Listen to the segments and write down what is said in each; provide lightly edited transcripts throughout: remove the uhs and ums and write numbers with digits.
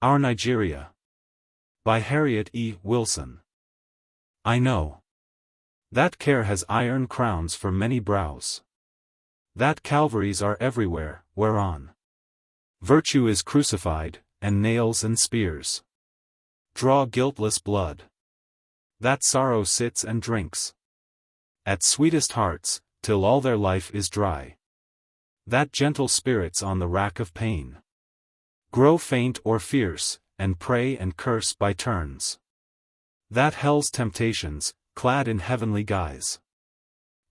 Our Nigeria. By Harriet E. Wilson. I know that care has iron crowns for many brows, that Calvaries are everywhere, whereon virtue is crucified, and nails and spears draw guiltless blood, that sorrow sits and drinks at sweetest hearts, till all their life is dry, that gentle spirits on the rack of pain grow faint or fierce, and pray and curse by turns, that hell's temptations, clad in heavenly guise,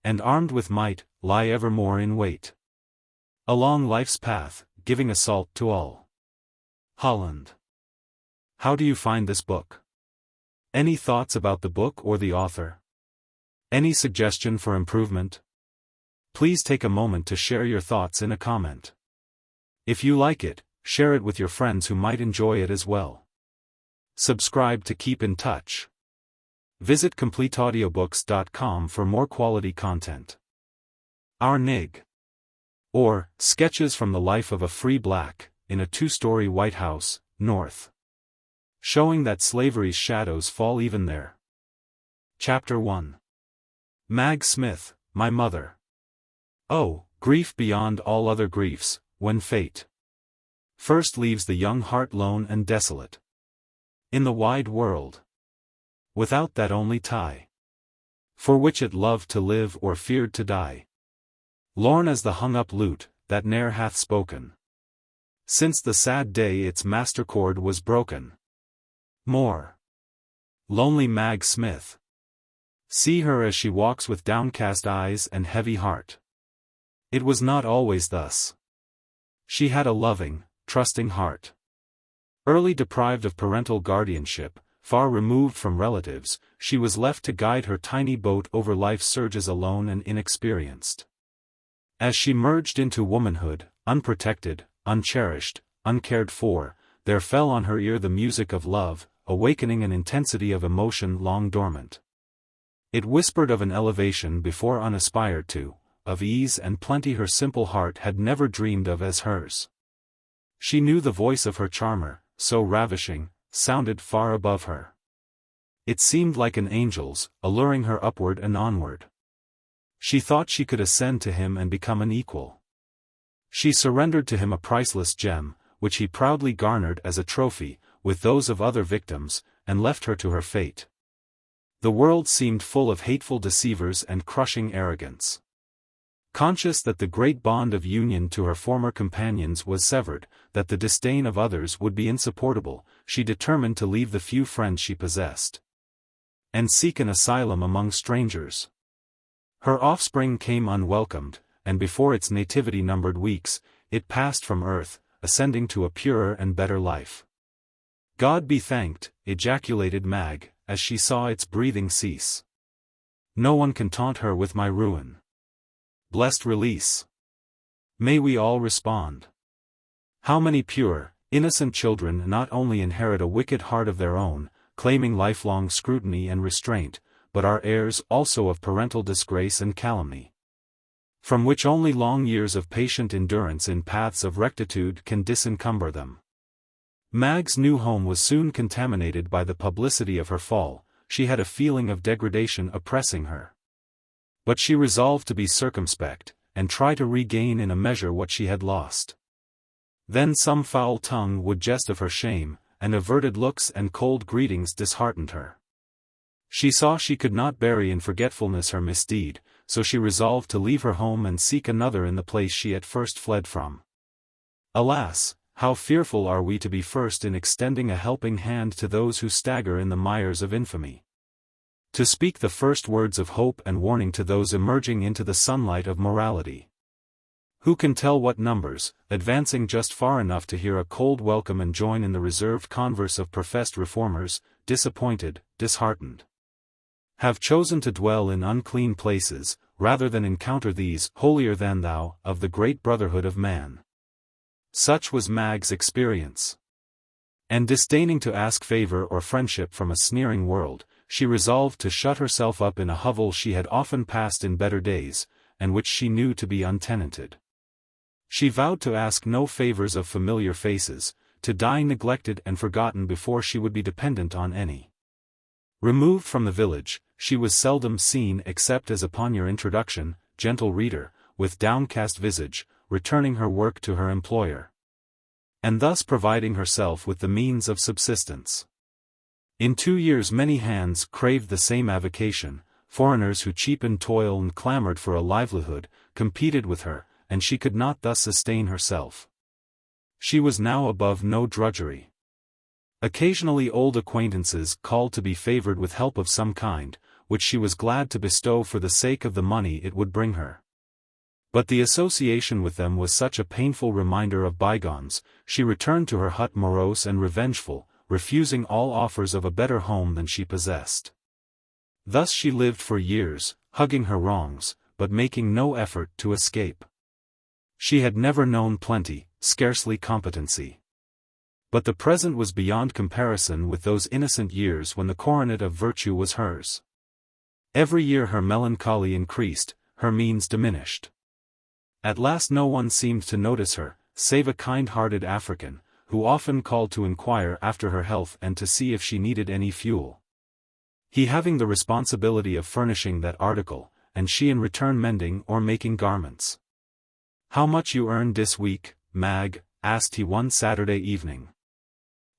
and armed with might, lie evermore in wait along life's path, giving assault to all. Holland. How do you find this book? Any thoughts about the book or the author? Any suggestion for improvement? Please take a moment to share your thoughts in a comment. If you like it, share it with your friends who might enjoy it as well. Subscribe to keep in touch. Visit CompleteAudiobooks.com for more quality content. Our Nig. Or, Sketches from the Life of a Free Black, in a Two-Story White House, North. Showing that slavery's shadows fall even there. Chapter 1. Mag Smith, My Mother. Oh, grief beyond all other griefs, when fate first leaves the young heart lone and desolate in the wide world, without that only tie for which it loved to live or feared to die. Lorn as the hung-up lute, that ne'er hath spoken since the sad day its master chord was broken. More. Lonely Mag Smith. See her as she walks with downcast eyes and heavy heart. It was not always thus. She had a loving, trusting heart. Early deprived of parental guardianship, far removed from relatives, she was left to guide her tiny boat over life's surges alone and inexperienced. As she merged into womanhood, unprotected, uncherished, uncared for, there fell on her ear the music of love, awakening an intensity of emotion long dormant. It whispered of an elevation before unaspired to, of ease and plenty her simple heart had never dreamed of as hers. She knew the voice of her charmer, so ravishing, sounded far above her. It seemed like an angel's, alluring her upward and onward. She thought she could ascend to him and become an equal. She surrendered to him a priceless gem, which he proudly garnered as a trophy, with those of other victims, and left her to her fate. The world seemed full of hateful deceivers and crushing arrogance. Conscious that the great bond of union to her former companions was severed, that the disdain of others would be insupportable, she determined to leave the few friends she possessed and seek an asylum among strangers. Her offspring came unwelcomed, and before its nativity numbered weeks, it passed from earth, ascending to a purer and better life. God be thanked, ejaculated Mag, as she saw its breathing cease. No one can taunt her with my ruin. Blessed release. May we all respond. How many pure, innocent children not only inherit a wicked heart of their own, claiming lifelong scrutiny and restraint, but are heirs also of parental disgrace and calumny, from which only long years of patient endurance in paths of rectitude can disencumber them. Mag's new home was soon contaminated by the publicity of her fall. She had a feeling of degradation oppressing her. But she resolved to be circumspect, and try to regain in a measure what she had lost. Then some foul tongue would jest of her shame, and averted looks and cold greetings disheartened her. She saw she could not bury in forgetfulness her misdeed, so she resolved to leave her home and seek another in the place she at first fled from. Alas, how fearful are we to be first in extending a helping hand to those who stagger in the mires of infamy. To speak the first words of hope and warning to those emerging into the sunlight of morality. Who can tell what numbers, advancing just far enough to hear a cold welcome and join in the reserved converse of professed reformers, disappointed, disheartened, have chosen to dwell in unclean places, rather than encounter these, holier than thou, of the great brotherhood of man. Such was Mag's experience. And disdaining to ask favor or friendship from a sneering world, she resolved to shut herself up in a hovel she had often passed in better days, and which she knew to be untenanted. She vowed to ask no favors of familiar faces, to die neglected and forgotten before she would be dependent on any. Removed from the village, she was seldom seen except as upon your introduction, gentle reader, with downcast visage, returning her work to her employer, and thus providing herself with the means of subsistence. In 2 years many hands craved the same avocation, foreigners who cheapened toil and clamored for a livelihood, competed with her, and she could not thus sustain herself. She was now above no drudgery. Occasionally old acquaintances called to be favored with help of some kind, which she was glad to bestow for the sake of the money it would bring her. But the association with them was such a painful reminder of bygones, she returned to her hut morose and revengeful, refusing all offers of a better home than she possessed. Thus she lived for years, hugging her wrongs, but making no effort to escape. She had never known plenty, scarcely competency. But the present was beyond comparison with those innocent years when the coronet of virtue was hers. Every year her melancholy increased, her means diminished. At last no one seemed to notice her, save a kind-hearted African, who often called to inquire after her health and to see if she needed any fuel. He having the responsibility of furnishing that article, and she in return mending or making garments. "How much you earn this week, Mag?" asked he one Saturday evening.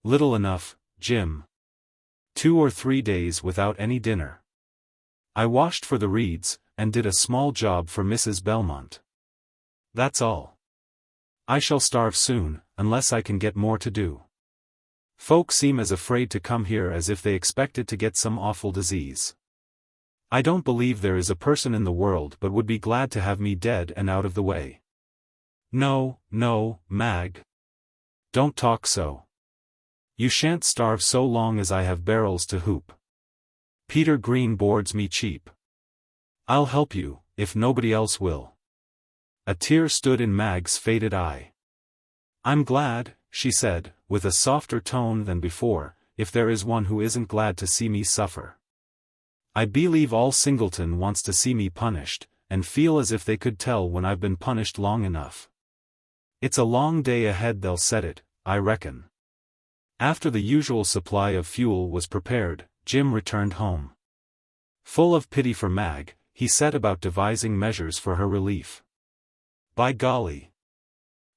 "Little enough, Jim. 2 or 3 days without any dinner. I washed for the Reeds, and did a small job for Mrs. Belmont. That's all. I shall starve soon, unless I can get more to do. Folk seem as afraid to come here as if they expected to get some awful disease. I don't believe there is a person in the world but would be glad to have me dead and out of the way." "No, no, Mag. Don't talk so. You shan't starve so long as I have barrels to hoop. Peter Green boards me cheap. I'll help you, if nobody else will." A tear stood in Mag's faded eye. "I'm glad," she said, with a softer tone than before, "if there is one who isn't glad to see me suffer. I believe all Singleton wants to see me punished, and feel as if they could tell when I've been punished long enough. It's a long day ahead they'll set it, I reckon." After the usual supply of fuel was prepared, Jim returned home. Full of pity for Mag, he set about devising measures for her relief. "By golly,"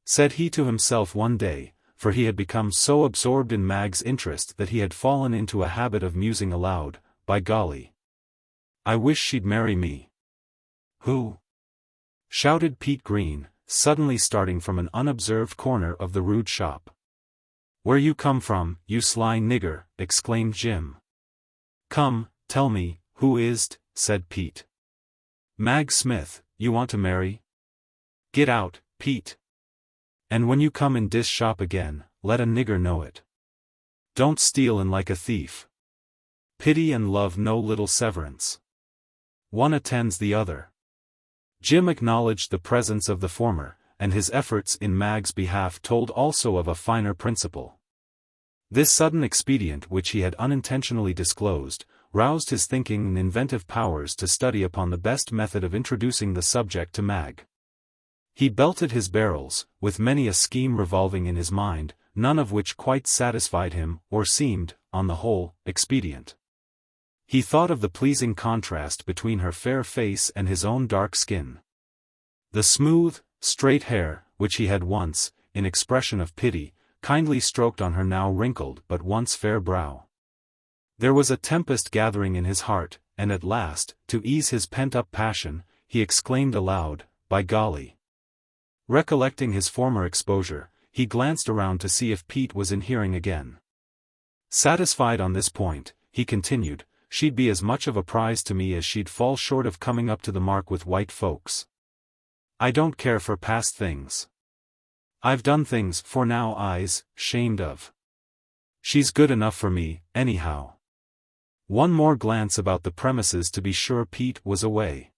said he to himself one day, for he had become so absorbed in Mag's interest that he had fallen into a habit of musing aloud, "by golly, I wish she'd marry me." "Who?" shouted Pete Green, suddenly starting from an unobserved corner of the rude shop. "Where you come from, you sly nigger?" exclaimed Jim. "Come, tell me, who is't?" said Pete. "Mag Smith, you want to marry? Get out, Pete. And when you come in dis shop again, let a nigger know it. Don't steal in like a thief. Pity and love no little severance. One attends the other." Jim acknowledged the presence of the former, and his efforts in Mag's behalf told also of a finer principle. This sudden expedient which he had unintentionally disclosed, roused his thinking and inventive powers to study upon the best method of introducing the subject to Mag. He belted his barrels, with many a scheme revolving in his mind, none of which quite satisfied him, or seemed, on the whole, expedient. He thought of the pleasing contrast between her fair face and his own dark skin. The smooth, straight hair, which he had once, in expression of pity, kindly stroked on her now wrinkled but once fair brow. There was a tempest gathering in his heart, and at last, to ease his pent-up passion, he exclaimed aloud, "By golly!" Recollecting his former exposure, he glanced around to see if Pete was in hearing again. Satisfied on this point, he continued, "She'd be as much of a prize to me as she'd fall short of coming up to the mark with white folks. I don't care for past things. I've done things for now I's shamed of. She's good enough for me, anyhow." One more glance about the premises to be sure Pete was away.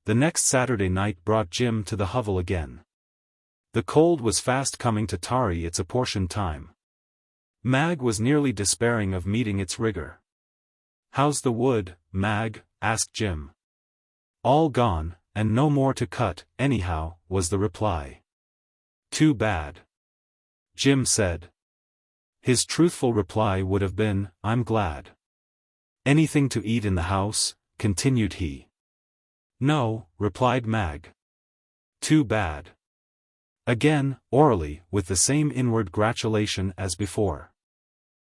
The next Saturday night brought Jim to the hovel again. The cold was fast coming to tarry its apportioned time. Mag was nearly despairing of meeting its rigor. "How's the wood, Mag?" asked Jim. "All gone, and no more to cut, anyhow," was the reply. "Too bad," Jim said. His truthful reply would have been, "I'm glad." "Anything to eat in the house?" continued he. "No," replied Mag. "Too bad." Again, orally, with the same inward gratulation as before.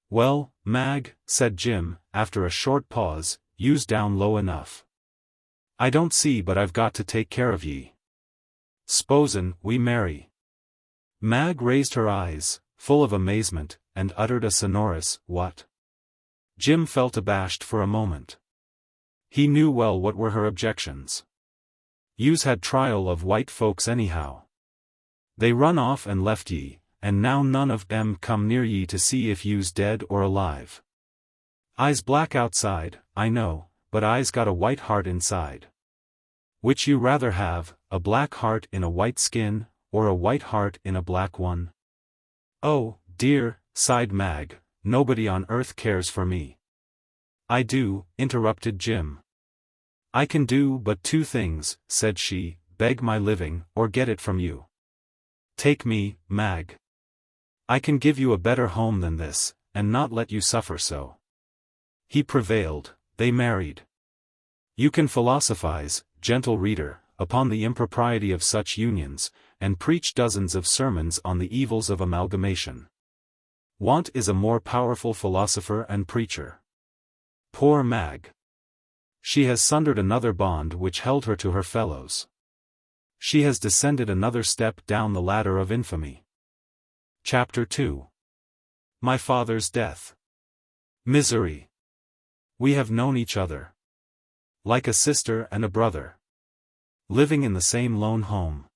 "Well, Mag," said Jim, after a short pause, "you's down low enough. I don't see but I've got to take care of ye. S'posen we marry." Mag raised her eyes, full of amazement, and uttered a sonorous, "What?" Jim felt abashed for a moment. He knew well what were her objections. "You's had trial of white folks anyhow. They run off and left ye, and now none of 'em come near ye to see if you's dead or alive. I's black outside, I know, but I's got a white heart inside. Which you rather have, a black heart in a white skin, or a white heart in a black one?" "Oh, dear," sighed Mag, "nobody on earth cares for me." "I do," interrupted Jim. "I can do but two things," said she, "beg my living, or get it from you. Take me, Mag. I can give you a better home than this, and not let you suffer so." He prevailed, they married. You can philosophize, gentle reader, upon the impropriety of such unions, and preach dozens of sermons on the evils of amalgamation. Want is a more powerful philosopher and preacher. Poor Mag. She has sundered another bond which held her to her fellows. She has descended another step down the ladder of infamy. Chapter 2. My father's death. Misery. We have known each other. Like a sister and a brother. Living in the same lone home.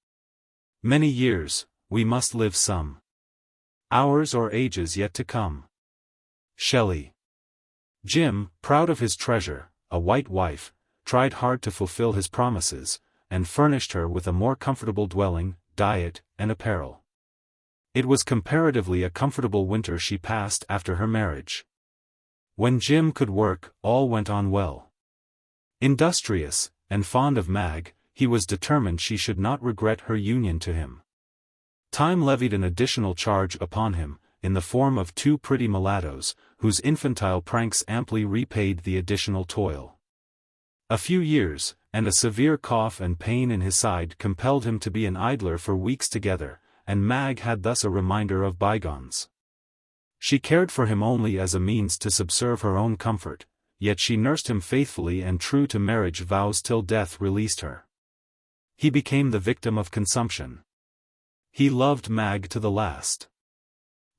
Many years, we must live some. Hours or ages yet to come. Shelley. Jim, proud of his treasure, a white wife, tried hard to fulfill his promises, and furnished her with a more comfortable dwelling, diet, and apparel. It was comparatively a comfortable winter she passed after her marriage. When Jim could work, all went on well. Industrious, and fond of Mag, he was determined she should not regret her union to him. Time levied an additional charge upon him, in the form of two pretty mulattoes, whose infantile pranks amply repaid the additional toil. A few years, and a severe cough and pain in his side compelled him to be an idler for weeks together, and Mag had thus a reminder of bygones. She cared for him only as a means to subserve her own comfort, yet she nursed him faithfully and true to marriage vows till death released her. He became the victim of consumption. He loved Mag to the last.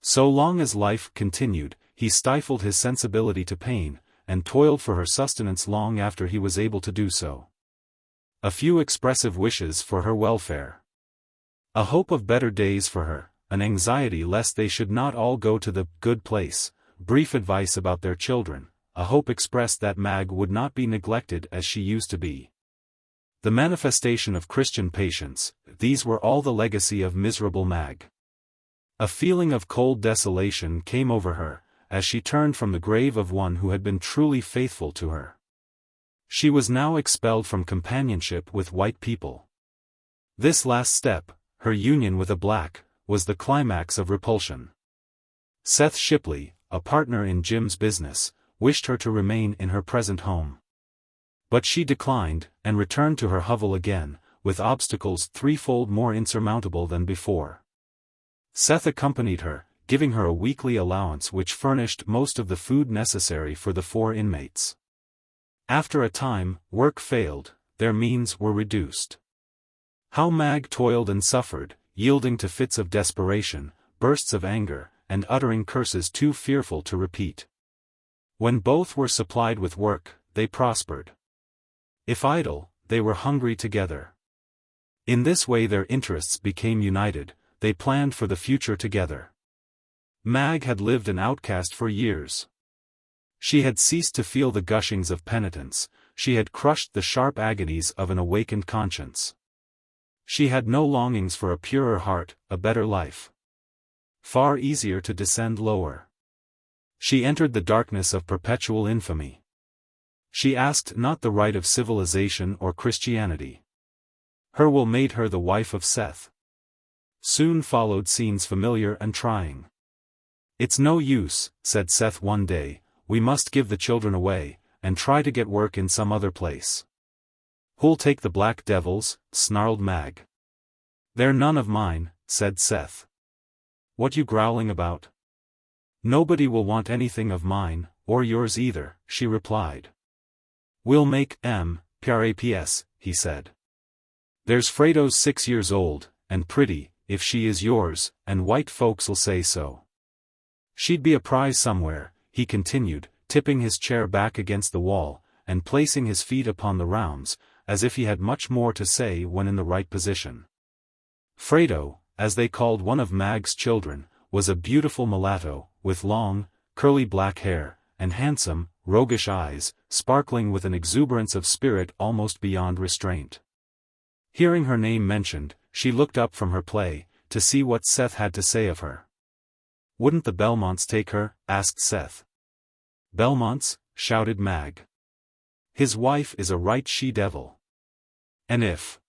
So long as life continued, he stifled his sensibility to pain, and toiled for her sustenance long after he was able to do so. A few expressive wishes for her welfare. A hope of better days for her, an anxiety lest they should not all go to the good place, brief advice about their children, a hope expressed that Mag would not be neglected as she used to be. The manifestation of Christian patience, these were all the legacy of miserable Mag. A feeling of cold desolation came over her, as she turned from the grave of one who had been truly faithful to her. She was now expelled from companionship with white people. This last step, her union with a black, was the climax of repulsion. Seth Shipley, a partner in Jim's business, wished her to remain in her present home. But she declined, and returned to her hovel again, with obstacles threefold more insurmountable than before. Seth accompanied her, giving her a weekly allowance which furnished most of the food necessary for the 4 inmates. After a time, work failed, their means were reduced. How Mag toiled and suffered, yielding to fits of desperation, bursts of anger, and uttering curses too fearful to repeat. When both were supplied with work, they prospered. If idle, they were hungry together. In this way their interests became united, they planned for the future together. Mag had lived an outcast for years. She had ceased to feel the gushings of penitence, she had crushed the sharp agonies of an awakened conscience. She had no longings for a purer heart, a better life. Far easier to descend lower. She entered the darkness of perpetual infamy. She asked not the right of civilization or Christianity. Her will made her the wife of Seth. Soon followed scenes familiar and trying. "It's no use," said Seth one day, "we must give the children away, and try to get work in some other place." "Who'll take the black devils?" snarled Mag. "They're none of mine," said Seth. "What you growling about?" "Nobody will want anything of mine, or yours either," she replied. "We'll make Perplexities," he said. "There's Frado's 6 years old, and pretty, if she is yours, and white folks'll say so. She'd be a prize somewhere," he continued, tipping his chair back against the wall, and placing his feet upon the rounds, as if he had much more to say when in the right position. Frado, as they called one of Mag's children, was a beautiful mulatto, with long, curly black hair, and handsome, roguish eyes, sparkling with an exuberance of spirit almost beyond restraint. Hearing her name mentioned, she looked up from her play, to see what Seth had to say of her. "Wouldn't the Belmonts take her?" asked Seth. "Belmonts?" shouted Mag. "His wife is a right she-devil." "And if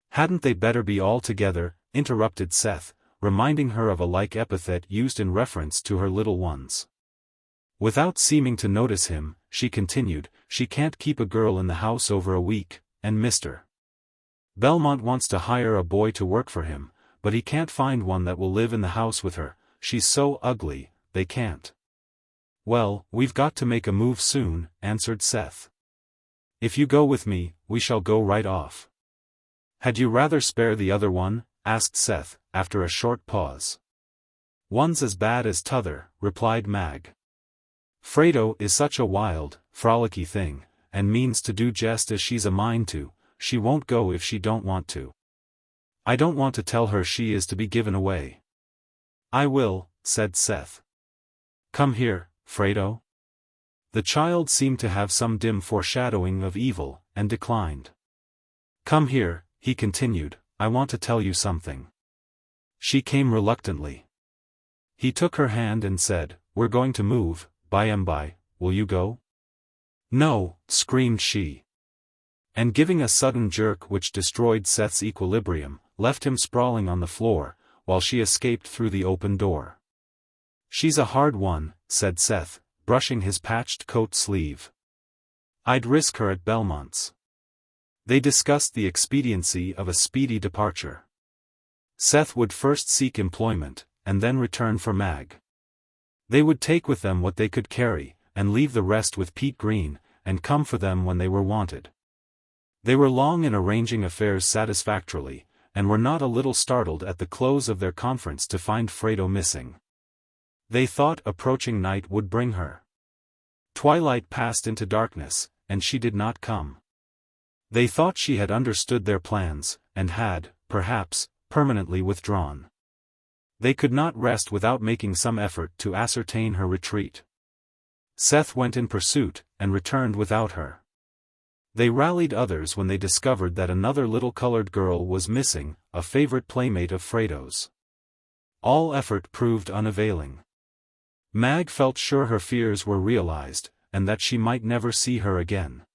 hadn't they better be all together?" interrupted Seth, reminding her of a like epithet used in reference to her little ones. Without seeming to notice him, she continued, "She can't keep a girl in the house over a week, and Mr. Belmont wants to hire a boy to work for him, but he can't find one that will live in the house with her. She's so ugly, they can't." "Well, we've got to make a move soon," answered Seth. "If you go with me, we shall go right off." "Had you rather spare the other one?" asked Seth, after a short pause. "One's as bad as t'other," replied Mag. "Frado is such a wild, frolicky thing, and means to do just as she's a mind to. She won't go if she don't want to. I don't want to tell her she is to be given away." "I will," said Seth. "Come here, Frado." The child seemed to have some dim foreshadowing of evil, and declined. "Come here," he continued, "I want to tell you something." She came reluctantly. He took her hand and said, "We're going to move, by and by, will you go?" "No," screamed she. And giving a sudden jerk which destroyed Seth's equilibrium, left him sprawling on the floor, while she escaped through the open door. "She's a hard one," said Seth, brushing his patched coat sleeve. "I'd risk her at Belmont's." They discussed the expediency of a speedy departure. Seth would first seek employment, and then return for Mag. They would take with them what they could carry, and leave the rest with Pete Green, and come for them when they were wanted. They were long in arranging affairs satisfactorily, and were not a little startled at the close of their conference to find Frado missing. They thought approaching night would bring her. Twilight passed into darkness, and she did not come. They thought she had understood their plans, and had, perhaps, permanently withdrawn. They could not rest without making some effort to ascertain her retreat. Seth went in pursuit, and returned without her. They rallied others when they discovered that another little colored girl was missing, a favorite playmate of Frado's. All effort proved unavailing. Mag felt sure her fears were realized, and that she might never see her again.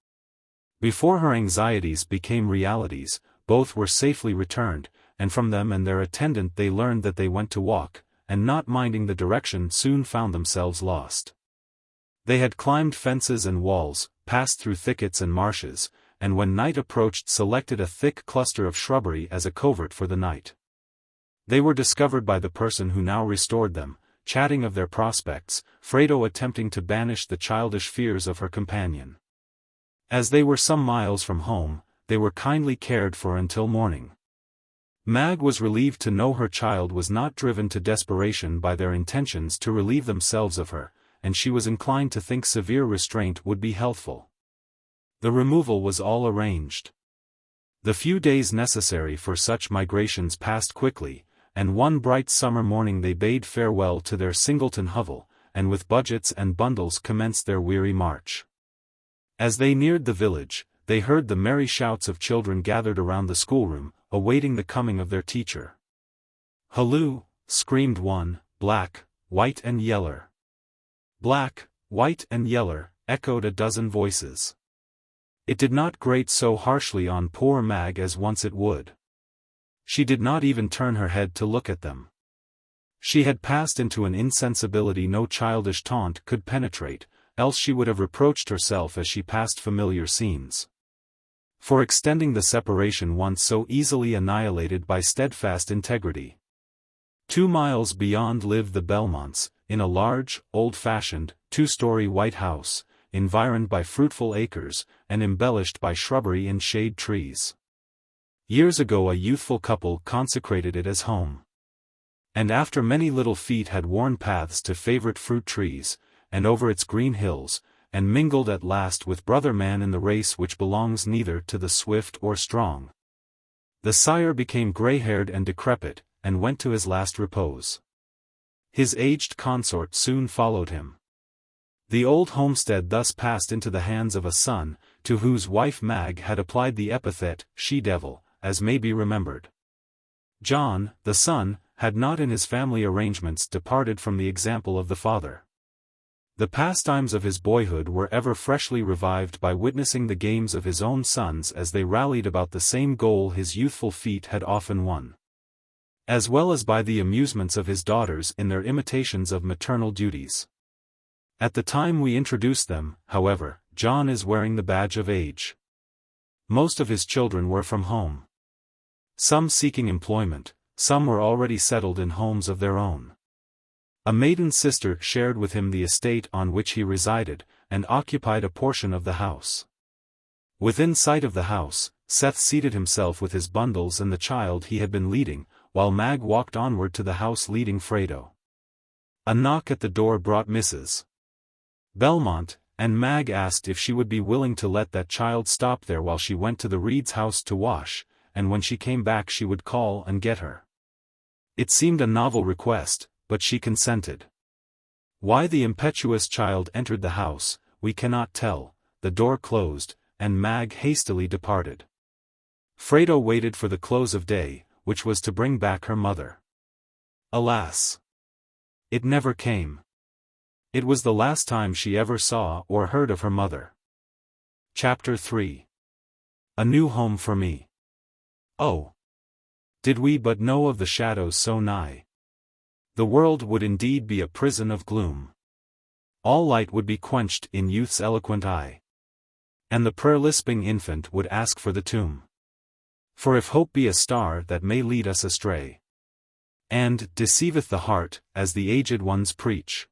Before her anxieties became realities, both were safely returned, and from them and their attendant they learned that they went to walk, and not minding the direction soon found themselves lost. They had climbed fences and walls, passed through thickets and marshes, and when night approached selected a thick cluster of shrubbery as a covert for the night. They were discovered by the person who now restored them, chatting of their prospects, Frado attempting to banish the childish fears of her companion. As they were some miles from home, they were kindly cared for until morning. Mag was relieved to know her child was not driven to desperation by their intentions to relieve themselves of her, and she was inclined to think severe restraint would be healthful. The removal was all arranged. The few days necessary for such migrations passed quickly, and one bright summer morning they bade farewell to their singleton hovel, and with budgets and bundles commenced their weary march. As they neared the village, they heard the merry shouts of children gathered around the schoolroom, awaiting the coming of their teacher. "Halloo!" screamed one, "black, white and yeller." "Black, white and yeller," echoed a dozen voices. It did not grate so harshly on poor Mag as once it would. She did not even turn her head to look at them. She had passed into an insensibility no childish taunt could penetrate, else she would have reproached herself as she passed familiar scenes. For extending the separation once so easily annihilated by steadfast integrity. 2 miles beyond lived the Belmonts, in a large, old-fashioned, 2-story white house, environed by fruitful acres, and embellished by shrubbery and shade trees. Years ago a youthful couple consecrated it as home. And after many little feet had worn paths to favorite fruit trees, and over its green hills, and mingled at last with brother man in the race which belongs neither to the swift or strong. The sire became gray-haired and decrepit, and went to his last repose. His aged consort soon followed him. The old homestead thus passed into the hands of a son, to whose wife Mag had applied the epithet, she-devil, as may be remembered. John, the son, had not in his family arrangements departed from the example of the father. The pastimes of his boyhood were ever freshly revived by witnessing the games of his own sons as they rallied about the same goal his youthful feet had often won. As well as by the amusements of his daughters in their imitations of maternal duties. At the time we introduce them, however, John is wearing the badge of age. Most of his children were from home. Some seeking employment, some were already settled in homes of their own. A maiden sister shared with him the estate on which he resided, and occupied a portion of the house. Within sight of the house, Seth seated himself with his bundles and the child he had been leading, while Mag walked onward to the house leading Frado. A knock at the door brought Mrs. Belmont, and Mag asked if she would be willing to let that child stop there while she went to the Reed's house to wash, and when she came back she would call and get her. It seemed a novel request, but she consented. Why the impetuous child entered the house, we cannot tell. The door closed, and Mag hastily departed. Frado waited for the close of day, which was to bring back her mother. Alas! It never came. It was the last time she ever saw or heard of her mother. Chapter 3. A New Home for Me. Oh! Did we but know of the shadows so nigh! The world would indeed be a prison of gloom. All light would be quenched in youth's eloquent eye. And the prayer-lisping infant would ask for the tomb. For if hope be a star that may lead us astray, and deceiveth the heart, as the aged ones preach,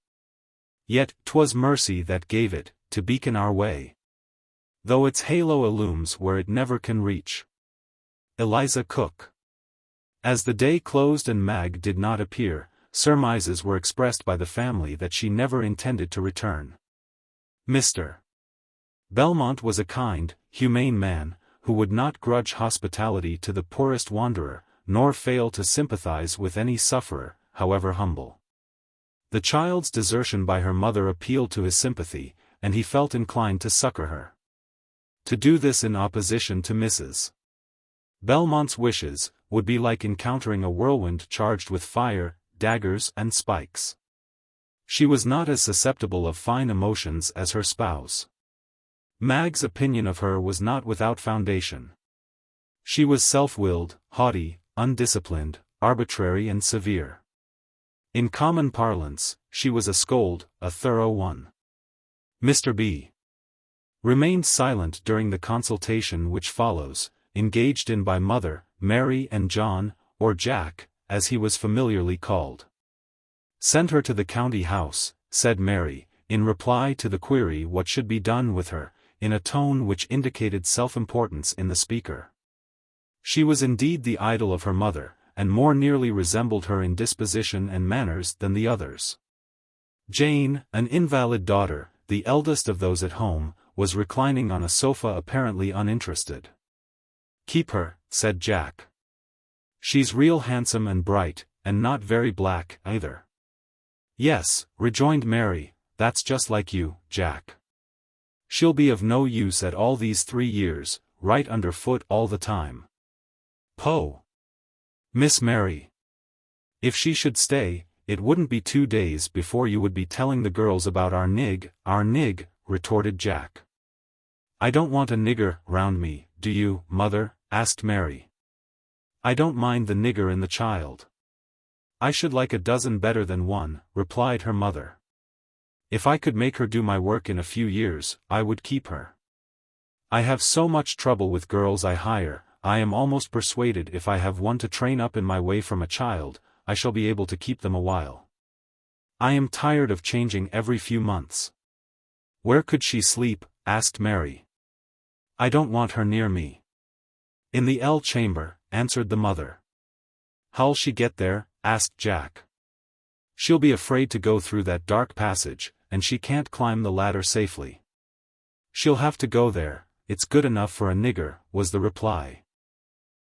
yet 'twas mercy that gave it, to beacon our way, though its halo illumes where it never can reach. Eliza Cook. As the day closed and Mag did not appear, surmises were expressed by the family that she never intended to return. Mr. Belmont was a kind, humane man, who would not grudge hospitality to the poorest wanderer, nor fail to sympathize with any sufferer, however humble. The child's desertion by her mother appealed to his sympathy, and he felt inclined to succor her. To do this in opposition to Mrs. Belmont's wishes, would be like encountering a whirlwind charged with fire, daggers and spikes. She was not as susceptible of fine emotions as her spouse. Mag's opinion of her was not without foundation. She was self-willed, haughty, undisciplined, arbitrary and severe. In common parlance, she was a scold, a thorough one. Mr. B. remained silent during the consultation which follows, engaged in by Mother, Mary and John, or Jack, as he was familiarly called. "Send her to the county house," said Mary, in reply to the query what should be done with her, in a tone which indicated self-importance in the speaker. She was indeed the idol of her mother, and more nearly resembled her in disposition and manners than the others. Jane, an invalid daughter, the eldest of those at home, was reclining on a sofa apparently uninterested. "Keep her," said Jack. "She's real handsome and bright, and not very black, either." "Yes," rejoined Mary, "that's just like you, Jack. She'll be of no use at all these 3 years, right under foot all the time." "Poh! Miss Mary. If she should stay, it wouldn't be 2 days before you would be telling the girls about our Nig," retorted Jack. "I don't want a nigger round me, do you, Mother?" asked Mary. "I don't mind the nigger in the child. "I should like a dozen better than one," replied her mother. "If I could make her do my work in a few years, I would keep her. I have so much trouble with girls I hire, I am almost persuaded if I have one to train up in my way from a child, I shall be able to keep them a while. I am tired of changing every few months." "Where could she sleep?" asked Mary. "I don't want her near me." "In the L chamber," answered the mother. "How'll she get there?" asked Jack. "She'll be afraid to go through that dark passage, and she can't climb the ladder safely." "She'll have to go there, it's good enough for a nigger," was the reply.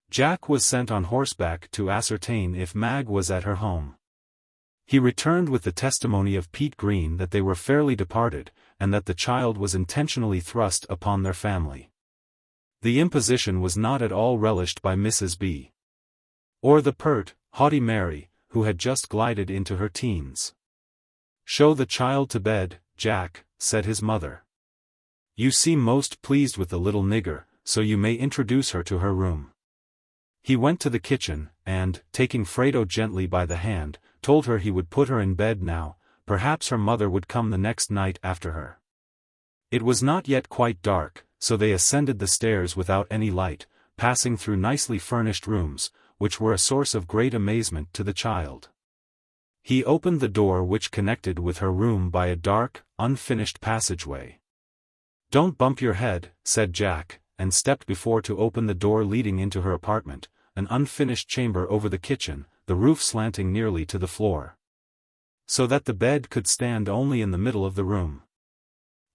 Jack was sent on horseback to ascertain if Mag was at her home. He returned with the testimony of Pete Green that they were fairly departed, and that the child was intentionally thrust upon their family. The imposition was not at all relished by Mrs. B. or the pert, haughty Mary, who had just glided into her teens. "Show the child to bed, Jack," said his mother. "You seem most pleased with the little nigger, so you may introduce her to her room." He went to the kitchen, and, taking Frado gently by the hand, told her he would put her in bed now, perhaps her mother would come the next night after her. It was not yet quite dark, so they ascended the stairs without any light, passing through nicely furnished rooms, which were a source of great amazement to the child. He opened the door which connected with her room by a dark, unfinished passageway. "Don't bump your head," said Jack, and stepped before to open the door leading into her apartment, an unfinished chamber over the kitchen, the roof slanting nearly to the floor, so that the bed could stand only in the middle of the room.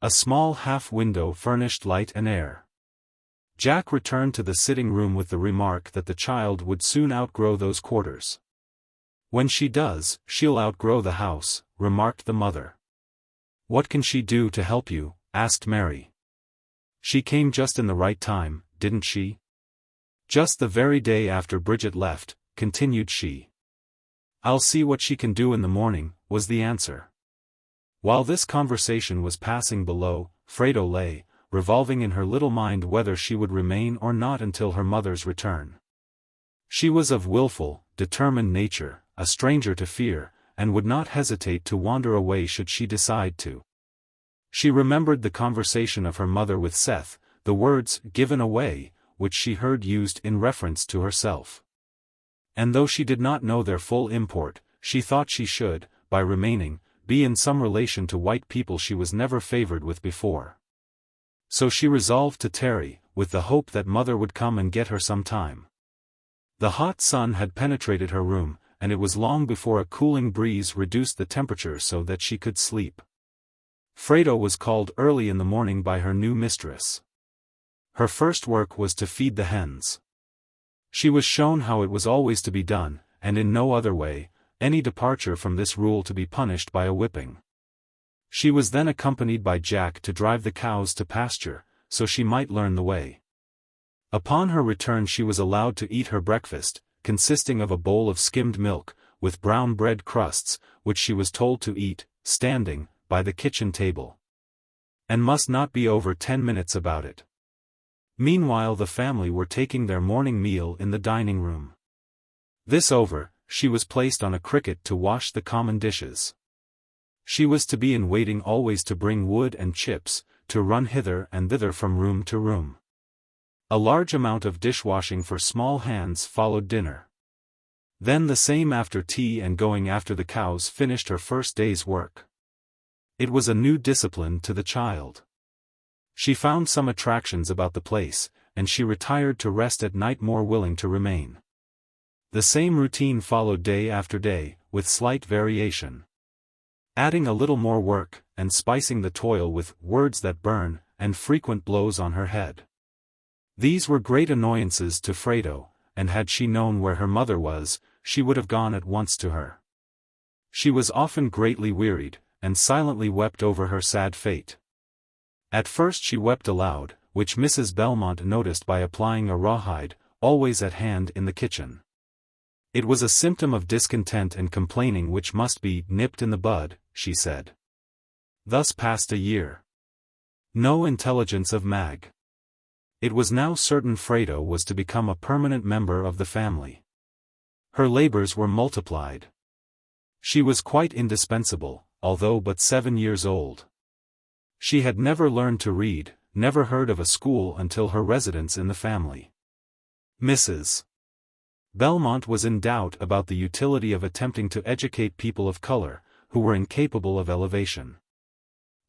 A small half-window furnished light and air. Jack returned to the sitting room with the remark that the child would soon outgrow those quarters. "When she does, she'll outgrow the house," remarked the mother. "What can she do to help you?" asked Mary. "She came just in the right time, didn't she?" "Just the very day after Bridget left," continued she. "I'll see what she can do in the morning," was the answer. While this conversation was passing below, Frado lay, revolving in her little mind whether she would remain or not until her mother's return. She was of willful, determined nature, a stranger to fear, and would not hesitate to wander away should she decide to. She remembered the conversation of her mother with Seth, the words "given away," which she heard used in reference to herself. And though she did not know their full import, she thought she should, by remaining, be in some relation to white people she was never favored with before. So she resolved to tarry, with the hope that mother would come and get her some time. The hot sun had penetrated her room, and it was long before a cooling breeze reduced the temperature so that she could sleep. Frado was called early in the morning by her new mistress. Her first work was to feed the hens. She was shown how it was always to be done, and in no other way, any departure from this rule to be punished by a whipping. She was then accompanied by Jack to drive the cows to pasture, so she might learn the way. Upon her return she was allowed to eat her breakfast, consisting of a bowl of skimmed milk, with brown bread crusts, which she was told to eat, standing, by the kitchen table. And must not be over 10 minutes about it. Meanwhile the family were taking their morning meal in the dining room. This over, she was placed on a cricket to wash the common dishes. She was to be in waiting always to bring wood and chips, to run hither and thither from room to room. A large amount of dishwashing for small hands followed dinner. Then the same after tea and going after the cows finished her first day's work. It was a new discipline to the child. She found some attractions about the place, and she retired to rest at night more willing to remain. The same routine followed day after day, with slight variation. Adding a little more work, and spicing the toil with "words that burn," and frequent blows on her head. These were great annoyances to Frado, and had she known where her mother was, she would have gone at once to her. She was often greatly wearied, and silently wept over her sad fate. At first she wept aloud, which Mrs. Belmont noticed by applying a rawhide, always at hand in the kitchen. It was a symptom of discontent and complaining which must be nipped in the bud, she said. Thus passed a year. No intelligence of Mag. It was now certain Frado was to become a permanent member of the family. Her labors were multiplied. She was quite indispensable, although but 7 years old. She had never learned to read, never heard of a school until her residence in the family. Mrs. Belmont was in doubt about the utility of attempting to educate people of color, who were incapable of elevation.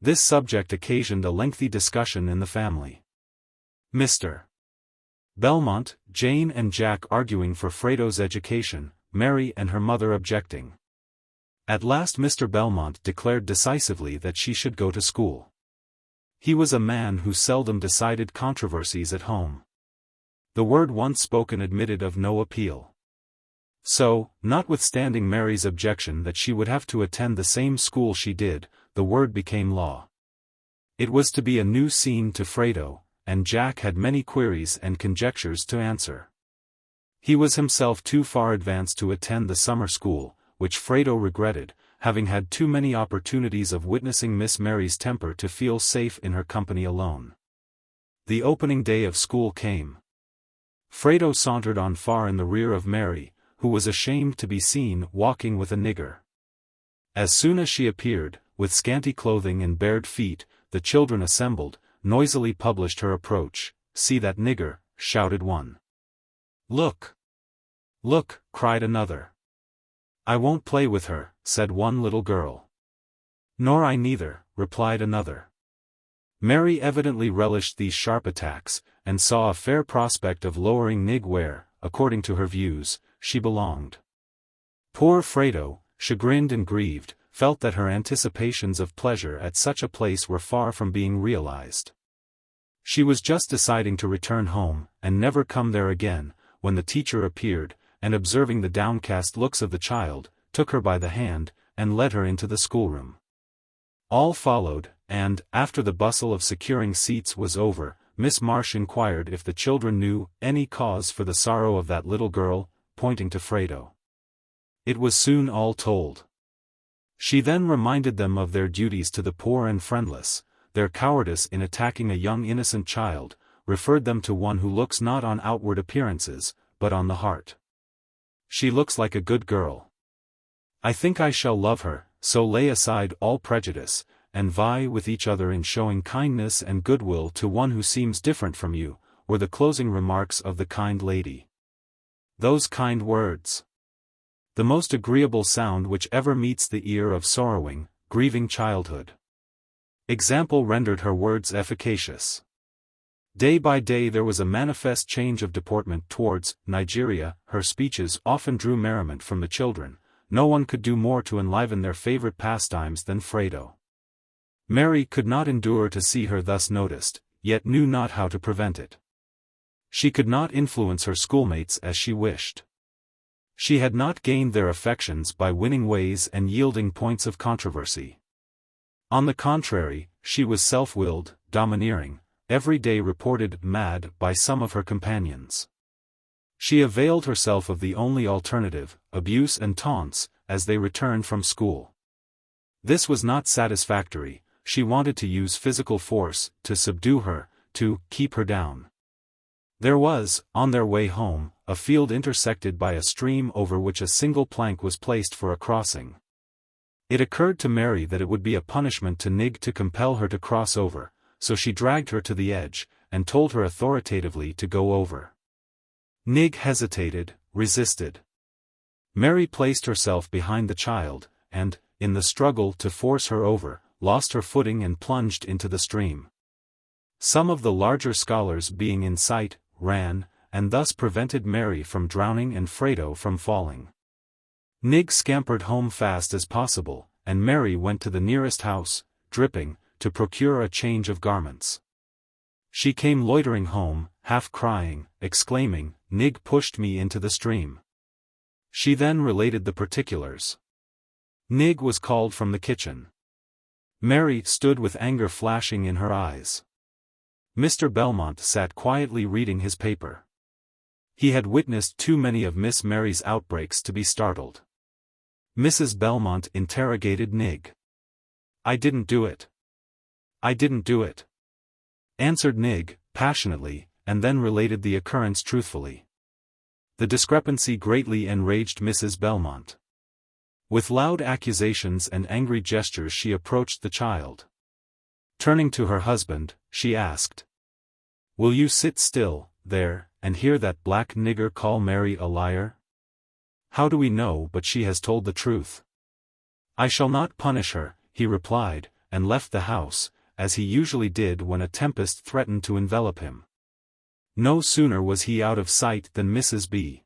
This subject occasioned a lengthy discussion in the family. Mr. Belmont, Jane and Jack arguing for Frado's education, Mary and her mother objecting. At last Mr. Belmont declared decisively that she should go to school. He was a man who seldom decided controversies at home. The word once spoken admitted of no appeal. So, notwithstanding Mary's objection that she would have to attend the same school she did, the word became law. It was to be a new scene to Frado, and Jack had many queries and conjectures to answer. He was himself too far advanced to attend the summer school, which Frado regretted, having had too many opportunities of witnessing Miss Mary's temper to feel safe in her company alone. The opening day of school came. Frado sauntered on far in the rear of Mary, who was ashamed to be seen walking with a nigger. As soon as she appeared, with scanty clothing and bared feet, the children assembled, noisily published her approach. "See that nigger," shouted one. "Look! Look!" cried another. "I won't play with her," said one little girl. "Nor I neither," replied another. Mary evidently relished these sharp attacks, and saw a fair prospect of lowering Nig where, according to her views, she belonged. Poor Frado, chagrined and grieved, felt that her anticipations of pleasure at such a place were far from being realized. She was just deciding to return home, and never come there again, when the teacher appeared, and observing the downcast looks of the child, took her by the hand, and led her into the schoolroom. All followed, and, after the bustle of securing seats was over, Miss Marsh inquired if the children knew any cause for the sorrow of that little girl, pointing to Frado. It was soon all told. She then reminded them of their duties to the poor and friendless, their cowardice in attacking a young innocent child, referred them to one who looks not on outward appearances, but on the heart. "She looks like a good girl. I think I shall love her, so lay aside all prejudice, and vie with each other in showing kindness and goodwill to one who seems different from you," were the closing remarks of the kind lady. Those kind words! The most agreeable sound which ever meets the ear of sorrowing, grieving childhood. Example rendered her words efficacious. Day by day there was a manifest change of deportment towards Nigeria. Her speeches often drew merriment from the children. No one could do more to enliven their favorite pastimes than Frado. Mary could not endure to see her thus noticed, yet knew not how to prevent it. She could not influence her schoolmates as she wished. She had not gained their affections by winning ways and yielding points of controversy. On the contrary, she was self-willed, domineering, every day reported mad by some of her companions. She availed herself of the only alternative, abuse and taunts, as they returned from school. This was not satisfactory. She wanted to use physical force, to subdue her, to keep her down. There was, on their way home, a field intersected by a stream over which a single plank was placed for a crossing. It occurred to Mary that it would be a punishment to Nig to compel her to cross over, so she dragged her to the edge, and told her authoritatively to go over. Nig hesitated, resisted. Mary placed herself behind the child, and, in the struggle to force her over, lost her footing and plunged into the stream. Some of the larger scholars being in sight, ran, and thus prevented Mary from drowning and Frado from falling. Nig scampered home fast as possible, and Mary went to the nearest house, dripping, to procure a change of garments. She came loitering home, half crying, exclaiming, "Nig pushed me into the stream." She then related the particulars. Nig was called from the kitchen. Mary stood with anger flashing in her eyes. Mr. Belmont sat quietly reading his paper. He had witnessed too many of Miss Mary's outbreaks to be startled. Mrs. Belmont interrogated Nig. "I didn't do it. I didn't do it," answered Nig, passionately, and then related the occurrence truthfully. The discrepancy greatly enraged Mrs. Belmont. With loud accusations and angry gestures she approached the child. Turning to her husband, she asked, "Will you sit still, there, and hear that black nigger call Mary a liar? How do we know but she has told the truth?" "I shall not punish her," he replied, and left the house, as he usually did when a tempest threatened to envelop him. No sooner was he out of sight than Mrs. B.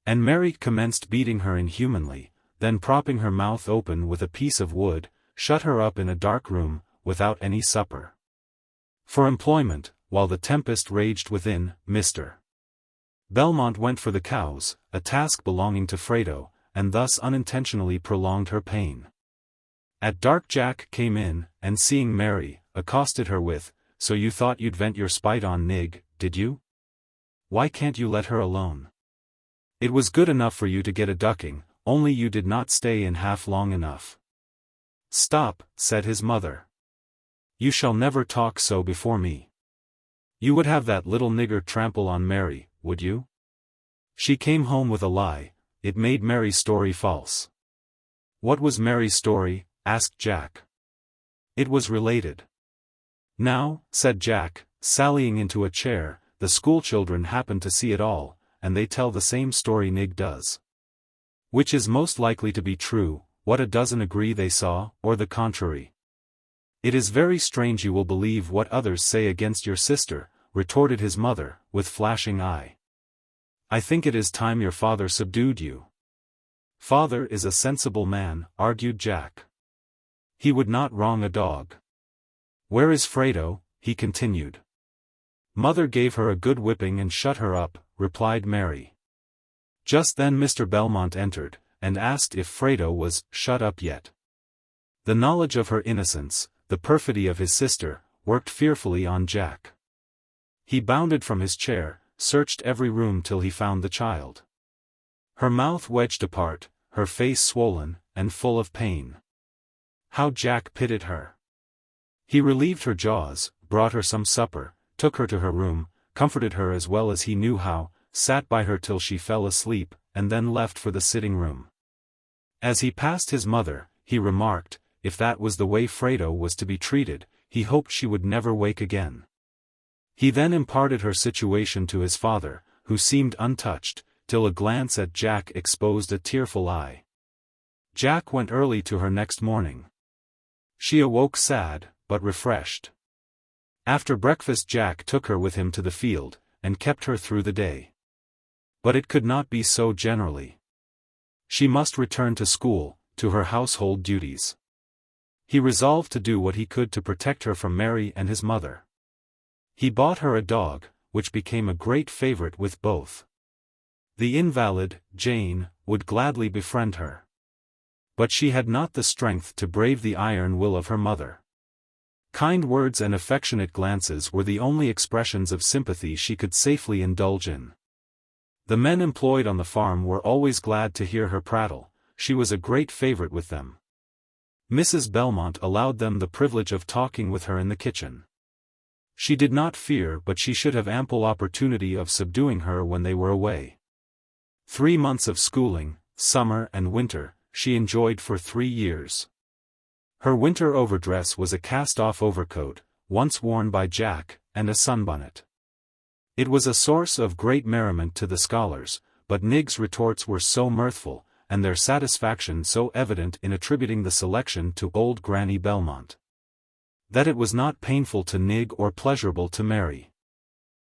and Mary commenced beating her inhumanly, then propping her mouth open with a piece of wood, shut her up in a dark room, without any supper. For employment, while the tempest raged within, Mr. Belmont went for the cows, a task belonging to Frado, and thus unintentionally prolonged her pain. At dark Jack came in, and seeing Mary, accosted her with, "So you thought you'd vent your spite on Nig, did you? Why can't you let her alone? It was good enough for you to get a ducking, only you did not stay in half long enough." "Stop," said his mother. "You shall never talk so before me. You would have that little nigger trample on Mary, would you? She came home with a lie, it made Mary's story false." "What was Mary's story?" asked Jack. "It was related." "Now," said Jack, sallying into a chair, "the schoolchildren happen to see it all, and they tell the same story Nig does. Which is most likely to be true, what a dozen agree they saw, or the contrary?" "It is very strange you will believe what others say against your sister," retorted his mother, with flashing eye. "I think it is time your father subdued you." "Father is a sensible man," argued Jack. "He would not wrong a dog." "Where is Frado?" he continued. "Mother gave her a good whipping and shut her up," replied Mary. Just then Mr. Belmont entered, and asked if Frado was shut up yet. The knowledge of her innocence, the perfidy of his sister, worked fearfully on Jack. He bounded from his chair, searched every room till he found the child. Her mouth wedged apart, her face swollen, and full of pain. How Jack pitied her! He relieved her jaws, brought her some supper, took her to her room, comforted her as well as he knew how, sat by her till she fell asleep, and then left for the sitting-room. As he passed his mother, he remarked, if that was the way Frado was to be treated, he hoped she would never wake again. He then imparted her situation to his father, who seemed untouched, till a glance at Jack exposed a tearful eye. Jack went early to her next morning. She awoke sad, but refreshed. After breakfast Jack took her with him to the field, and kept her through the day. But it could not be so generally. She must return to school, to her household duties. He resolved to do what he could to protect her from Mary and his mother. He bought her a dog, which became a great favorite with both. The invalid, Jane, would gladly befriend her. But she had not the strength to brave the iron will of her mother. Kind words and affectionate glances were the only expressions of sympathy she could safely indulge in. The men employed on the farm were always glad to hear her prattle, she was a great favorite with them. Mrs. Belmont allowed them the privilege of talking with her in the kitchen. She did not fear but she should have ample opportunity of subduing her when they were away. 3 months of schooling, summer and winter, she enjoyed for 3 years. Her winter overdress was a cast-off overcoat, once worn by Jack, and a sunbonnet. It was a source of great merriment to the scholars, but Nig's retorts were so mirthful, and their satisfaction so evident in attributing the selection to old Granny Belmont, that it was not painful to Nig or pleasurable to Mary.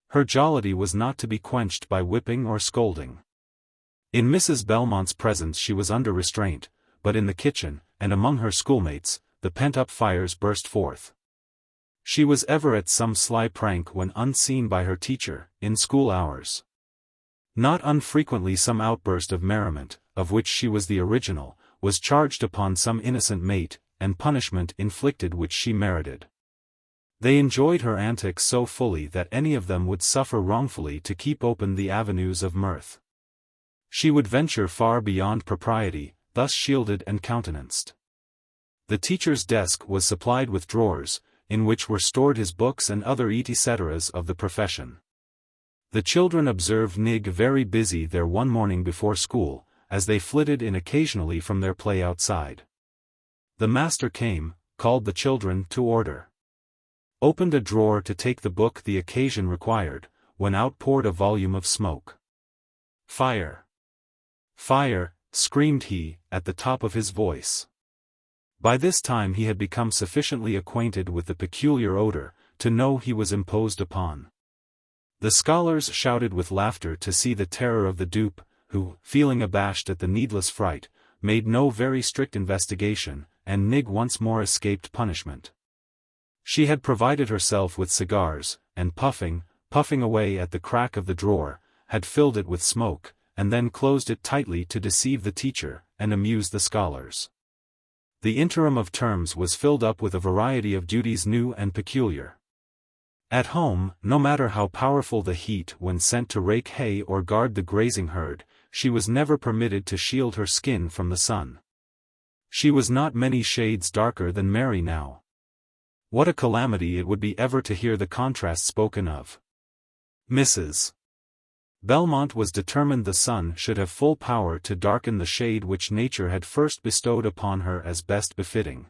Her jollity was not to be quenched by whipping or scolding. In Mrs. Belmont's presence she was under restraint, but in the kitchen, and among her schoolmates, the pent-up fires burst forth. She was ever at some sly prank when unseen by her teacher, in school hours. Not unfrequently some outburst of merriment, of which she was the original, was charged upon some innocent mate, and punishment inflicted which she merited. They enjoyed her antics so fully that any of them would suffer wrongfully to keep open the avenues of mirth. She would venture far beyond propriety, thus shielded and countenanced. The teacher's desk was supplied with drawers, in which were stored his books and other et ceteras of the profession. The children observed Nig very busy there one morning before school, as they flitted in occasionally from their play outside. The master came, called the children to order, opened a drawer to take the book the occasion required, when out poured a volume of smoke. "Fire! Fire!" screamed he, at the top of his voice. By this time he had become sufficiently acquainted with the peculiar odor, to know he was imposed upon. The scholars shouted with laughter to see the terror of the dupe, who, feeling abashed at the needless fright, made no very strict investigation, and Nig once more escaped punishment. She had provided herself with cigars, and puffing away at the crack of the drawer, had filled it with smoke, and then closed it tightly to deceive the teacher, and amuse the scholars. The interim of terms was filled up with a variety of duties new and peculiar. At home, no matter how powerful the heat when sent to rake hay or guard the grazing herd, she was never permitted to shield her skin from the sun. She was not many shades darker than Mary now. What a calamity it would be ever to hear the contrast spoken of. Mrs. Belmont was determined the sun should have full power to darken the shade which nature had first bestowed upon her as best befitting.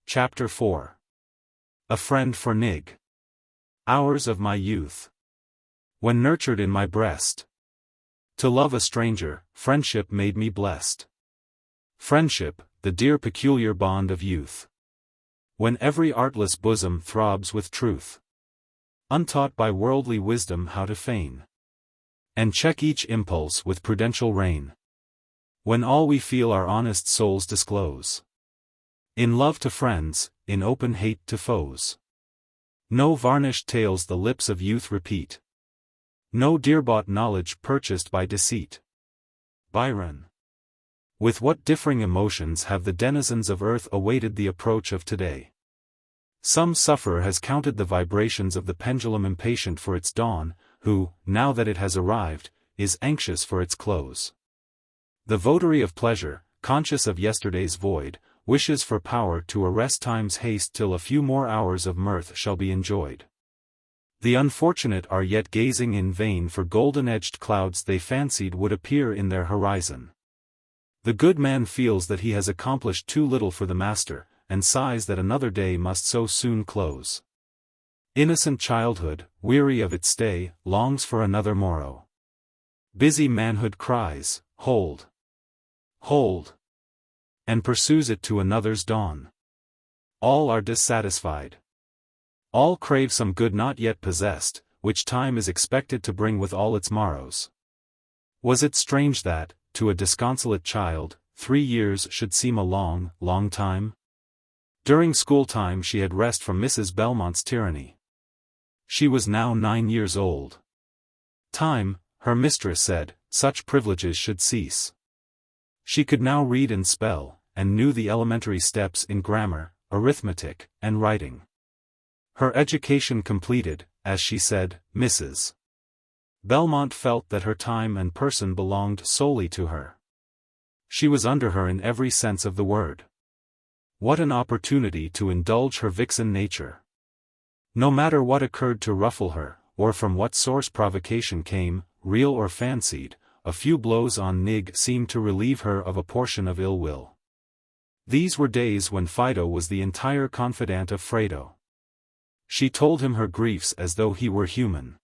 Chapter 4. A Friend for Nig. Hours of my youth, when nurtured in my breast, to love a stranger, friendship made me blessed. Friendship, the dear peculiar bond of youth, when every artless bosom throbs with truth, untaught by worldly wisdom how to feign, and check each impulse with prudential rein, when all we feel our honest souls disclose, in love to friends, in open hate to foes. No varnished tales the lips of youth repeat, no dear-bought knowledge purchased by deceit. Byron. With what differing emotions have the denizens of earth awaited the approach of today. Some sufferer has counted the vibrations of the pendulum impatient for its dawn, who, now that it has arrived, is anxious for its close. The votary of pleasure, conscious of yesterday's void, wishes for power to arrest time's haste till a few more hours of mirth shall be enjoyed. The unfortunate are yet gazing in vain for golden-edged clouds they fancied would appear in their horizon. The good man feels that he has accomplished too little for the master, and sighs that another day must so soon close. Innocent childhood, weary of its stay, longs for another morrow. Busy manhood cries, "Hold! Hold!" and pursues it to another's dawn. All are dissatisfied. All crave some good not yet possessed, which time is expected to bring with all its morrows. Was it strange that, to a disconsolate child, 3 years should seem a long, long time? During school-time she had rest from Mrs. Belmont's tyranny. She was now 9 years old. Time, her mistress said, such privileges should cease. She could now read and spell, and knew the elementary steps in grammar, arithmetic, and writing. Her education completed, as she said, Mrs. Belmont felt that her time and person belonged solely to her. She was under her in every sense of the word. What an opportunity to indulge her vixen nature! No matter what occurred to ruffle her, or from what source provocation came, real or fancied, a few blows on Nig seemed to relieve her of a portion of ill will. These were days when Fido was the entire confidant of Frado. She told him her griefs as though he were human.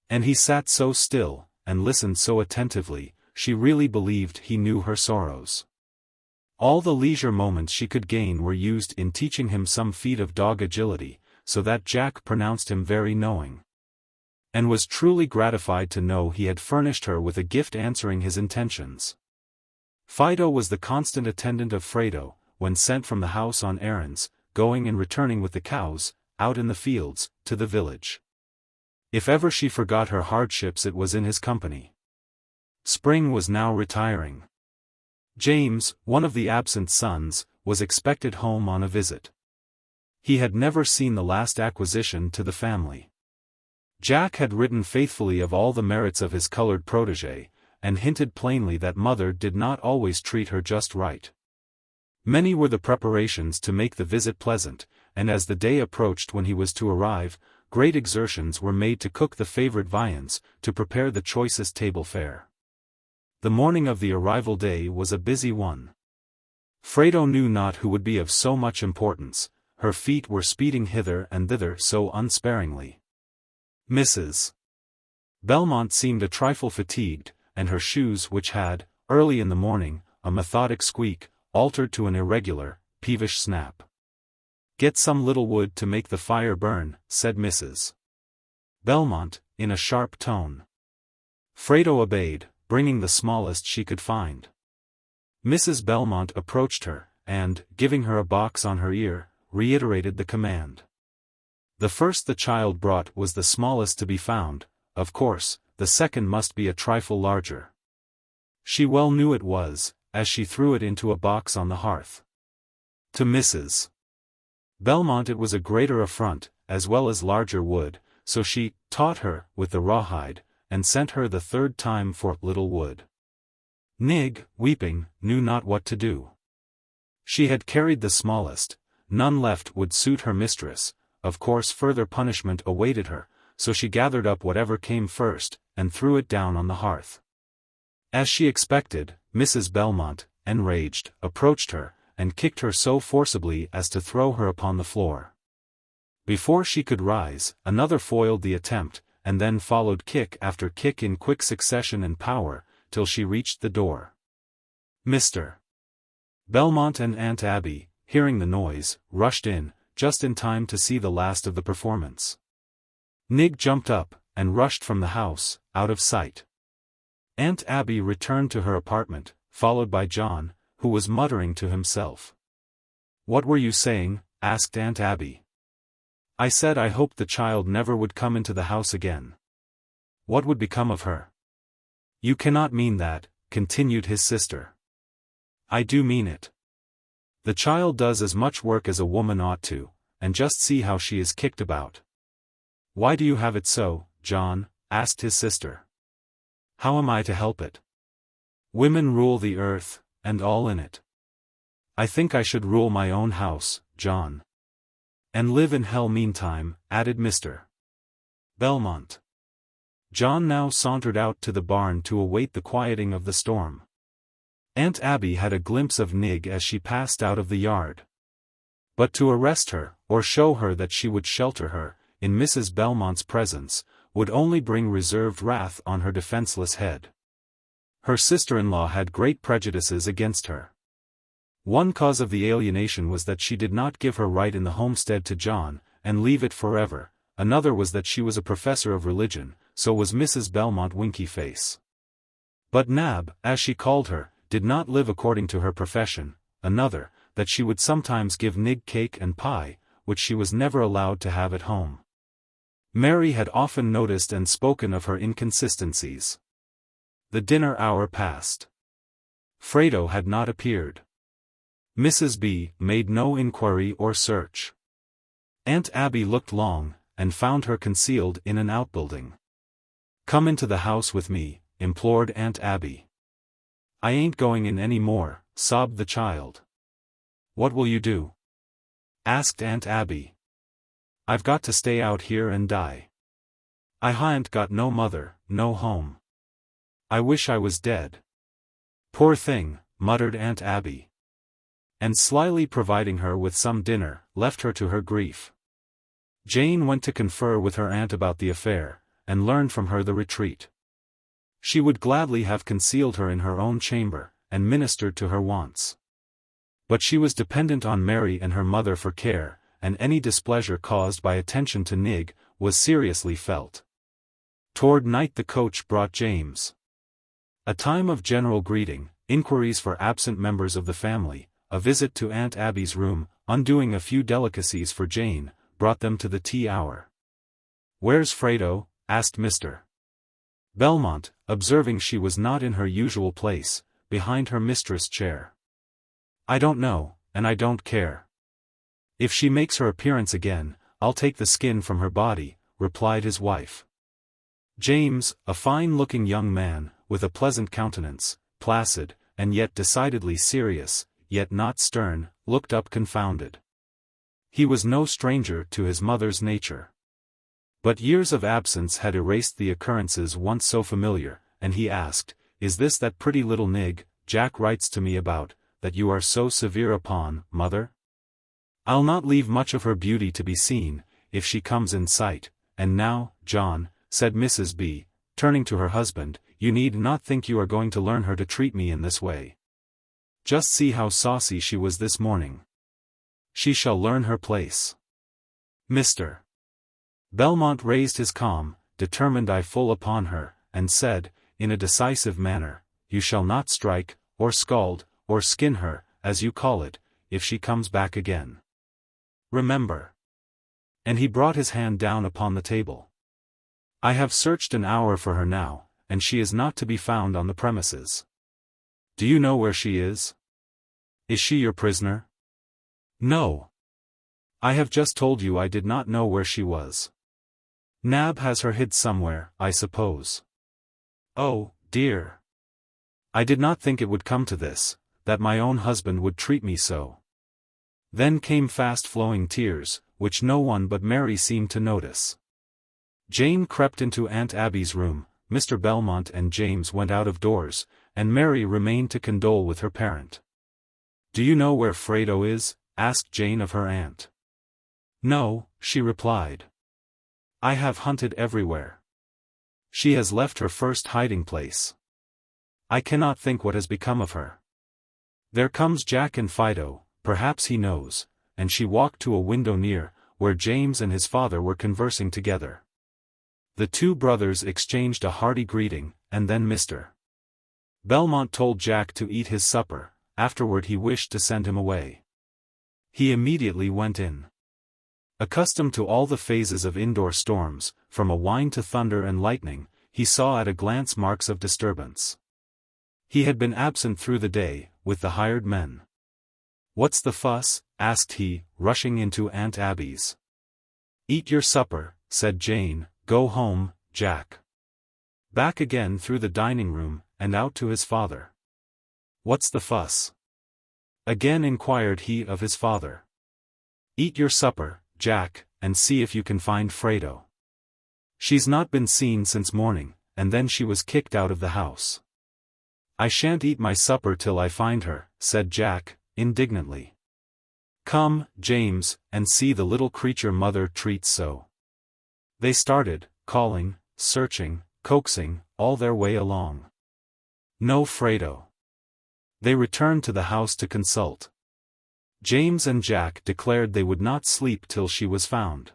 And he sat so still, and listened so attentively, she really believed he knew her sorrows. All the leisure moments she could gain were used in teaching him some feat of dog agility, so that Jack pronounced him very knowing, and was truly gratified to know he had furnished her with a gift answering his intentions. Fido was the constant attendant of Frado, when sent from the house on errands, going and returning with the cows, out in the fields, to the village. If ever she forgot her hardships it was in his company. Spring was now retiring. James, one of the absent sons, was expected home on a visit. He had never seen the last acquisition to the family. Jack had written faithfully of all the merits of his colored protégé, and hinted plainly that mother did not always treat her just right. Many were the preparations to make the visit pleasant, and as the day approached when he was to arrive, great exertions were made to cook the favorite viands, to prepare the choicest table fare. The morning of the arrival day was a busy one. Frado knew not who would be of so much importance, her feet were speeding hither and thither so unsparingly. Mrs. Belmont seemed a trifle fatigued, and her shoes which had, early in the morning, a methodic squeak, altered to an irregular, peevish snap. "Get some little wood to make the fire burn," said Mrs. Belmont, in a sharp tone. Frado obeyed, bringing the smallest she could find. Mrs. Belmont approached her, and, giving her a box on her ear, reiterated the command. The first the child brought was the smallest to be found, of course, the second must be a trifle larger. She well knew it was, as she threw it into a box on the hearth. To Mrs. Belmont it was a greater affront, as well as larger wood, so she taught her with the rawhide, and sent her the third time for little wood. Nig, weeping, knew not what to do. She had carried the smallest, none left would suit her mistress, of course further punishment awaited her, so she gathered up whatever came first, and threw it down on the hearth. As she expected, Mrs. Belmont, enraged, approached her, and kicked her so forcibly as to throw her upon the floor. Before she could rise, another foiled the attempt, and then followed kick after kick in quick succession and power, till she reached the door. Mr. Belmont and Aunt Abby, hearing the noise, rushed in, just in time to see the last of the performance. Nig jumped up, and rushed from the house, out of sight. Aunt Abby returned to her apartment, followed by John, who was muttering to himself. "What were you saying?" asked Aunt Abby. "I said I hoped the child never would come into the house again. What would become of her?" "You cannot mean that," continued his sister. "I do mean it. The child does as much work as a woman ought to, and just see how she is kicked about." "Why do you have it so, John?" asked his sister. "How am I to help it? Women rule the earth, and all in it. I think I should rule my own house, John. And live in hell meantime," added Mr. Belmont. John now sauntered out to the barn to await the quieting of the storm. Aunt Abby had a glimpse of Nig as she passed out of the yard. But to arrest her, or show her that she would shelter her, in Mrs. Belmont's presence, would only bring reserved wrath on her defenseless head. Her sister-in-law had great prejudices against her. One cause of the alienation was that she did not give her right in the homestead to John, and leave it forever. Another was that she was a professor of religion, so was Mrs. Belmont Winky-Face. But Nab, as she called her, did not live according to her profession. Another, that she would sometimes give Nig cake and pie, which she was never allowed to have at home. Mary had often noticed and spoken of her inconsistencies. The dinner hour passed. Frado had not appeared. Mrs. B. made no inquiry or search. Aunt Abby looked long, and found her concealed in an outbuilding. "Come into the house with me," implored Aunt Abby. "I ain't going in any more," sobbed the child. "What will you do?" asked Aunt Abby. "I've got to stay out here and die. I hain't got no mother, no home. I wish I was dead." "Poor thing," muttered Aunt Abby. And slyly providing her with some dinner, left her to her grief. Jane went to confer with her aunt about the affair, and learned from her the retreat. She would gladly have concealed her in her own chamber, and ministered to her wants. But she was dependent on Mary and her mother for care, and any displeasure caused by attention to Nig, was seriously felt. Toward night the coach brought James. A time of general greeting, inquiries for absent members of the family, a visit to Aunt Abby's room, undoing a few delicacies for Jane, brought them to the tea hour. "Where's Frado?" asked Mr. Belmont, observing she was not in her usual place, behind her mistress' chair. "I don't know, and I don't care. If she makes her appearance again, I'll take the skin from her body," replied his wife. James, a fine-looking young man, with a pleasant countenance, placid, and yet decidedly serious, yet not stern, looked up confounded. He was no stranger to his mother's nature. But years of absence had erased the occurrences once so familiar, and he asked, is this that pretty little Nig, Jack writes to me about, that you are so severe upon, mother? I'll not leave much of her beauty to be seen, if she comes in sight, and now, John, said Mrs. B., turning to her husband, you need not think you are going to learn her to treat me in this way. Just see how saucy she was this morning. She shall learn her place. Mr. Belmont raised his calm, determined eye full upon her, and said, in a decisive manner, you shall not strike, or scald, or skin her, as you call it, if she comes back again. Remember. And he brought his hand down upon the table. I have searched an hour for her now, and she is not to be found on the premises. Do you know where she is? Is she your prisoner? No. I have just told you I did not know where she was. Nab has her hid somewhere, I suppose. Oh, dear. I did not think it would come to this, that my own husband would treat me so. Then came fast-flowing tears, which no one but Mary seemed to notice. Jane crept into Aunt Abby's room, Mr. Belmont and James went out of doors, and Mary remained to condole with her parent. Do you know where Frado is? Asked Jane of her aunt. No, she replied. I have hunted everywhere. She has left her first hiding place. I cannot think what has become of her. There comes Jack and Fido, perhaps he knows, and she walked to a window near, where James and his father were conversing together. The two brothers exchanged a hearty greeting, and then Mr. Belmont told Jack to eat his supper, afterward he wished to send him away. He immediately went in. Accustomed to all the phases of indoor storms, from a whine to thunder and lightning, he saw at a glance marks of disturbance. He had been absent through the day, with the hired men. What's the fuss? Asked he, rushing into Aunt Abby's. Eat your supper, said Jane, go home, Jack. Back again through the dining room, and out to his father. What's the fuss? Again inquired he of his father. Eat your supper, Jack, and see if you can find Frado. She's not been seen since morning, and then she was kicked out of the house. I shan't eat my supper till I find her, said Jack, indignantly. Come, James, and see the little creature mother treats so. They started, calling, searching, coaxing, all their way along. No Frado. They returned to the house to consult. James and Jack declared they would not sleep till she was found.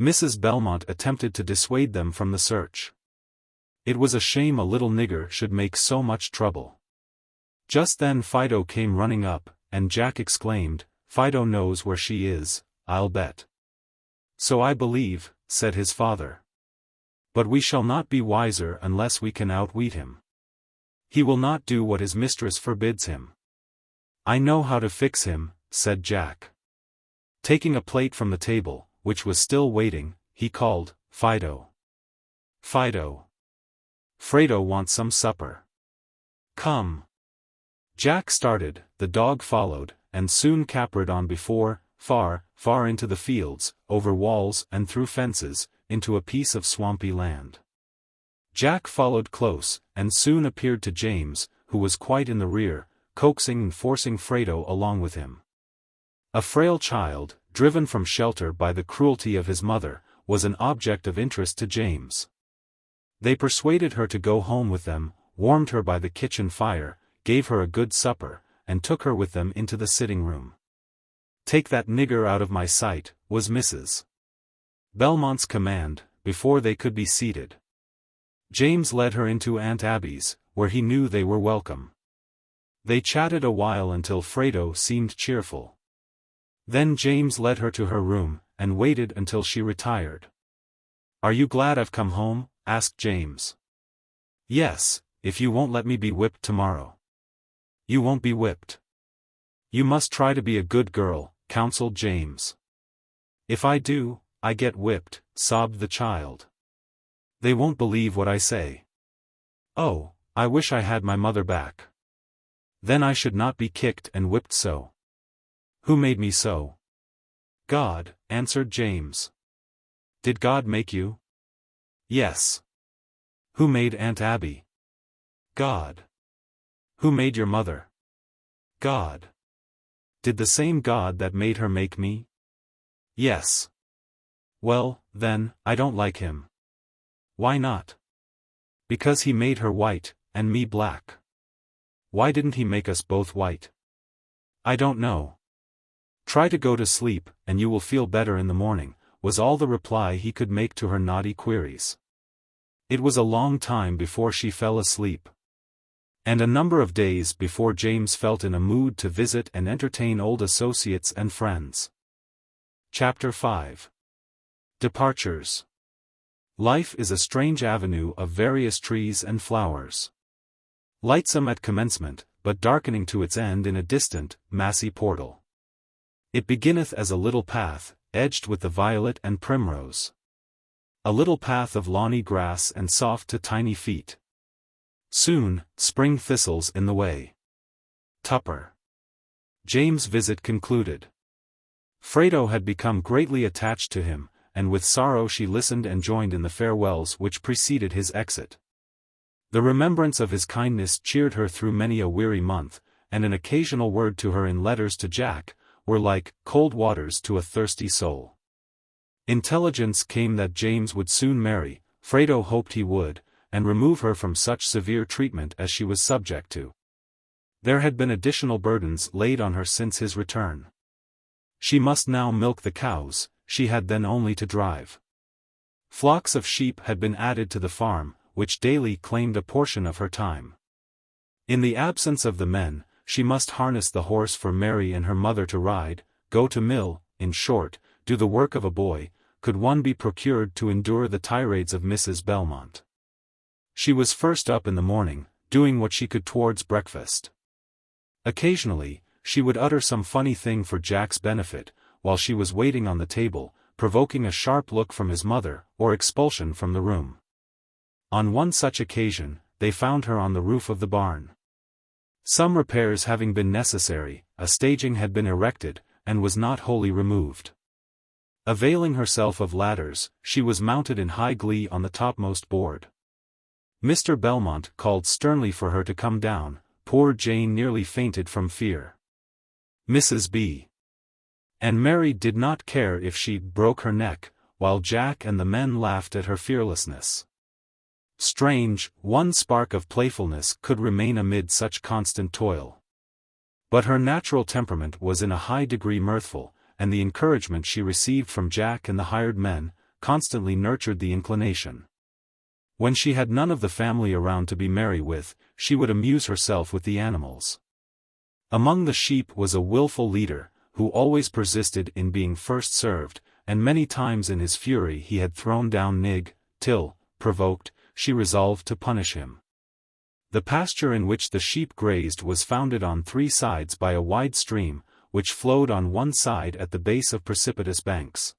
Mrs. Belmont attempted to dissuade them from the search. It was a shame a little nigger should make so much trouble. Just then Fido came running up, and Jack exclaimed, Fido knows where she is, I'll bet. So I believe, said his father. But we shall not be wiser unless we can outwit him. He will not do what his mistress forbids him. I know how to fix him, said Jack. Taking a plate from the table, which was still waiting, he called, Fido. Fido. Frado wants some supper. Come. Jack started, the dog followed, and soon capered on before, far, far into the fields, over walls and through fences, into a piece of swampy land. Jack followed close, and soon appeared to James, who was quite in the rear, coaxing and forcing Frado along with him. A frail child, driven from shelter by the cruelty of his mother, was an object of interest to James. They persuaded her to go home with them, warmed her by the kitchen fire, gave her a good supper, and took her with them into the sitting-room. Take that nigger out of my sight, was Mrs. Belmont's command, before they could be seated. James led her into Aunt Abby's, where he knew they were welcome. They chatted a while until Frado seemed cheerful. Then James led her to her room, and waited until she retired. Are you glad I've come home? Asked James. Yes, if you won't let me be whipped tomorrow. You won't be whipped. You must try to be a good girl, counseled James. If I do, I get whipped, sobbed the child. They won't believe what I say. Oh, I wish I had my mother back. Then I should not be kicked and whipped so. Who made me so? God, answered James. Did God make you? Yes. Who made Aunt Abby? God. Who made your mother? God. Did the same God that made her make me? Yes. Well, then, I don't like him. Why not? Because he made her white, and me black. Why didn't he make us both white? I don't know. Try to go to sleep, and you will feel better in the morning, was all the reply he could make to her naughty queries. It was a long time before she fell asleep. And a number of days before James felt in a mood to visit and entertain old associates and friends. Chapter 5. Departures. Life is a strange avenue of various trees and flowers. Lightsome at commencement, but darkening to its end in a distant, massy portal. It beginneth as a little path, edged with the violet and primrose. A little path of lawny grass and soft to tiny feet. Soon, spring thistles in the way. Tupper. James' visit concluded. Frado had become greatly attached to him, and with sorrow she listened and joined in the farewells which preceded his exit. The remembrance of his kindness cheered her through many a weary month, and an occasional word to her in letters to Jack, were like cold waters to a thirsty soul. Intelligence came that James would soon marry, Frado hoped he would, and remove her from such severe treatment as she was subject to. There had been additional burdens laid on her since his return. She must now milk the cows, she had then only to drive. Flocks of sheep had been added to the farm, which daily claimed a portion of her time. In the absence of the men, she must harness the horse for Mary and her mother to ride, go to mill, in short, do the work of a boy, could one be procured to endure the tirades of Mrs. Belmont. She was first up in the morning, doing what she could towards breakfast. Occasionally, she would utter some funny thing for Jack's benefit, while she was waiting on the table, provoking a sharp look from his mother, or expulsion from the room. On one such occasion, they found her on the roof of the barn. Some repairs having been necessary, a staging had been erected, and was not wholly removed. Availing herself of ladders, she was mounted in high glee on the topmost board. Mr. Belmont called sternly for her to come down, poor Jane nearly fainted from fear. Mrs. B. and Mary did not care if she broke her neck, while Jack and the men laughed at her fearlessness. Strange, one spark of playfulness could remain amid such constant toil. But her natural temperament was in a high degree mirthful, and the encouragement she received from Jack and the hired men, constantly nurtured the inclination. When she had none of the family around to be merry with, she would amuse herself with the animals. Among the sheep was a willful leader, who always persisted in being first served, and many times in his fury he had thrown down Nig, till, provoked, she resolved to punish him. The pasture in which the sheep grazed was founded on three sides by a wide stream, which flowed on one side at the base of precipitous banks.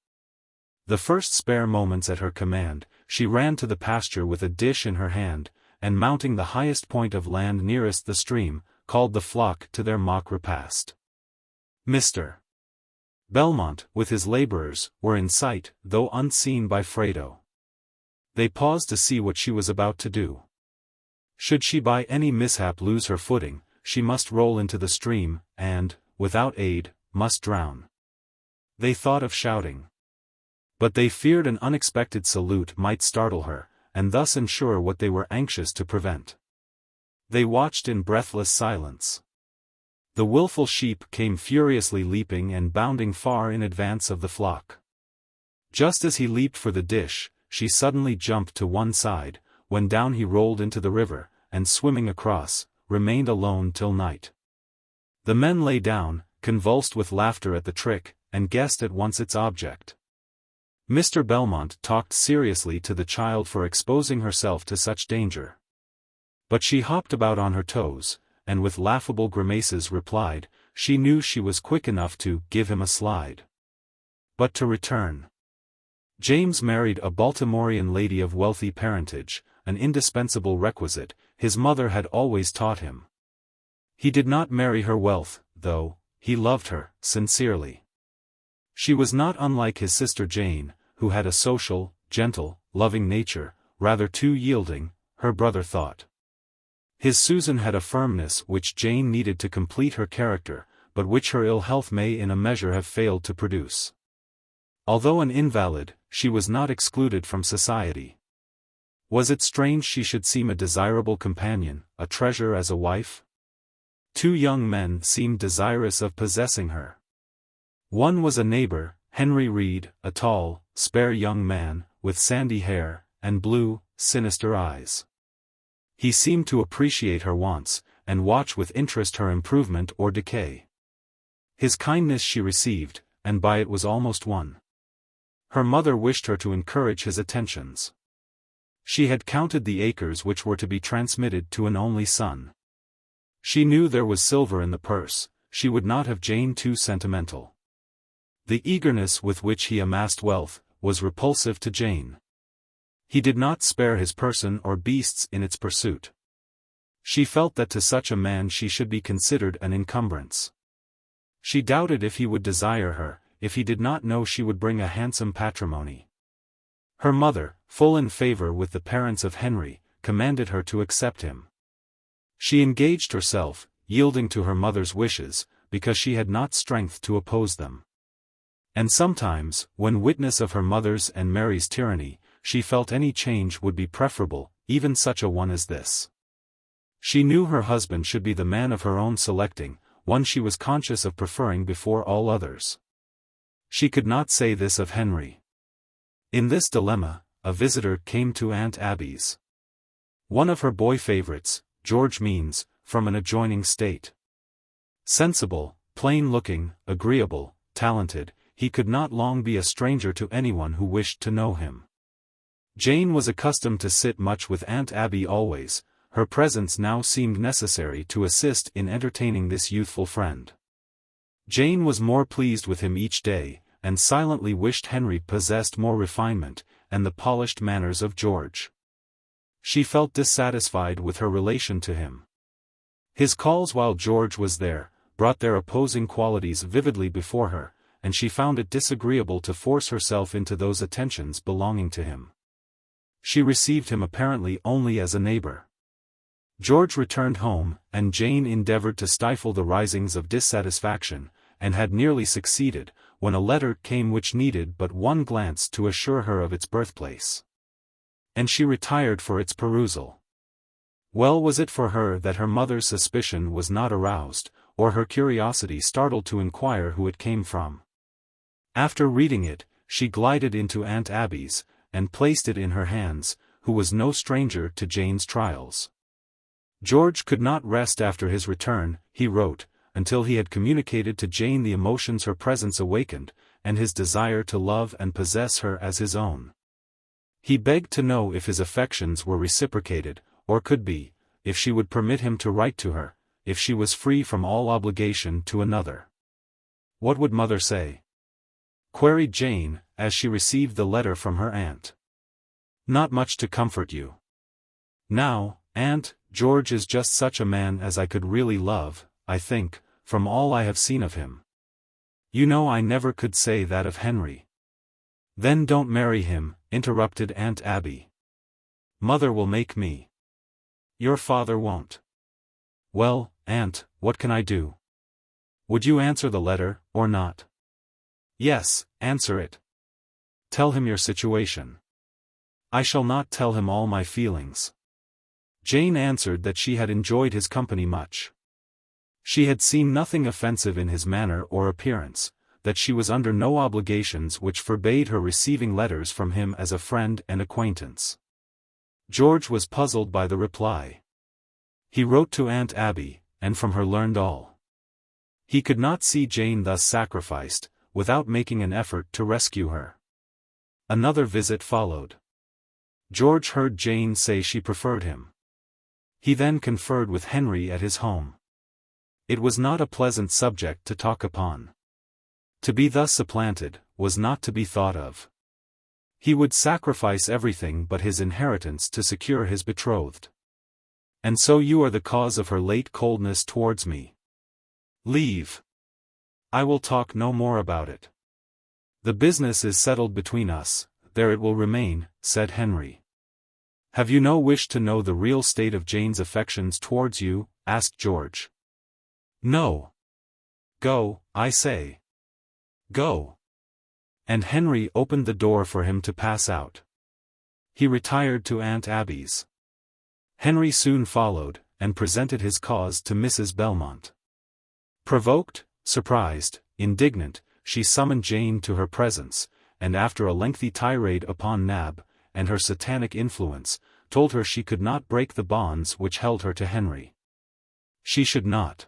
The first spare moments at her command, she ran to the pasture with a dish in her hand, and mounting the highest point of land nearest the stream, called the flock to their mock repast. Mr. Belmont, with his laborers, were in sight, though unseen by Frado. They paused to see what she was about to do. Should she by any mishap lose her footing, she must roll into the stream, and, without aid, must drown. They thought of shouting. But they feared an unexpected salute might startle her, and thus ensure what they were anxious to prevent. They watched in breathless silence. The willful sheep came furiously leaping and bounding far in advance of the flock. Just as he leaped for the dish, she suddenly jumped to one side, when down he rolled into the river, and swimming across, remained alone till night. The men lay down, convulsed with laughter at the trick, and guessed at once its object. Mr. Belmont talked seriously to the child for exposing herself to such danger. But she hopped about on her toes, and with laughable grimaces replied, she knew she was quick enough to give him a slide. But to return. James married a Baltimorean lady of wealthy parentage, an indispensable requisite, his mother had always taught him. He did not marry her wealth, though, he loved her, sincerely. She was not unlike his sister Jane, who had a social, gentle, loving nature, rather too yielding, her brother thought. His Susan had a firmness which Jane needed to complete her character, but which her ill health may in a measure have failed to produce. Although an invalid, she was not excluded from society. Was it strange she should seem a desirable companion, a treasure as a wife? 2 young men seemed desirous of possessing her. One was a neighbor, Henry Reed, a tall, spare young man, with sandy hair, and blue, sinister eyes. He seemed to appreciate her wants, and watch with interest her improvement or decay. His kindness she received, and by it was almost won. Her mother wished her to encourage his attentions. She had counted the acres which were to be transmitted to an only son. She knew there was silver in the purse, she would not have Jane too sentimental. The eagerness with which he amassed wealth was repulsive to Jane. He did not spare his person or beasts in its pursuit. She felt that to such a man she should be considered an encumbrance. She doubted if he would desire her, if he did not know she would bring a handsome patrimony. Her mother, full in favor with the parents of Henry, commanded her to accept him. She engaged herself, yielding to her mother's wishes, because she had not strength to oppose them. And sometimes, when witness of her mother's and Mary's tyranny, she felt any change would be preferable, even such a one as this. She knew her husband should be the man of her own selecting, one she was conscious of preferring before all others. She could not say this of Henry. In this dilemma, a visitor came to Aunt Abby's. One of her boy favorites, George Means, from an adjoining state. Sensible, plain-looking, agreeable, talented, he could not long be a stranger to anyone who wished to know him. Jane was accustomed to sit much with Aunt Abby always, her presence now seemed necessary to assist in entertaining this youthful friend. Jane was more pleased with him each day, and silently wished Henry possessed more refinement, and the polished manners of George. She felt dissatisfied with her relation to him. His calls while George was there, brought their opposing qualities vividly before her, and she found it disagreeable to force herself into those attentions belonging to him. She received him apparently only as a neighbor. George returned home, and Jane endeavored to stifle the risings of dissatisfaction, and had nearly succeeded, when a letter came which needed but one glance to assure her of its birthplace. And she retired for its perusal. Well was it for her that her mother's suspicion was not aroused, or her curiosity startled to inquire who it came from. After reading it, she glided into Aunt Abby's, and placed it in her hands, who was no stranger to Jane's trials. George could not rest after his return, he wrote, until he had communicated to Jane the emotions her presence awakened, and his desire to love and possess her as his own. He begged to know if his affections were reciprocated, or could be, if she would permit him to write to her, if she was free from all obligation to another. What would mother say? Queried Jane, as she received the letter from her aunt. Not much to comfort you. Now, aunt, George is just such a man as I could really love, I think, from all I have seen of him. You know I never could say that of Henry. Then don't marry him, interrupted Aunt Abby. Mother will make me. Your father won't. Well, aunt, what can I do? Would you answer the letter, or not? Yes, answer it. Tell him your situation. I shall not tell him all my feelings. Jane answered that she had enjoyed his company much. She had seen nothing offensive in his manner or appearance, that she was under no obligations which forbade her receiving letters from him as a friend and acquaintance. George was puzzled by the reply. He wrote to Aunt Abby, and from her learned all. He could not see Jane thus sacrificed, without making an effort to rescue her. Another visit followed. George heard Jane say she preferred him. He then conferred with Henry at his home. It was not a pleasant subject to talk upon. To be thus supplanted, was not to be thought of. He would sacrifice everything but his inheritance to secure his betrothed. And so you are the cause of her late coldness towards me. Leave. I will talk no more about it. The business is settled between us, there it will remain, said Henry. "Have you no wish to know the real state of Jane's affections towards you?" asked George. "No. Go, I say. Go." And Henry opened the door for him to pass out. He retired to Aunt Abby's. Henry soon followed, and presented his cause to Mrs. Belmont. Provoked, surprised, indignant, she summoned Jane to her presence, and after a lengthy tirade upon Nab, and her satanic influence, told her she could not break the bonds which held her to Henry. She should not.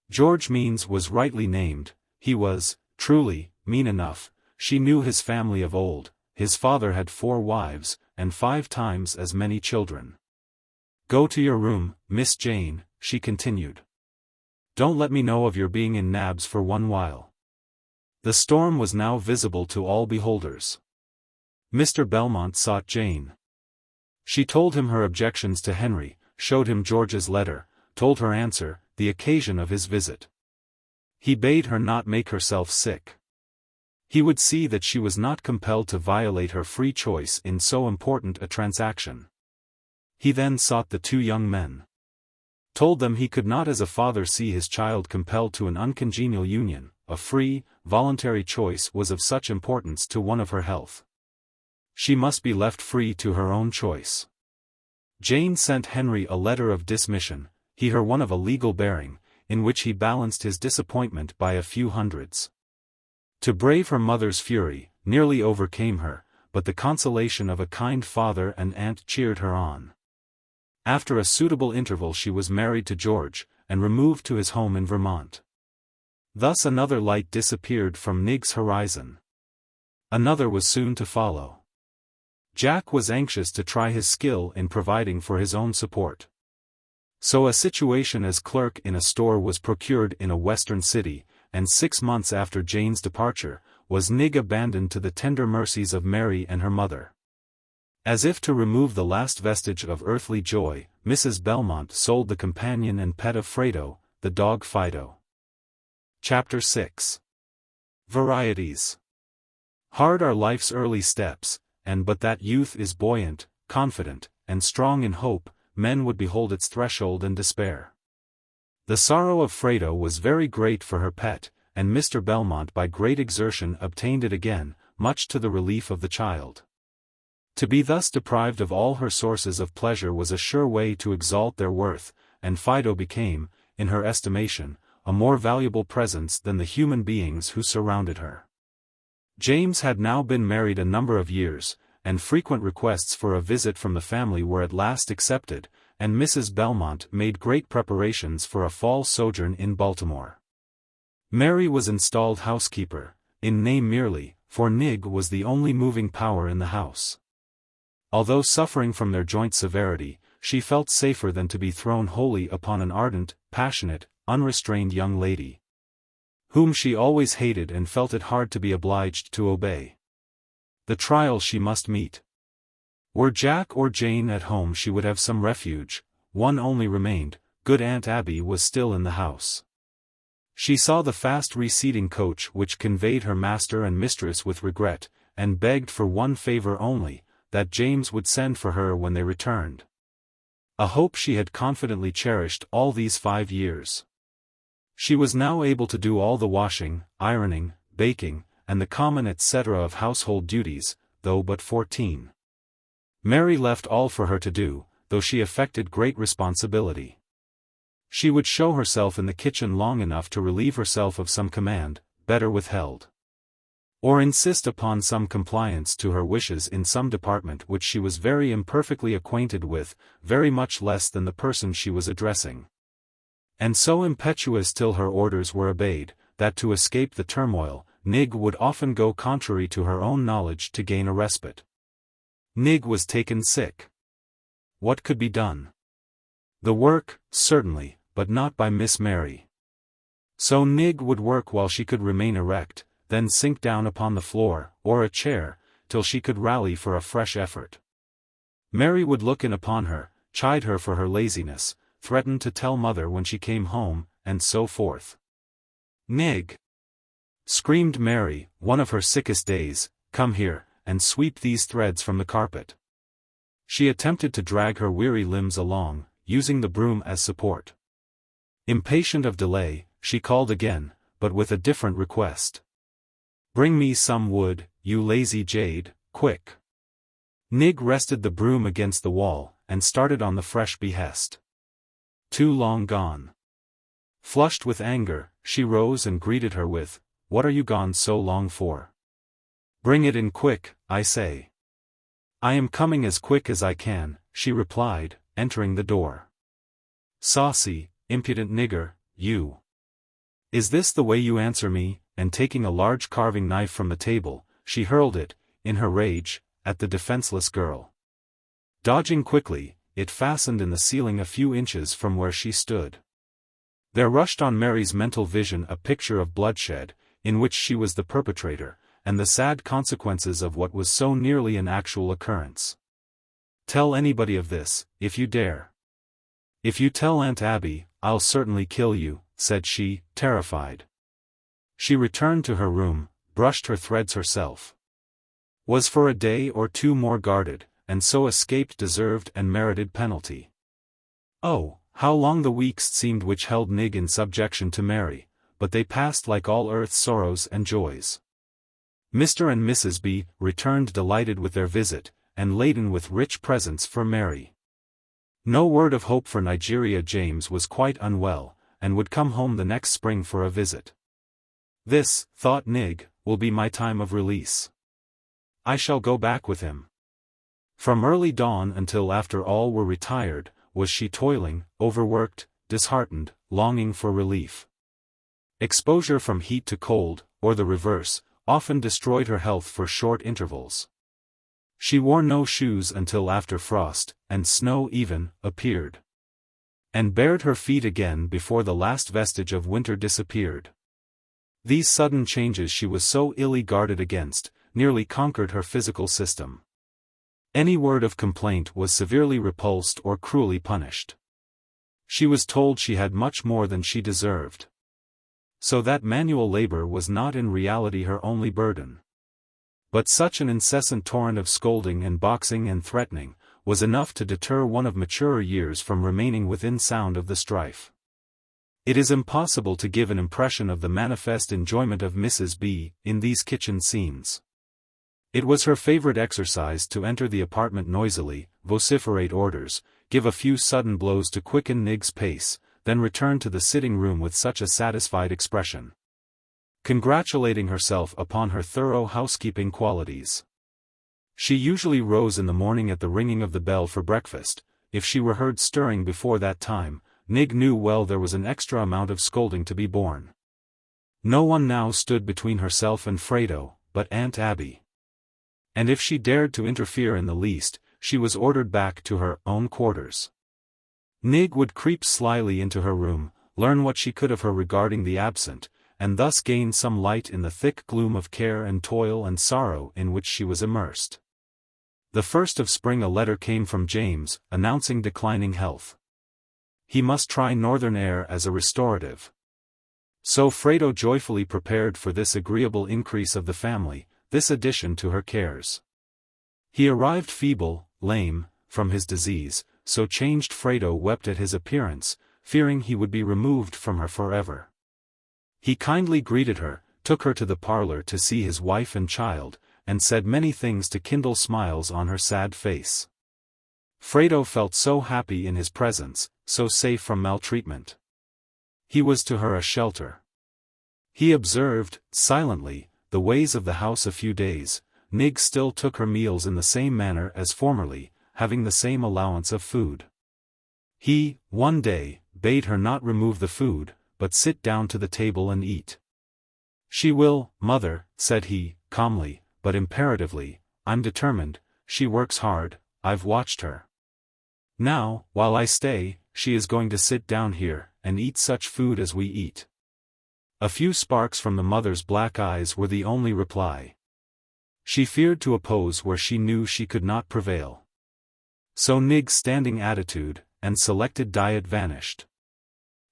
George Means was rightly named, he was, truly, mean enough. She knew his family of old, his father had 4 wives, and 5 times as many children. "Go to your room, Miss Jane," she continued. "Don't let me know of your being in Nab's for one while." The storm was now visible to all beholders. Mr. Belmont sought Jane. She told him her objections to Henry, showed him George's letter, told her answer, the occasion of his visit. He bade her not make herself sick. He would see that she was not compelled to violate her free choice in so important a transaction. He then sought the 2 young men. Told them he could not as a father see his child compelled to an uncongenial union. A free, voluntary choice was of such importance to one of her health. She must be left free to her own choice. Jane sent Henry a letter of dismission, he her one of a legal bearing, in which he balanced his disappointment by a few hundreds. To brave her mother's fury, nearly overcame her, but the consolation of a kind father and aunt cheered her on. After a suitable interval she was married to George, and removed to his home in Vermont. Thus another light disappeared from Nig's horizon. Another was soon to follow. Jack was anxious to try his skill in providing for his own support. So a situation as clerk in a store was procured in a western city, and 6 months after Jane's departure, was Nig abandoned to the tender mercies of Mary and her mother. As if to remove the last vestige of earthly joy, Mrs. Belmont sold the companion and pet of Frado, the dog Fido. Chapter 6. Varieties. Hard are life's early steps, and but that youth is buoyant, confident, and strong in hope, men would behold its threshold and despair. The sorrow of Frado was very great for her pet, and Mr. Belmont by great exertion obtained it again, much to the relief of the child. To be thus deprived of all her sources of pleasure was a sure way to exalt their worth, and Fido became, in her estimation, a more valuable presence than the human beings who surrounded her. James had now been married a number of years, and frequent requests for a visit from the family were at last accepted, and Mrs. Belmont made great preparations for a fall sojourn in Baltimore. Mary was installed housekeeper, in name merely, for Nig was the only moving power in the house. Although suffering from their joint severity, she felt safer than to be thrown wholly upon an ardent, passionate, unrestrained young lady, whom she always hated and felt it hard to be obliged to obey. The trial she must meet. Were Jack or Jane at home she would have some refuge, one only remained, good Aunt Abby was still in the house. She saw the fast receding coach which conveyed her master and mistress with regret, and begged for one favor only, that James would send for her when they returned. A hope she had confidently cherished all these 5 years. She was now able to do all the washing, ironing, baking, and the common etc. of household duties, though but 14. Mary left all for her to do, though she affected great responsibility. She would show herself in the kitchen long enough to relieve herself of some command, better withheld. Or insist upon some compliance to her wishes in some department which she was very imperfectly acquainted with, very much less than the person she was addressing. And so impetuous till her orders were obeyed, that to escape the turmoil, Nig would often go contrary to her own knowledge to gain a respite. Nig was taken sick. What could be done? The work, certainly, but not by Miss Mary. So Nig would work while she could remain erect, then sink down upon the floor, or a chair, till she could rally for a fresh effort. Mary would look in upon her, chide her for her laziness, threaten to tell mother when she came home, and so forth. "Nig!" screamed Mary, one of her sickest days, "come here, and sweep these threads from the carpet." She attempted to drag her weary limbs along, using the broom as support. Impatient of delay, she called again, but with a different request. "Bring me some wood, you lazy jade, quick." Nig rested the broom against the wall, and started on the fresh behest. "Too long gone." Flushed with anger, she rose and greeted her with, "What are you gone so long for? Bring it in quick, I say." "I am coming as quick as I can," she replied, entering the door. "Saucy, impudent nigger, you! Is this the way you answer me?" And taking a large carving knife from the table, she hurled it, in her rage, at the defenseless girl. Dodging quickly, it fastened in the ceiling a few inches from where she stood. There rushed on Mary's mental vision a picture of bloodshed, in which she was the perpetrator, and the sad consequences of what was so nearly an actual occurrence. "Tell anybody of this, if you dare." "If you tell Aunt Abby, I'll certainly kill you," said she, terrified. She returned to her room, brushed her threads herself. Was for a day or two more guarded, and so escaped deserved and merited penalty. Oh, how long the weeks seemed which held Nig in subjection to Mary, but they passed like all earth's sorrows and joys. Mr. and Mrs. B. returned delighted with their visit, and laden with rich presents for Mary. No word of hope for Nigeria. James was quite unwell, and would come home the next spring for a visit. "This," thought Nig, "will be my time of release. I shall go back with him." From early dawn until after all were retired, was she toiling, overworked, disheartened, longing for relief. Exposure from heat to cold, or the reverse, often destroyed her health for short intervals. She wore no shoes until after frost, and snow even, appeared. And bared her feet again before the last vestige of winter disappeared. These sudden changes she was so illy guarded against, nearly conquered her physical system. Any word of complaint was severely repulsed or cruelly punished. She was told she had much more than she deserved. So that manual labor was not in reality her only burden. But such an incessant torrent of scolding and boxing and threatening, was enough to deter one of maturer years from remaining within sound of the strife. It is impossible to give an impression of the manifest enjoyment of Mrs. B. in these kitchen scenes. It was her favorite exercise to enter the apartment noisily, vociferate orders, give a few sudden blows to quicken Nig's pace, then return to the sitting room with such a satisfied expression, congratulating herself upon her thorough housekeeping qualities. She usually rose in the morning at the ringing of the bell for breakfast. If she were heard stirring before that time, Nig knew well there was an extra amount of scolding to be borne. No one now stood between herself and Frado, but Aunt Abby. And if she dared to interfere in the least, she was ordered back to her own quarters. Nig would creep slyly into her room, learn what she could of her regarding the absent, and thus gain some light in the thick gloom of care and toil and sorrow in which she was immersed. The first of spring a letter came from James, announcing declining health. He must try northern air as a restorative. So Frado joyfully prepared for this agreeable increase of the family, this addition to her cares. He arrived feeble, lame, from his disease, so changed Frado wept at his appearance, fearing he would be removed from her forever. He kindly greeted her, took her to the parlor to see his wife and child, and said many things to kindle smiles on her sad face. Frado felt so happy in his presence, so safe from maltreatment. He was to her a shelter. He observed, silently, the ways of the house a few days. Nig still took her meals in the same manner as formerly, having the same allowance of food. He, one day, bade her not remove the food, but sit down to the table and eat. "She will, mother," said he, calmly, but imperatively. "I'm determined. She works hard, I've watched her. Now, while I stay, she is going to sit down here, and eat such food as we eat." A few sparks from the mother's black eyes were the only reply. She feared to oppose where she knew she could not prevail. So Nig's standing attitude, and selected diet vanished.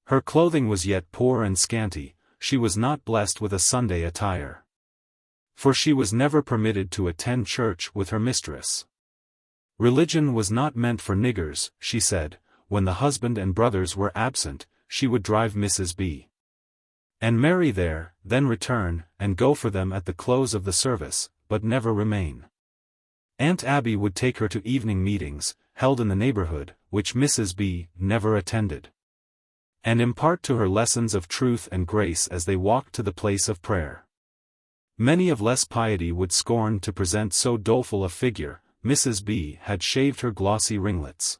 Her clothing was yet poor and scanty. She was not blessed with a Sunday attire. For she was never permitted to attend church with her mistress. Religion was not meant for niggers, she said. When the husband and brothers were absent, she would drive Mrs. B. and marry there, then return, and go for them at the close of the service, but never remain. Aunt Abby would take her to evening meetings, held in the neighborhood, which Mrs. B. never attended, and impart to her lessons of truth and grace as they walked to the place of prayer. Many of less piety would scorn to present so doleful a figure. Mrs. B. had shaved her glossy ringlets,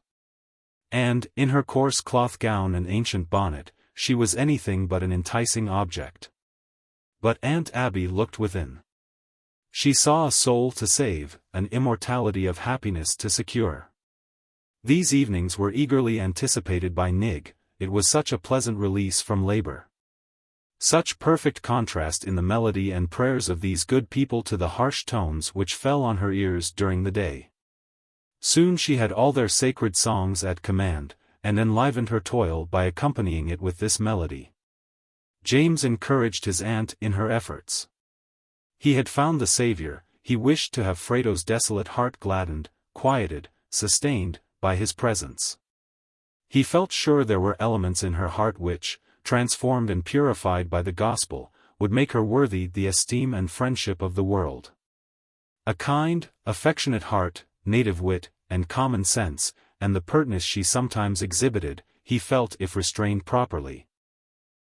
and, in her coarse cloth gown and ancient bonnet, she was anything but an enticing object. But Aunt Abby looked within. She saw a soul to save, an immortality of happiness to secure. These evenings were eagerly anticipated by Nig. It was such a pleasant release from labor. Such perfect contrast in the melody and prayers of these good people to the harsh tones which fell on her ears during the day. Soon she had all their sacred songs at command, and enlivened her toil by accompanying it with this melody. James encouraged his aunt in her efforts. He had found the Savior. He wished to have Frado's desolate heart gladdened, quieted, sustained, by his presence. He felt sure there were elements in her heart which, transformed and purified by the gospel, would make her worthy the esteem and friendship of the world. A kind, affectionate heart, native wit, and common sense, and the pertness she sometimes exhibited, he felt if restrained properly,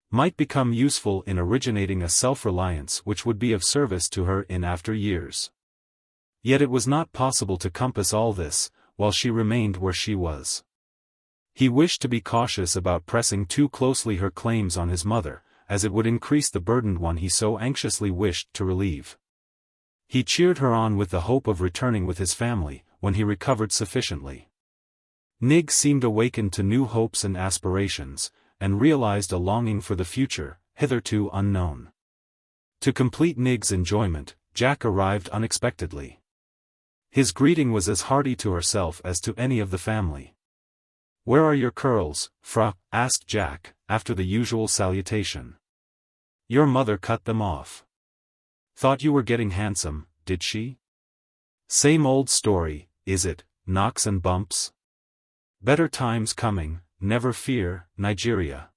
might become useful in originating a self-reliance which would be of service to her in after years. Yet it was not possible to compass all this, while she remained where she was. He wished to be cautious about pressing too closely her claims on his mother, as it would increase the burdened one he so anxiously wished to relieve. He cheered her on with the hope of returning with his family, when he recovered sufficiently. Nig seemed awakened to new hopes and aspirations, and realized a longing for the future, hitherto unknown. To complete Nig's enjoyment, Jack arrived unexpectedly. His greeting was as hearty to herself as to any of the family. "Where are your curls, Fra?" asked Jack, after the usual salutation. "Your mother cut them off." "Thought you were getting handsome, did she?" "Same old story, is it, knocks and bumps?" "Better times coming, never fear, Nigeria."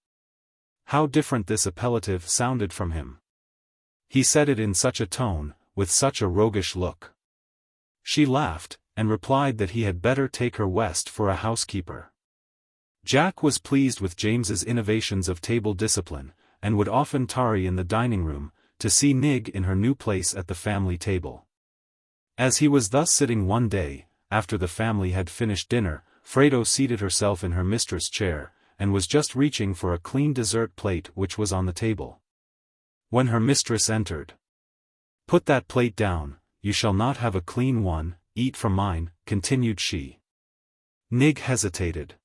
How different this appellative sounded from him. He said it in such a tone, with such a roguish look. She laughed, and replied that he had better take her west for a housekeeper. Jack was pleased with James's innovations of table discipline, and would often tarry in the dining room, to see Nig in her new place at the family table. As he was thus sitting one day, after the family had finished dinner, Frado seated herself in her mistress' chair, and was just reaching for a clean dessert plate which was on the table, when her mistress entered. "Put that plate down, you shall not have a clean one, eat from mine," continued she. Nig hesitated.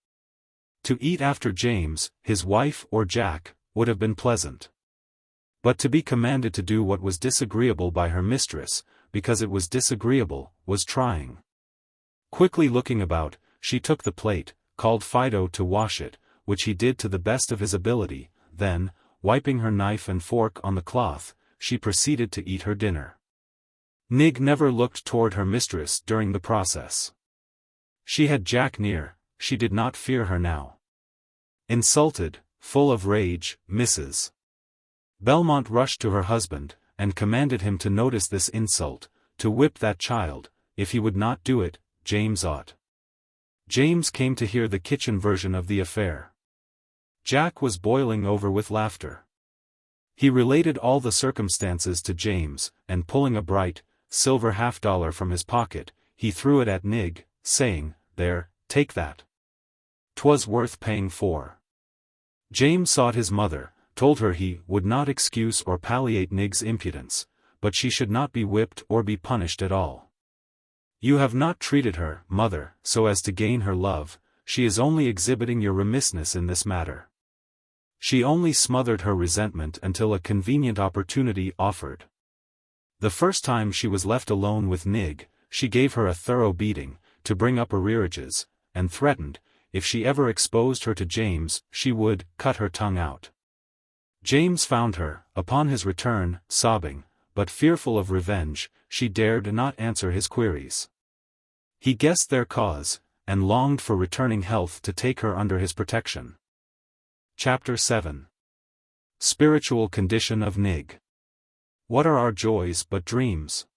To eat after James, his wife or Jack, would have been pleasant. But to be commanded to do what was disagreeable by her mistress, because it was disagreeable, was trying. Quickly looking about, she took the plate, called Fido to wash it, which he did to the best of his ability, then, wiping her knife and fork on the cloth, she proceeded to eat her dinner. Nig never looked toward her mistress during the process. She had Jack near, she did not fear her now. Insulted, full of rage, Mrs. Belmont rushed to her husband, and commanded him to notice this insult, to whip that child. If he would not do it, James ought. James came to hear the kitchen version of the affair. Jack was boiling over with laughter. He related all the circumstances to James, and pulling a bright, silver $50 from his pocket, he threw it at Nig, saying, "There, take that. 'Twas worth paying for." James sought his mother, told her he would not excuse or palliate Nig's impudence, but she should not be whipped or be punished at all. "You have not treated her, mother, so as to gain her love, she is only exhibiting your remissness in this matter. She only smothered her resentment until a convenient opportunity offered. The first time she was left alone with Nig, she gave her a thorough beating, to bring up arrearages, and threatened, if she ever exposed her to James, she would cut her tongue out. James found her, upon his return, sobbing, but fearful of revenge, she dared not answer his queries. He guessed their cause, and longed for returning health to take her under his protection. Chapter 7. Spiritual Condition of Nig. What are our joys but dreams?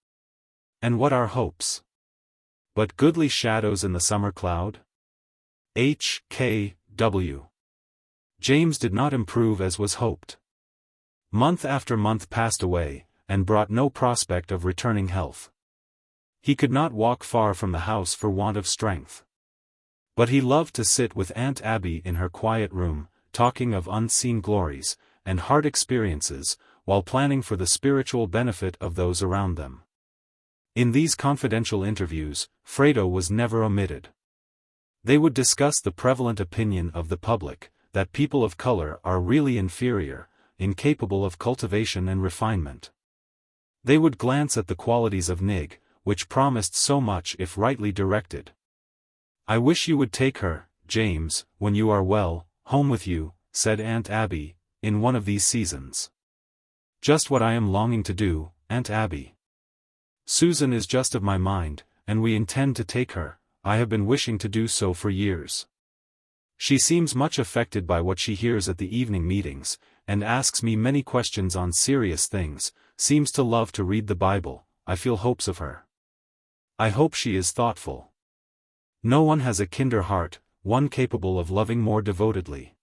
And what our hopes? But goodly shadows in the summer cloud? H.K.W. James did not improve as was hoped. Month after month passed away, and brought no prospect of returning health. He could not walk far from the house for want of strength. But he loved to sit with Aunt Abby in her quiet room, talking of unseen glories, and heart experiences, while planning for the spiritual benefit of those around them. In these confidential interviews, Frado was never omitted. They would discuss the prevalent opinion of the public, that people of color are really inferior, incapable of cultivation and refinement. They would glance at the qualities of Nig, which promised so much if rightly directed. "I wish you would take her, James, when you are well, home with you," said Aunt Abby, in one of these seasons. "Just what I am longing to do, Aunt Abby. Susan is just of my mind, and we intend to take her. I have been wishing to do so for years. She seems much affected by what she hears at the evening meetings, and asks me many questions on serious things, seems to love to read the Bible. I feel hopes of her. I hope she is thoughtful. No one has a kinder heart, one capable of loving more devotedly.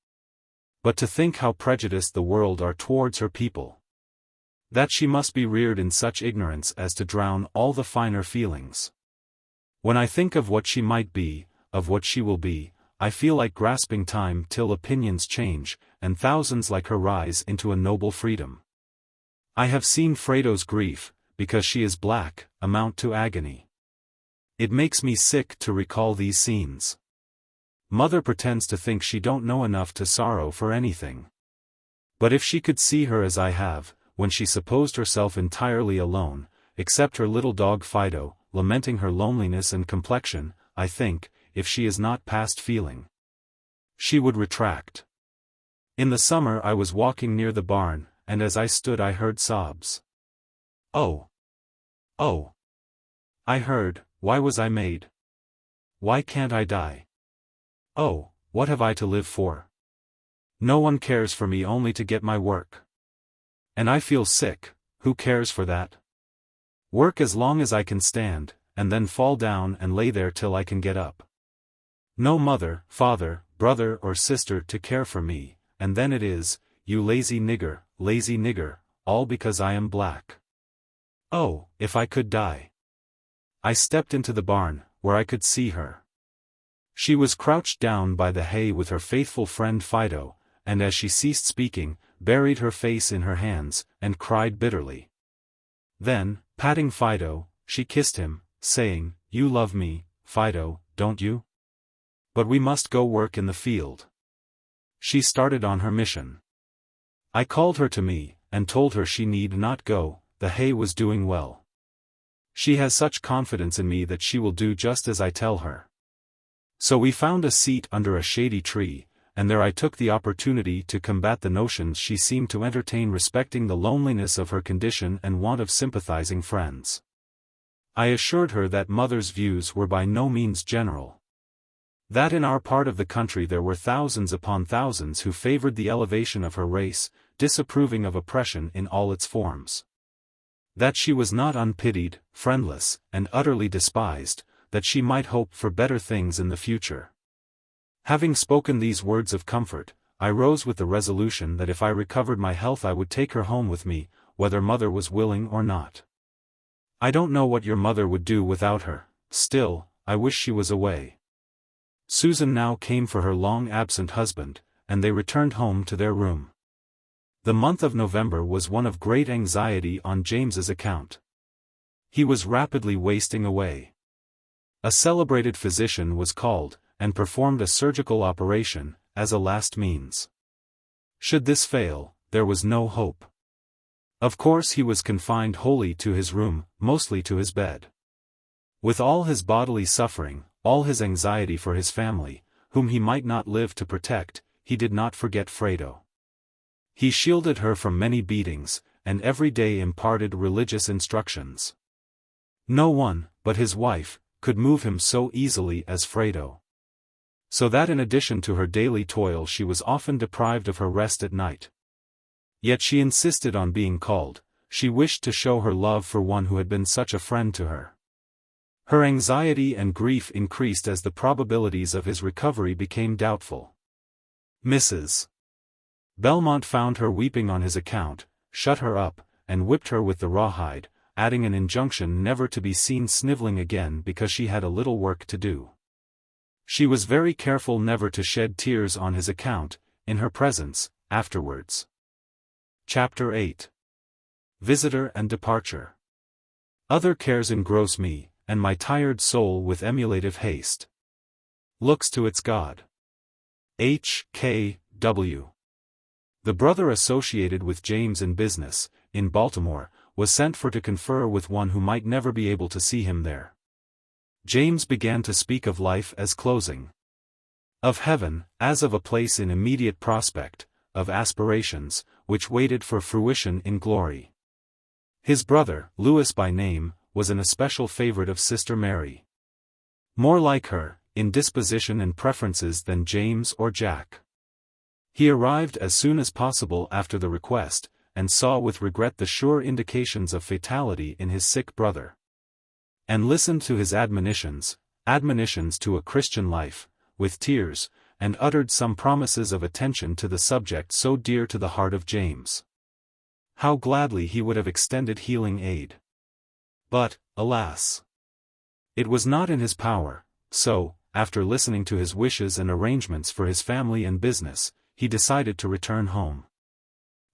But to think how prejudiced the world are towards her people. That she must be reared in such ignorance as to drown all the finer feelings. When I think of what she might be, of what she will be, I feel like grasping time till opinions change, and thousands like her rise into a noble freedom. I have seen Frado's grief, because she is black, amount to agony. It makes me sick to recall these scenes. Mother pretends to think she don't know enough to sorrow for anything. But if she could see her as I have, when she supposed herself entirely alone, except her little dog Fido, lamenting her loneliness and complexion, I think, if she is not past feeling, she would retract. In the summer I was walking near the barn, and as I stood I heard sobs. Oh! Oh! I heard, why was I made? Why can't I die? Oh, what have I to live for? No one cares for me only to get my work. And I feel sick, who cares for that? Work as long as I can stand, and then fall down and lay there till I can get up. No mother, father, brother or sister to care for me, and then it is, you lazy nigger, all because I am black. Oh, if I could die. I stepped into the barn, where I could see her. She was crouched down by the hay with her faithful friend Fido, and as she ceased speaking, buried her face in her hands, and cried bitterly. Then, patting Fido, she kissed him, saying, "You love me, Fido, don't you? But we must go work in the field." She started on her mission. I called her to me, and told her she need not go, the hay was doing well. She has such confidence in me that she will do just as I tell her. So we found a seat under a shady tree, and there I took the opportunity to combat the notions she seemed to entertain respecting the loneliness of her condition and want of sympathizing friends. I assured her that mother's views were by no means general. That in our part of the country there were thousands upon thousands who favored the elevation of her race, disapproving of oppression in all its forms. That she was not unpitied, friendless, and utterly despised, that she might hope for better things in the future. Having spoken these words of comfort, I rose with the resolution that if I recovered my health I would take her home with me, whether mother was willing or not. I don't know what your mother would do without her, still, I wish she was away. Susan now came for her long-absent husband, and they returned home to their room. The month of November was one of great anxiety on James's account. He was rapidly wasting away. A celebrated physician was called, and performed a surgical operation, as a last means. Should this fail, there was no hope. Of course he was confined wholly to his room, mostly to his bed. With all his bodily suffering, all his anxiety for his family, whom he might not live to protect, he did not forget Frado. He shielded her from many beatings, and every day imparted religious instructions. No one, but his wife, could move him so easily as Frado. So that in addition to her daily toil she was often deprived of her rest at night. Yet she insisted on being called. She wished to show her love for one who had been such a friend to her. Her anxiety and grief increased as the probabilities of his recovery became doubtful. Mrs. Belmont found her weeping on his account, shut her up, and whipped her with the rawhide, adding an injunction never to be seen sniveling again because she had a little work to do. She was very careful never to shed tears on his account, in her presence, afterwards. Chapter 8. Visitor and Departure. Other cares engross me, and my tired soul with emulative haste looks to its God. H. K. W. The brother associated with James in business, in Baltimore, was sent for to confer with one who might never be able to see him there. James began to speak of life as closing, of heaven, as of a place in immediate prospect, of aspirations, which waited for fruition in glory. His brother, Louis by name, was an especial favorite of Sister Mary. More like her, in disposition and preferences than James or Jack. He arrived as soon as possible after the request, and saw with regret the sure indications of fatality in his sick brother. And listened to his admonitions to a Christian life, with tears, and uttered some promises of attention to the subject so dear to the heart of James. How gladly he would have extended healing aid. But, alas! It was not in his power, so, after listening to his wishes and arrangements for his family and business, he decided to return home.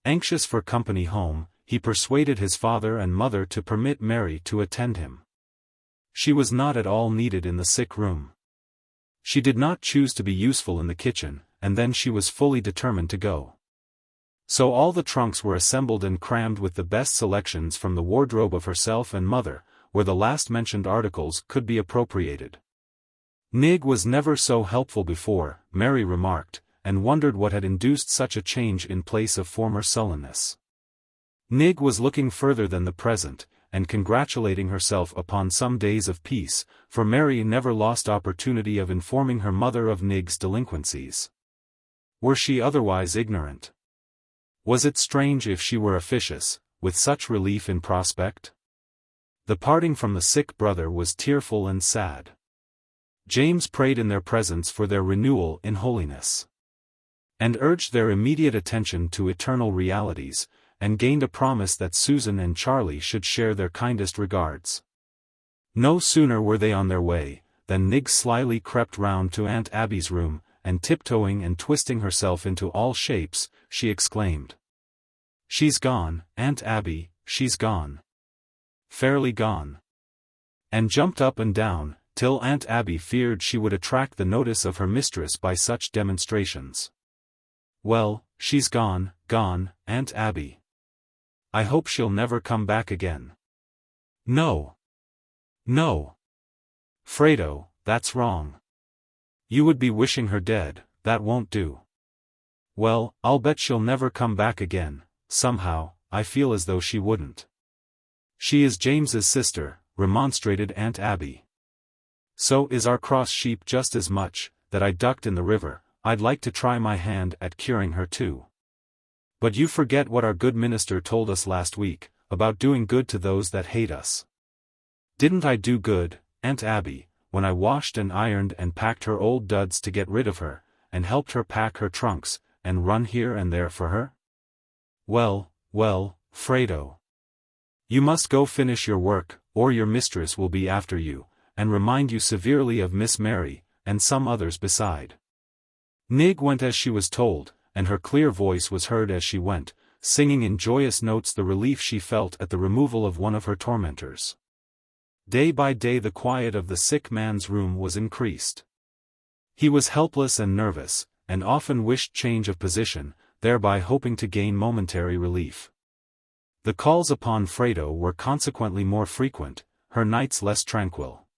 Anxious for company home, he persuaded his father and mother to permit Mary to attend him. She was not at all needed in the sick room. She did not choose to be useful in the kitchen, and then she was fully determined to go. So all the trunks were assembled and crammed with the best selections from the wardrobe of herself and mother, where the last-mentioned articles could be appropriated. Nig was never so helpful before, Mary remarked, and wondered what had induced such a change in place of former sullenness. Nig was looking further than the present, and congratulating herself upon some days of peace, for Mary never lost opportunity of informing her mother of Nig's delinquencies. Were she otherwise ignorant? Was it strange if she were officious, with such relief in prospect? The parting from the sick brother was tearful and sad. James prayed in their presence for their renewal in holiness, and urged their immediate attention to eternal realities, and gained a promise that Susan and Charlie should share their kindest regards. No sooner were they on their way, than Nig slyly crept round to Aunt Abby's room, and tiptoeing and twisting herself into all shapes, she exclaimed, "She's gone, Aunt Abby, she's gone. Fairly gone." And jumped up and down, till Aunt Abby feared she would attract the notice of her mistress by such demonstrations. "Well, she's gone, Aunt Abby. I hope she'll never come back again." "No. No. Frado, that's wrong. You would be wishing her dead, that won't do." "Well, I'll bet she'll never come back again, somehow, I feel as though she wouldn't." "She is James's sister," remonstrated Aunt Abby. "So is our cross sheep just as much, that I ducked in the river. I'd like to try my hand at curing her too. But you forget what our good minister told us last week, about doing good to those that hate us." "Didn't I do good, Aunt Abby, when I washed and ironed and packed her old duds to get rid of her, and helped her pack her trunks, and run here and there for her?" Well, Frado. You must go finish your work, or your mistress will be after you, and remind you severely of Miss Mary, and some others beside. Nig went as she was told, and her clear voice was heard as she went, singing in joyous notes the relief she felt at the removal of one of her tormentors. Day by day the quiet of the sick man's room was increased. He was helpless and nervous, and often wished change of position, thereby hoping to gain momentary relief. The calls upon Frado were consequently more frequent, her nights less tranquil.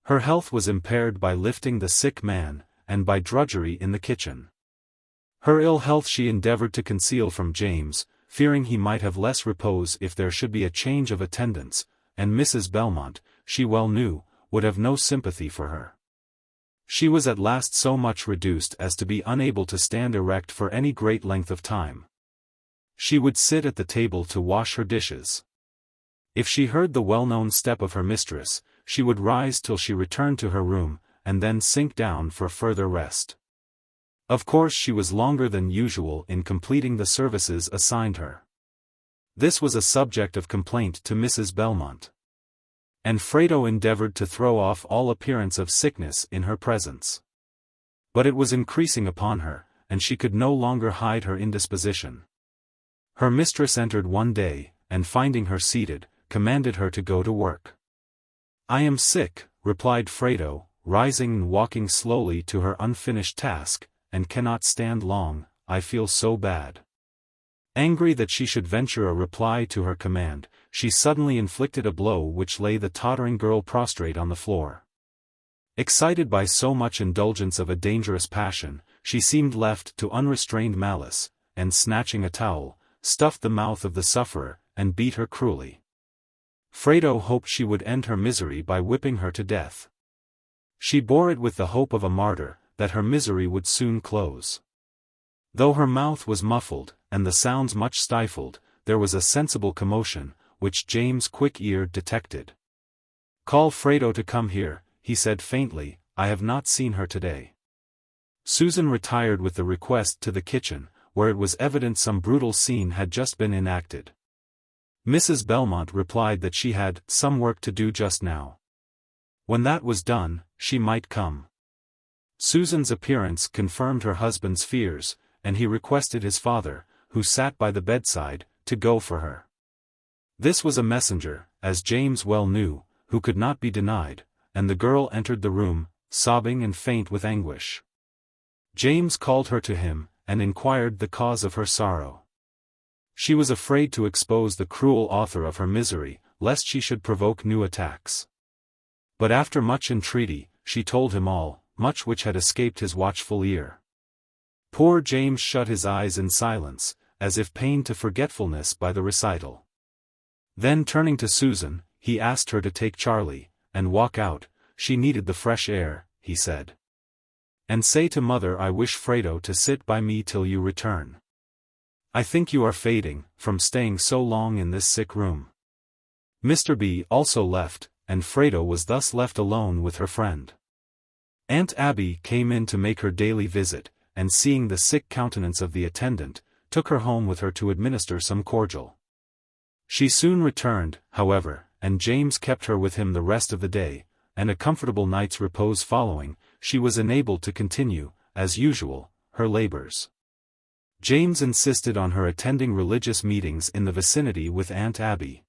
Her health was impaired by lifting the sick man, and by drudgery in the kitchen. Her ill health she endeavored to conceal from James, fearing he might have less repose if there should be a change of attendants, and Mrs. Belmont, she well knew, would have no sympathy for her. She was at last so much reduced as to be unable to stand erect for any great length of time. She would sit at the table to wash her dishes. If she heard the well-known step of her mistress, she would rise till she returned to her room, and then sink down for further rest. Of course she was longer than usual in completing the services assigned her. This was a subject of complaint to Mrs. Belmont. And Frado endeavored to throw off all appearance of sickness in her presence. But it was increasing upon her, and she could no longer hide her indisposition. Her mistress entered one day, and finding her seated, commanded her to go to work. "I am sick," replied Frado, rising and walking slowly to her unfinished task, "and cannot stand long, I feel so bad." Angry that she should venture a reply to her command, she suddenly inflicted a blow which lay the tottering girl prostrate on the floor. Excited by so much indulgence of a dangerous passion, she seemed left to unrestrained malice, and snatching a towel, stuffed the mouth of the sufferer, and beat her cruelly. Frado hoped she would end her misery by whipping her to death. She bore it with the hope of a martyr, that her misery would soon close. Though her mouth was muffled, and the sounds much stifled, there was a sensible commotion, which James' quick ear detected. "Call Frado to come here," he said faintly, "I have not seen her today." Susan retired with the request to the kitchen, where it was evident some brutal scene had just been enacted. Mrs. Belmont replied that she had some work to do just now. When that was done, she might come. Susan's appearance confirmed her husband's fears, and he requested his father, who sat by the bedside, to go for her. This was a messenger, as James well knew, who could not be denied, and the girl entered the room, sobbing and faint with anguish. James called her to him, and inquired the cause of her sorrow. She was afraid to expose the cruel author of her misery, lest she should provoke new attacks. But after much entreaty, she told him all, much which had escaped his watchful ear. Poor James shut his eyes in silence, as if pained to forgetfulness by the recital. Then turning to Susan, he asked her to take Charlie, and walk out. She needed the fresh air, he said. "And say to mother I wish Frado to sit by me till you return. I think you are fading, from staying so long in this sick room." Mr. B. also left, and Frado was thus left alone with her friend. Aunt Abby came in to make her daily visit, and seeing the sick countenance of the attendant, took her home with her to administer some cordial. She soon returned, however, and James kept her with him the rest of the day, and a comfortable night's repose following, she was enabled to continue, as usual, her labors. James insisted on her attending religious meetings in the vicinity with Aunt Abby.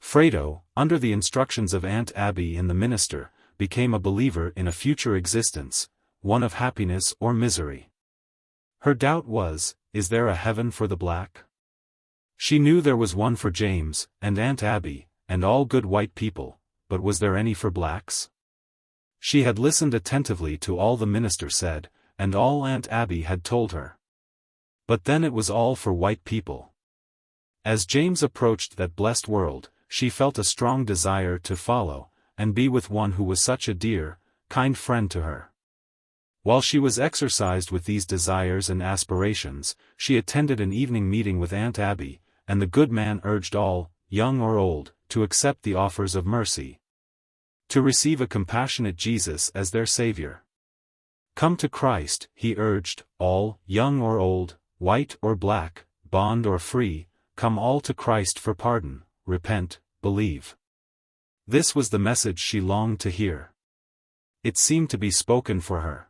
Frado, under the instructions of Aunt Abby and the minister, became a believer in a future existence, one of happiness or misery. Her doubt was, is there a heaven for the black? She knew there was one for James, and Aunt Abby, and all good white people, but was there any for blacks? She had listened attentively to all the minister said, and all Aunt Abby had told her. But then it was all for white people. As James approached that blessed world, she felt a strong desire to follow, and be with one who was such a dear, kind friend to her. While she was exercised with these desires and aspirations, she attended an evening meeting with Aunt Abby, and the good man urged all, young or old, to accept the offers of mercy. To receive a compassionate Jesus as their Savior. Come to Christ, he urged, all, young or old, white or black, bond or free, come all to Christ for pardon, repent, believe. This was the message she longed to hear. It seemed to be spoken for her.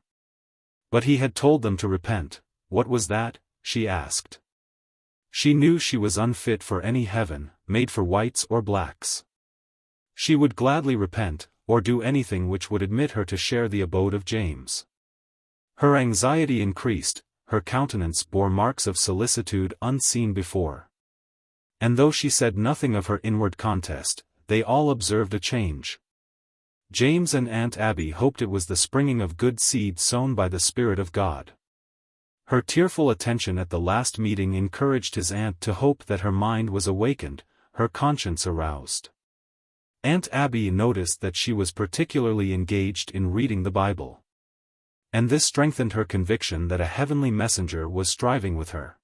But he had told them to repent. What was that? She asked. She knew she was unfit for any heaven, made for whites or blacks. She would gladly repent, or do anything which would admit her to share the abode of James. Her anxiety increased, her countenance bore marks of solicitude unseen before. And though she said nothing of her inward contest, they all observed a change. James and Aunt Abby hoped it was the springing of good seed sown by the Spirit of God. Her tearful attention at the last meeting encouraged his aunt to hope that her mind was awakened, her conscience aroused. Aunt Abby noticed that she was particularly engaged in reading the Bible. And this strengthened her conviction that a heavenly messenger was striving with her.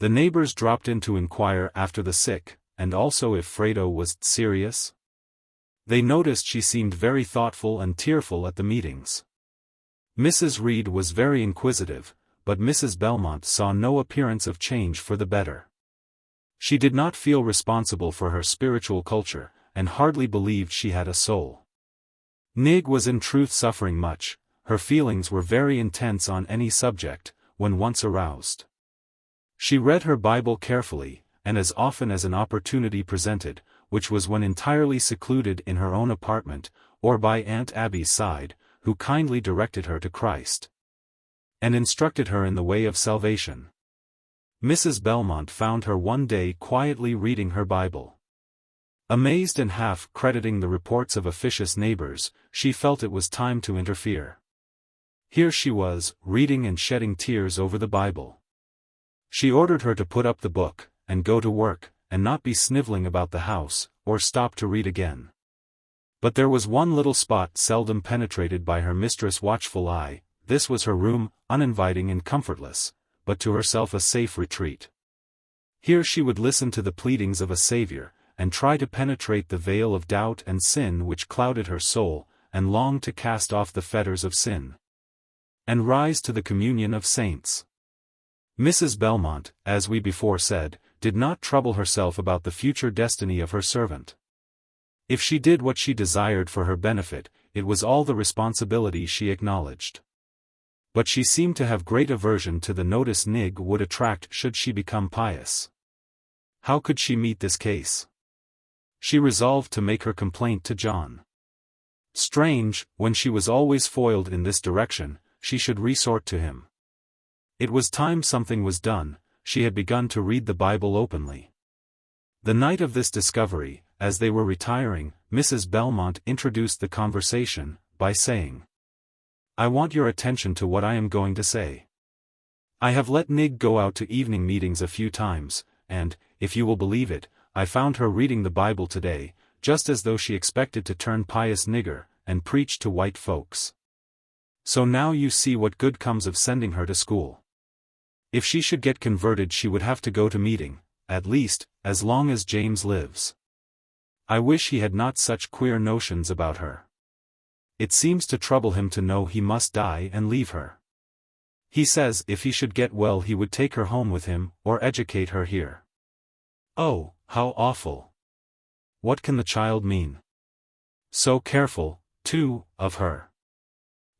The neighbors dropped in to inquire after the sick, and also if Frado was serious. They noticed she seemed very thoughtful and tearful at the meetings. Mrs. Reed was very inquisitive, but Mrs. Belmont saw no appearance of change for the better. She did not feel responsible for her spiritual culture, and hardly believed she had a soul. Nig was in truth suffering much. Her feelings were very intense on any subject, when once aroused. She read her Bible carefully, and as often as an opportunity presented, which was when entirely secluded in her own apartment, or by Aunt Abby's side, who kindly directed her to Christ, and instructed her in the way of salvation. Mrs. Belmont found her one day quietly reading her Bible. Amazed and half crediting the reports of officious neighbors, she felt it was time to interfere. Here she was, reading and shedding tears over the Bible. She ordered her to put up the book, and go to work, and not be sniveling about the house, or stop to read again. But there was one little spot seldom penetrated by her mistress' watchful eye. This was her room, uninviting and comfortless, but to herself a safe retreat. Here she would listen to the pleadings of a Savior, and try to penetrate the veil of doubt and sin which clouded her soul, and long to cast off the fetters of sin, and rise to the communion of saints. Mrs. Belmont, as we before said, did not trouble herself about the future destiny of her servant. If she did what she desired for her benefit, it was all the responsibility she acknowledged. But she seemed to have great aversion to the notice Nig would attract should she become pious. How could she meet this case? She resolved to make her complaint to John. Strange, when she was always foiled in this direction, she should resort to him. It was time something was done. She had begun to read the Bible openly. The night of this discovery, as they were retiring, Mrs. Belmont introduced the conversation, by saying, "I want your attention to what I am going to say. I have let Nig go out to evening meetings a few times, and, if you will believe it, I found her reading the Bible today, just as though she expected to turn pious nigger, and preach to white folks. So now you see what good comes of sending her to school. If she should get converted she would have to go to meeting, at least, as long as James lives. I wish he had not such queer notions about her. It seems to trouble him to know he must die and leave her. He says if he should get well he would take her home with him, or educate her here. Oh, how awful! What can the child mean? So careful, too, of her.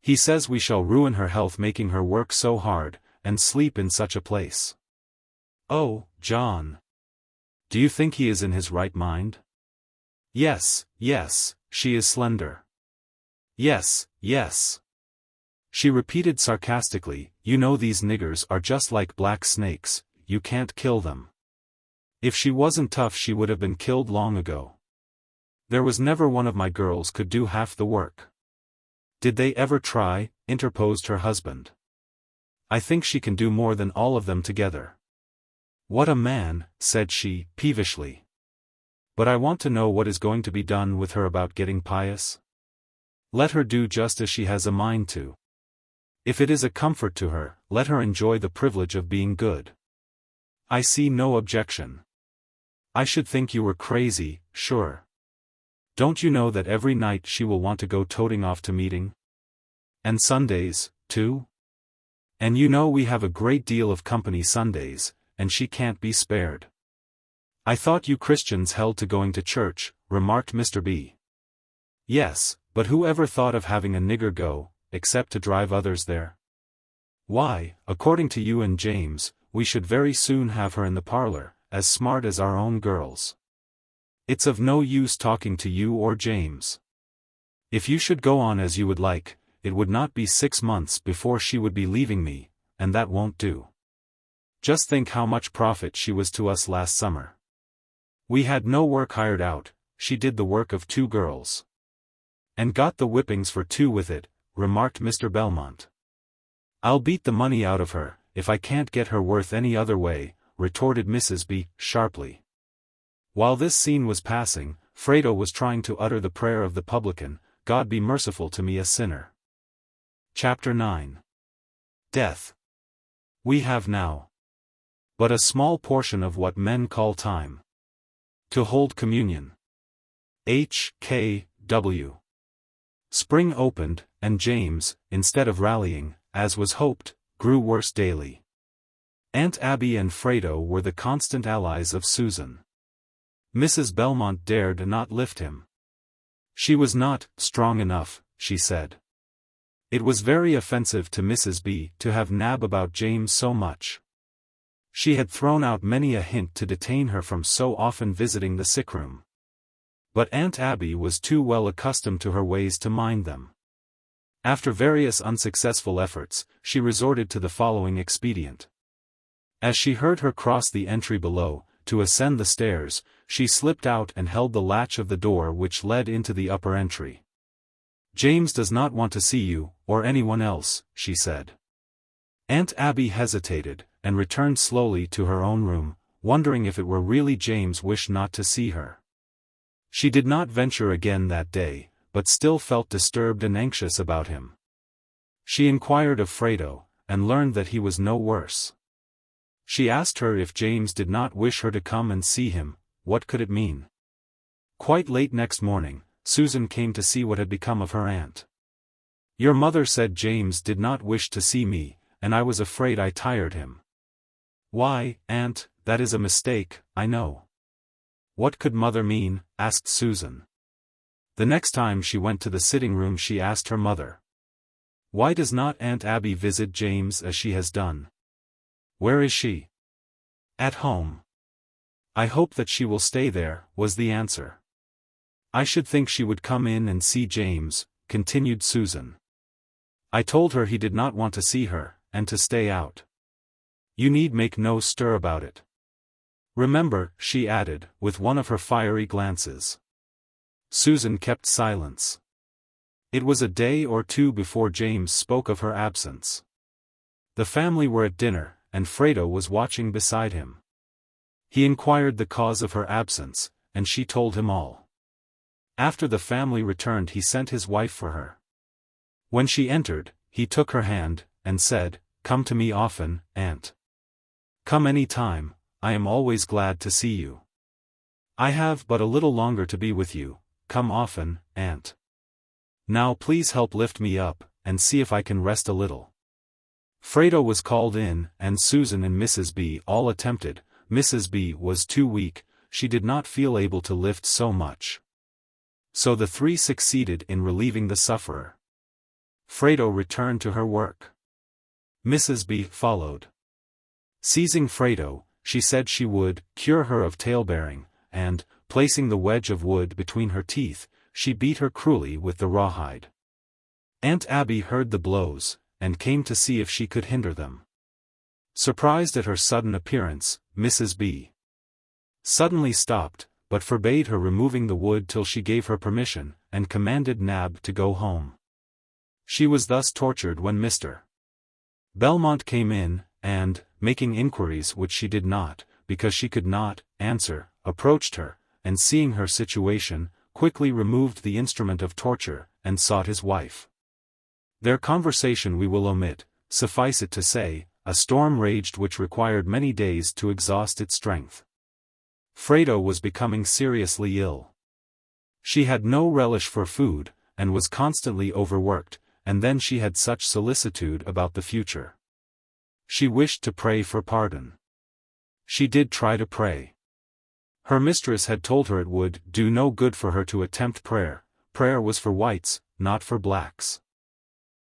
He says we shall ruin her health making her work so hard, and sleep in such a place. Oh, John! Do you think he is in his right mind? Yes, yes, she is slender. Yes, yes. She repeated sarcastically, you know these niggers are just like black snakes, you can't kill them. If she wasn't tough she would have been killed long ago. There was never one of my girls could do half the work. Did they ever try? Interposed her husband. I think she can do more than all of them together. What a man, said she, peevishly. But I want to know what is going to be done with her about getting pious. Let her do just as she has a mind to. If it is a comfort to her, let her enjoy the privilege of being good. I see no objection. I should think you were crazy, sure. Don't you know that every night she will want to go toting off to meeting? And Sundays, too? And you know we have a great deal of company Sundays, and she can't be spared. I thought you Christians held to going to church, remarked Mr. B. Yes, but who ever thought of having a nigger go, except to drive others there? Why, according to you and James, we should very soon have her in the parlor, as smart as our own girls. It's of no use talking to you or James. If you should go on as you would like, it would not be 6 months before she would be leaving me, and that won't do. Just think how much profit she was to us last summer. We had no work hired out, she did the work of 2 girls. And got the whippings for 2 with it, remarked Mr. Belmont. I'll beat the money out of her, if I can't get her worth any other way, retorted Mrs. B. sharply. While this scene was passing, Frado was trying to utter the prayer of the publican, God be merciful to me a sinner. Chapter 9. Death. We have now but a small portion of what men call time to hold communion. H. K. W. Spring opened, and James, instead of rallying, as was hoped, grew worse daily. Aunt Abby and Frado were the constant allies of Susan. Mrs. Belmont dared not lift him. She was not strong enough, she said. It was very offensive to Mrs. B. to have Nab about James so much. She had thrown out many a hint to detain her from so often visiting the sickroom. But Aunt Abby was too well accustomed to her ways to mind them. After various unsuccessful efforts, she resorted to the following expedient. As she heard her cross the entry below, to ascend the stairs, she slipped out and held the latch of the door which led into the upper entry. James does not want to see you, or anyone else, she said. Aunt Abby hesitated, and returned slowly to her own room, wondering if it were really James wished not to see her. She did not venture again that day, but still felt disturbed and anxious about him. She inquired of Frado, and learned that he was no worse. She asked her if James did not wish her to come and see him. What could it mean? Quite late next morning, Susan came to see what had become of her aunt. Your mother said James did not wish to see me, and I was afraid I tired him. Why, aunt, that is a mistake, I know. What could mother mean? Asked Susan. The next time she went to the sitting room she asked her mother. Why does not Aunt Abby visit James as she has done? Where is she? At home. I hope that she will stay there, was the answer. I should think she would come in and see James, continued Susan. I told her he did not want to see her, and to stay out. You need make no stir about it. Remember, she added, with one of her fiery glances. Susan kept silence. It was a day or two before James spoke of her absence. The family were at dinner, and Frado was watching beside him. He inquired the cause of her absence, and she told him all. After the family returned he sent his wife for her. When she entered, he took her hand, and said, Come to me often, aunt. Come any time, I am always glad to see you. I have but a little longer to be with you, come often, aunt. Now please help lift me up, and see if I can rest a little. Frado was called in, and Susan and Mrs. B. all attempted. Mrs. B. was too weak, she did not feel able to lift so much. So the three succeeded in relieving the sufferer. Frado returned to her work. Mrs. B. followed. Seizing Frado, she said she would cure her of talebearing, and, placing the wedge of wood between her teeth, she beat her cruelly with the rawhide. Aunt Abby heard the blows, and came to see if she could hinder them. Surprised at her sudden appearance, Mrs. B. suddenly stopped, but forbade her removing the wood till she gave her permission, and commanded Nab to go home. She was thus tortured when Mr. Belmont came in, and, making inquiries which she did not, because she could not, answer, approached her, and seeing her situation, quickly removed the instrument of torture, and sought his wife. Their conversation we will omit. Suffice it to say, a storm raged which required many days to exhaust its strength. Frado was becoming seriously ill. She had no relish for food, and was constantly overworked, and then she had such solicitude about the future. She wished to pray for pardon. She did try to pray. Her mistress had told her it would do no good for her to attempt prayer. Prayer was for whites, not for blacks.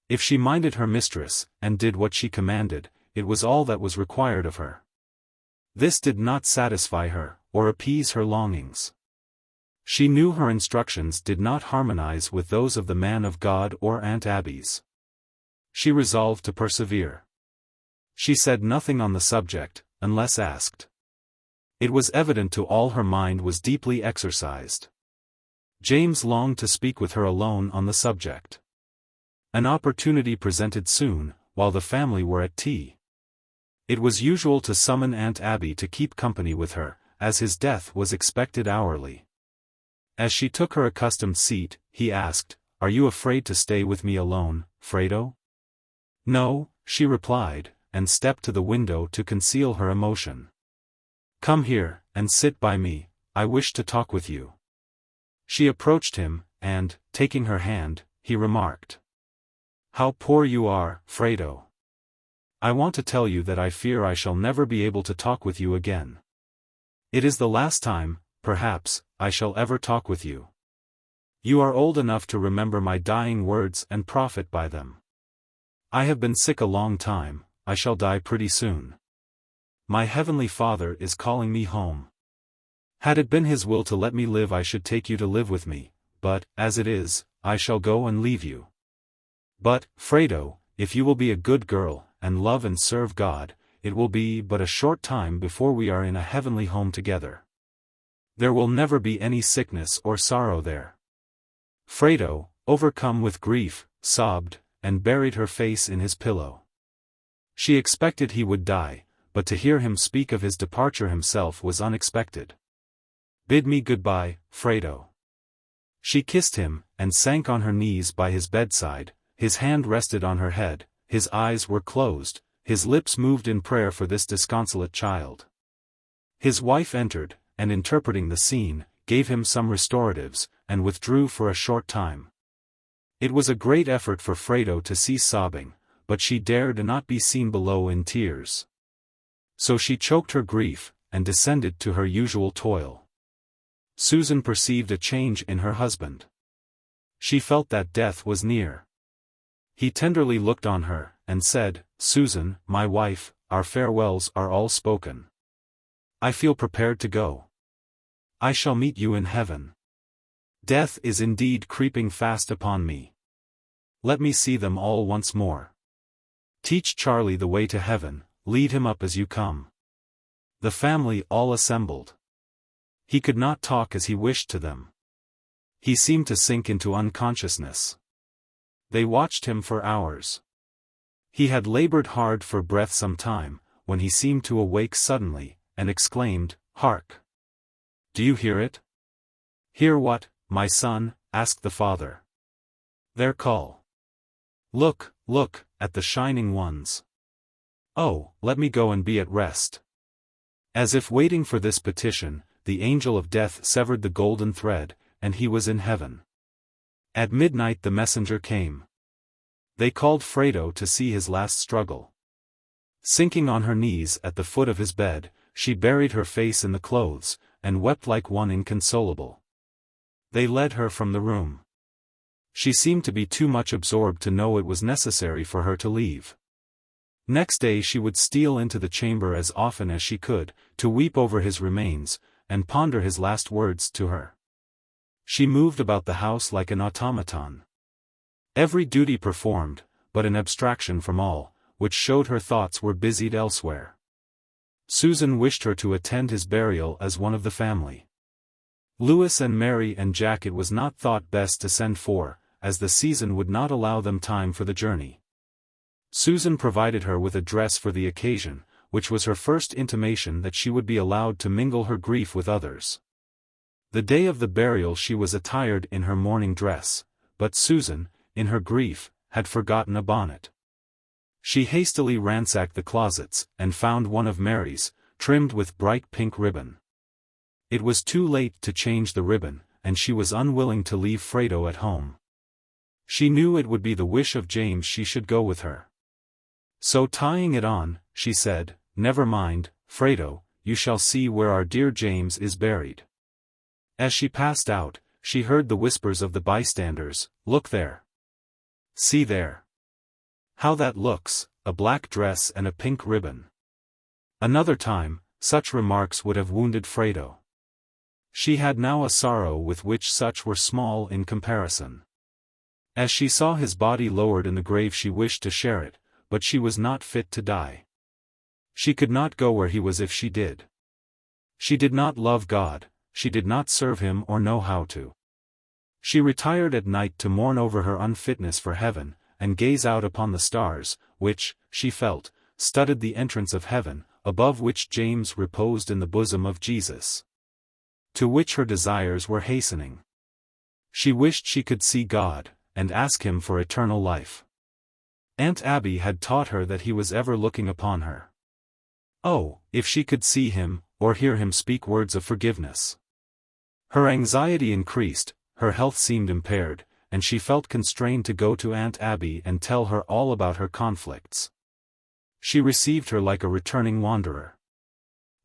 If she minded her mistress, and did what she commanded, it was all that was required of her. This did not satisfy her, or appease her longings. She knew her instructions did not harmonize with those of the man of God or Aunt Abby's. She resolved to persevere. She said nothing on the subject, unless asked. It was evident to all her mind was deeply exercised. James longed to speak with her alone on the subject. An opportunity presented soon, while the family were at tea. It was usual to summon Aunt Abby to keep company with her, as his death was expected hourly. As she took her accustomed seat, he asked, "Are you afraid to stay with me alone, Frado?" "No," she replied, and stepped to the window to conceal her emotion. "Come here, and sit by me, I wish to talk with you." She approached him, and, taking her hand, he remarked, "How poor you are, Frado. I want to tell you that I fear I shall never be able to talk with you again. It is the last time, perhaps, I shall ever talk with you. You are old enough to remember my dying words and profit by them. I have been sick a long time, I shall die pretty soon. My heavenly Father is calling me home. Had it been His will to let me live, I should take you to live with me, but, as it is, I shall go and leave you. But, Frado, if you will be a good girl, and love and serve God, it will be but a short time before we are in a heavenly home together. There will never be any sickness or sorrow there." Frado, overcome with grief, sobbed, and buried her face in his pillow. She expected he would die, but to hear him speak of his departure himself was unexpected. "Bid me goodbye, Frado." She kissed him, and sank on her knees by his bedside. His hand rested on her head, his eyes were closed, his lips moved in prayer for this disconsolate child. His wife entered, and interpreting the scene, gave him some restoratives, and withdrew for a short time. It was a great effort for Frado to cease sobbing, but she dared not be seen below in tears. So she choked her grief, and descended to her usual toil. Susan perceived a change in her husband. She felt that death was near. He tenderly looked on her, and said, "Susan, my wife, our farewells are all spoken. I feel prepared to go. I shall meet you in heaven. Death is indeed creeping fast upon me. Let me see them all once more. Teach Charlie the way to heaven, lead him up as you come." The family all assembled. He could not talk as he wished to them. He seemed to sink into unconsciousness. They watched him for hours. He had labored hard for breath some time, when he seemed to awake suddenly, and exclaimed, "Hark! Do you hear it?" "Hear what, my son?" asked the father. "Their call. Look, look, at the shining ones. Oh, let me go and be at rest." As if waiting for this petition, the angel of death severed the golden thread, and he was in heaven. At midnight the messenger came. They called Frado to see his last struggle. Sinking on her knees at the foot of his bed, she buried her face in the clothes, and wept like one inconsolable. They led her from the room. She seemed to be too much absorbed to know it was necessary for her to leave. Next day she would steal into the chamber as often as she could, to weep over his remains, and ponder his last words to her. She moved about the house like an automaton. Every duty performed, but an abstraction from all, which showed her thoughts were busied elsewhere. Susan wished her to attend his burial as one of the family. Louis and Mary and Jack it was not thought best to send for, as the season would not allow them time for the journey. Susan provided her with a dress for the occasion, which was her first intimation that she would be allowed to mingle her grief with others. The day of the burial she was attired in her mourning dress, but Susan, in her grief, had forgotten a bonnet. She hastily ransacked the closets, and found one of Mary's, trimmed with bright pink ribbon. It was too late to change the ribbon, and she was unwilling to leave Frado at home. She knew it would be the wish of James she should go with her. So tying it on, she said, "Never mind, Frado, you shall see where our dear James is buried." As she passed out, she heard the whispers of the bystanders, "Look there. See there. How that looks, a black dress and a pink ribbon." Another time, such remarks would have wounded Frado. She had now a sorrow with which such were small in comparison. As she saw his body lowered in the grave she wished to share it, but she was not fit to die. She could not go where he was if she did. She did not love God, she did not serve him or know how to. She retired at night to mourn over her unfitness for heaven, and gaze out upon the stars, which, she felt, studded the entrance of heaven, above which James reposed in the bosom of Jesus. To which her desires were hastening. She wished she could see God, and ask him for eternal life. Aunt Abby had taught her that he was ever looking upon her. Oh, if she could see him, or hear him speak words of forgiveness. Her anxiety increased, her health seemed impaired, and she felt constrained to go to Aunt Abby and tell her all about her conflicts. She received her like a returning wanderer.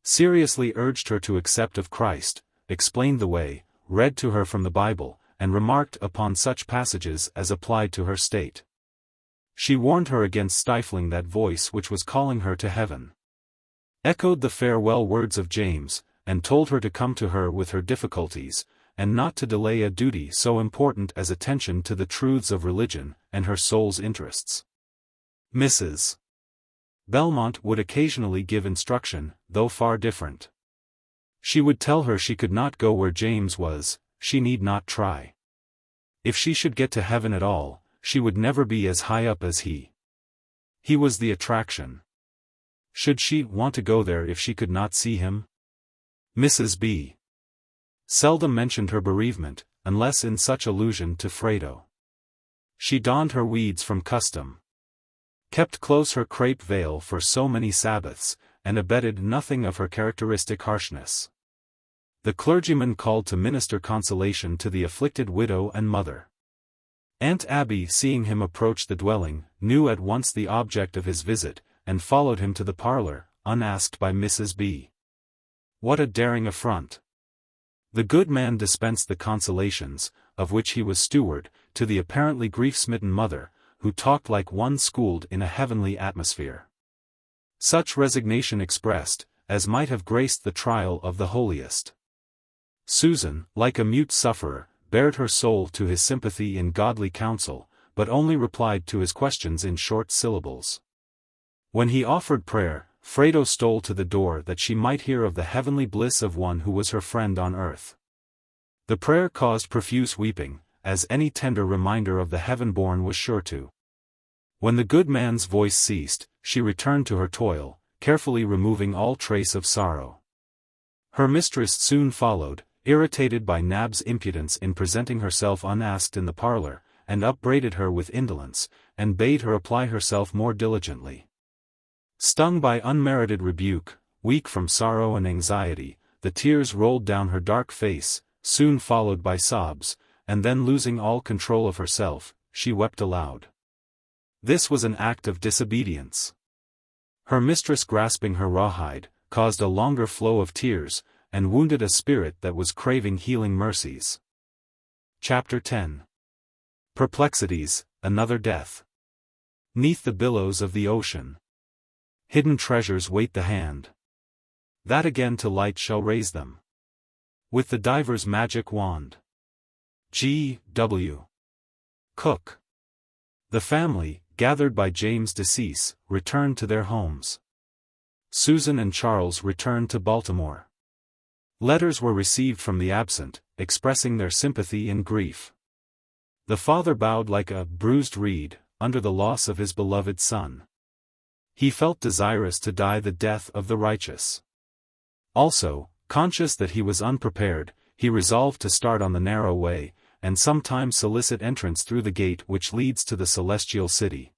Seriously urged her to accept of Christ, explained the way, read to her from the Bible, and remarked upon such passages as applied to her state. She warned her against stifling that voice which was calling her to heaven. Echoed the farewell words of James, and told her to come to her with her difficulties, and not to delay a duty so important as attention to the truths of religion and her soul's interests. Mrs. Belmont would occasionally give instruction, though far different. She would tell her she could not go where James was, she need not try. If she should get to heaven at all, she would never be as high up as he. He was the attraction. Should she want to go there if she could not see him? Mrs. B. seldom mentioned her bereavement, unless in such allusion to Frado. She donned her weeds from custom, kept close her crape veil for so many Sabbaths, and abetted nothing of her characteristic harshness. The clergyman called to minister consolation to the afflicted widow and mother. Aunt Abby, seeing him approach the dwelling, knew at once the object of his visit, and followed him to the parlor, unasked by Mrs. B. What a daring affront! The good man dispensed the consolations, of which he was steward, to the apparently grief-smitten mother, who talked like one schooled in a heavenly atmosphere. Such resignation expressed, as might have graced the trial of the holiest. Susan, like a mute sufferer, bared her soul to his sympathy in godly counsel, but only replied to his questions in short syllables. When he offered prayer, Frado stole to the door that she might hear of the heavenly bliss of one who was her friend on earth. The prayer caused profuse weeping, as any tender reminder of the heaven-born was sure to. When the good man's voice ceased, she returned to her toil, carefully removing all trace of sorrow. Her mistress soon followed, irritated by Nab's impudence in presenting herself unasked in the parlor, and upbraided her with indolence, and bade her apply herself more diligently. Stung by unmerited rebuke, weak from sorrow and anxiety, the tears rolled down her dark face, soon followed by sobs, and then losing all control of herself, she wept aloud. This was an act of disobedience. Her mistress, grasping her rawhide, caused a longer flow of tears, and wounded a spirit that was craving healing mercies. Chapter 10. Perplexities, Another Death. 'Neath the billows of the ocean, hidden treasures wait the hand that again to light shall raise them with the diver's magic wand. G. W. Cook. The family, gathered by James' decease, returned to their homes. Susan and Charles returned to Baltimore. Letters were received from the absent, expressing their sympathy and grief. The father bowed like a bruised reed, under the loss of his beloved son. He felt desirous to die the death of the righteous. Also, conscious that he was unprepared, he resolved to start on the narrow way, and sometimes solicit entrance through the gate which leads to the celestial city.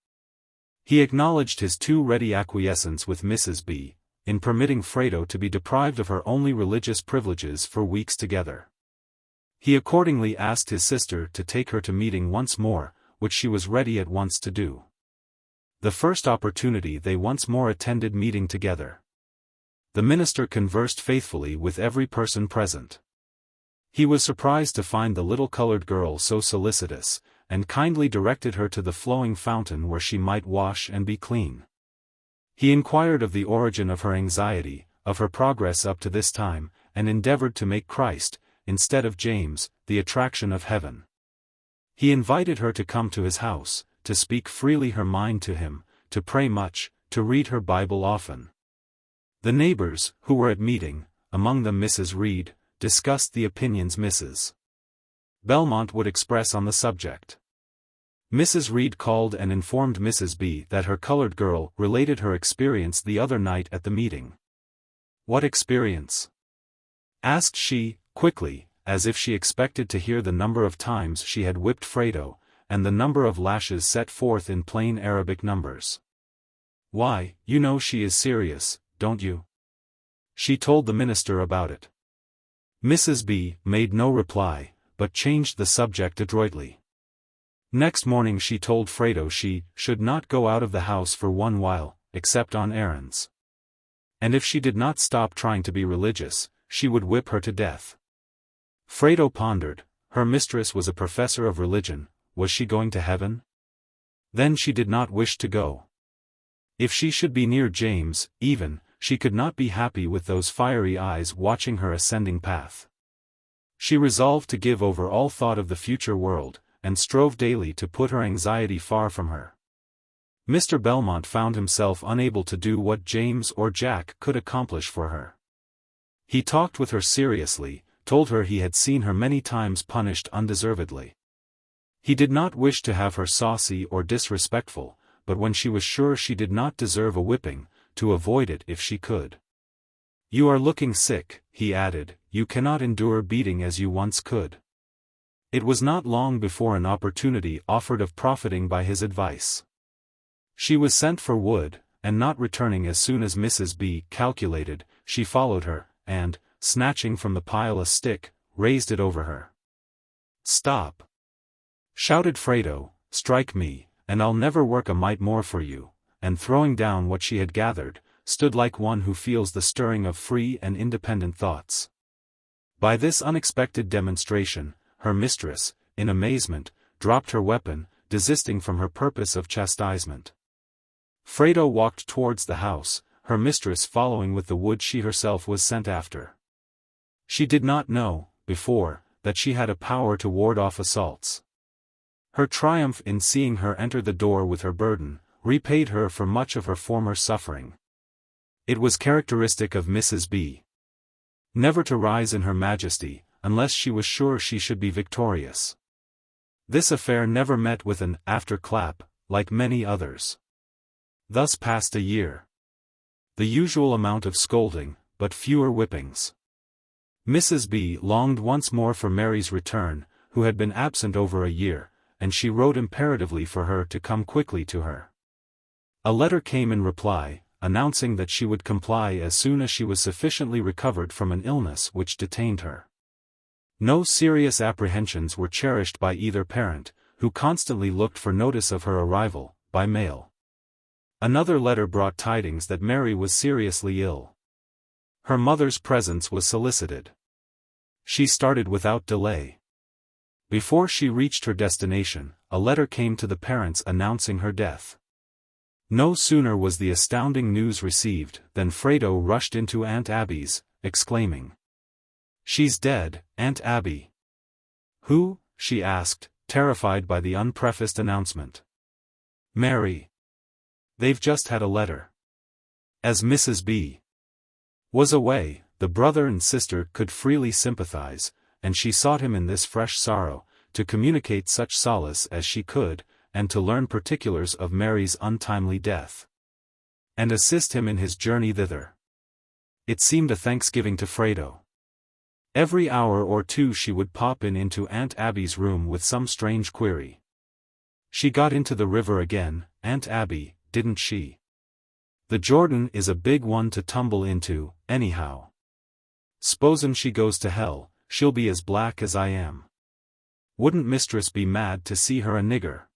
He acknowledged his too ready acquiescence with Mrs. B. in permitting Frado to be deprived of her only religious privileges for weeks together. He accordingly asked his sister to take her to meeting once more, which she was ready at once to do. The first opportunity they once more attended meeting together. The minister conversed faithfully with every person present. He was surprised to find the little colored girl so solicitous, and kindly directed her to the flowing fountain where she might wash and be clean. He inquired of the origin of her anxiety, of her progress up to this time, and endeavored to make Christ, instead of James, the attraction of heaven. He invited her to come to his house, to speak freely her mind to him, to pray much, to read her Bible often. The neighbors, who were at meeting, among them Mrs. Reed, discussed the opinions Mrs. Belmont would express on the subject. Mrs. Reed called and informed Mrs. B. that her colored girl related her experience the other night at the meeting. "What experience?" asked she, quickly, as if she expected to hear the number of times she had whipped Frado, and the number of lashes set forth in plain Arabic numbers. "Why, you know she is serious, don't you?" She told the minister about it. Mrs. B. made no reply, but changed the subject adroitly. Next morning she told Frado she should not go out of the house for one while, except on errands. And if she did not stop trying to be religious, she would whip her to death. Frado pondered. Her mistress was a professor of religion. Was she going to heaven? Then she did not wish to go. If she should be near James, even, she could not be happy with those fiery eyes watching her ascending path. She resolved to give over all thought of the future world, and strove daily to put her anxiety far from her. Mr. Belmont found himself unable to do what James or Jack could accomplish for her. He talked with her seriously, told her he had seen her many times punished undeservedly. He did not wish to have her saucy or disrespectful, but when she was sure she did not deserve a whipping, to avoid it if she could. "You are looking sick," he added, "you cannot endure beating as you once could." It was not long before an opportunity offered of profiting by his advice. She was sent for wood, and not returning as soon as Mrs. B. calculated, she followed her, and, snatching from the pile a stick, raised it over her. "Stop!" shouted Frado, "strike me, and I'll never work a mite more for you," and throwing down what she had gathered, stood like one who feels the stirring of free and independent thoughts. By this unexpected demonstration, her mistress, in amazement, dropped her weapon, desisting from her purpose of chastisement. Frado walked towards the house, her mistress following with the wood she herself was sent after. She did not know, before, that she had a power to ward off assaults. Her triumph in seeing her enter the door with her burden, repaid her for much of her former suffering. It was characteristic of Mrs. B. never to rise in her majesty, unless she was sure she should be victorious. This affair never met with an after-clap, like many others. Thus passed a year. The usual amount of scolding, but fewer whippings. Mrs. B. longed once more for Mary's return, who had been absent over a year, and she wrote imperatively for her to come quickly to her. A letter came in reply, announcing that she would comply as soon as she was sufficiently recovered from an illness which detained her. No serious apprehensions were cherished by either parent, who constantly looked for notice of her arrival, by mail. Another letter brought tidings that Mary was seriously ill. Her mother's presence was solicited. She started without delay. Before she reached her destination, a letter came to the parents announcing her death. No sooner was the astounding news received than Frado rushed into Aunt Abby's, exclaiming, "She's dead, Aunt Abby." "Who?" she asked, terrified by the unprefaced announcement. "Mary. They've just had a letter." As Mrs. B. was away, the brother and sister could freely sympathize, and she sought him in this fresh sorrow, to communicate such solace as she could, and to learn particulars of Mary's untimely death, and assist him in his journey thither. It seemed a thanksgiving to Frado. Every hour or two she would pop into Aunt Abby's room with some strange query. "She got into the river again, Aunt Abby, didn't she? The Jordan is a big one to tumble into, anyhow. S'posen she goes to hell, she'll be as black as I am. Wouldn't mistress be mad to see her a nigger?"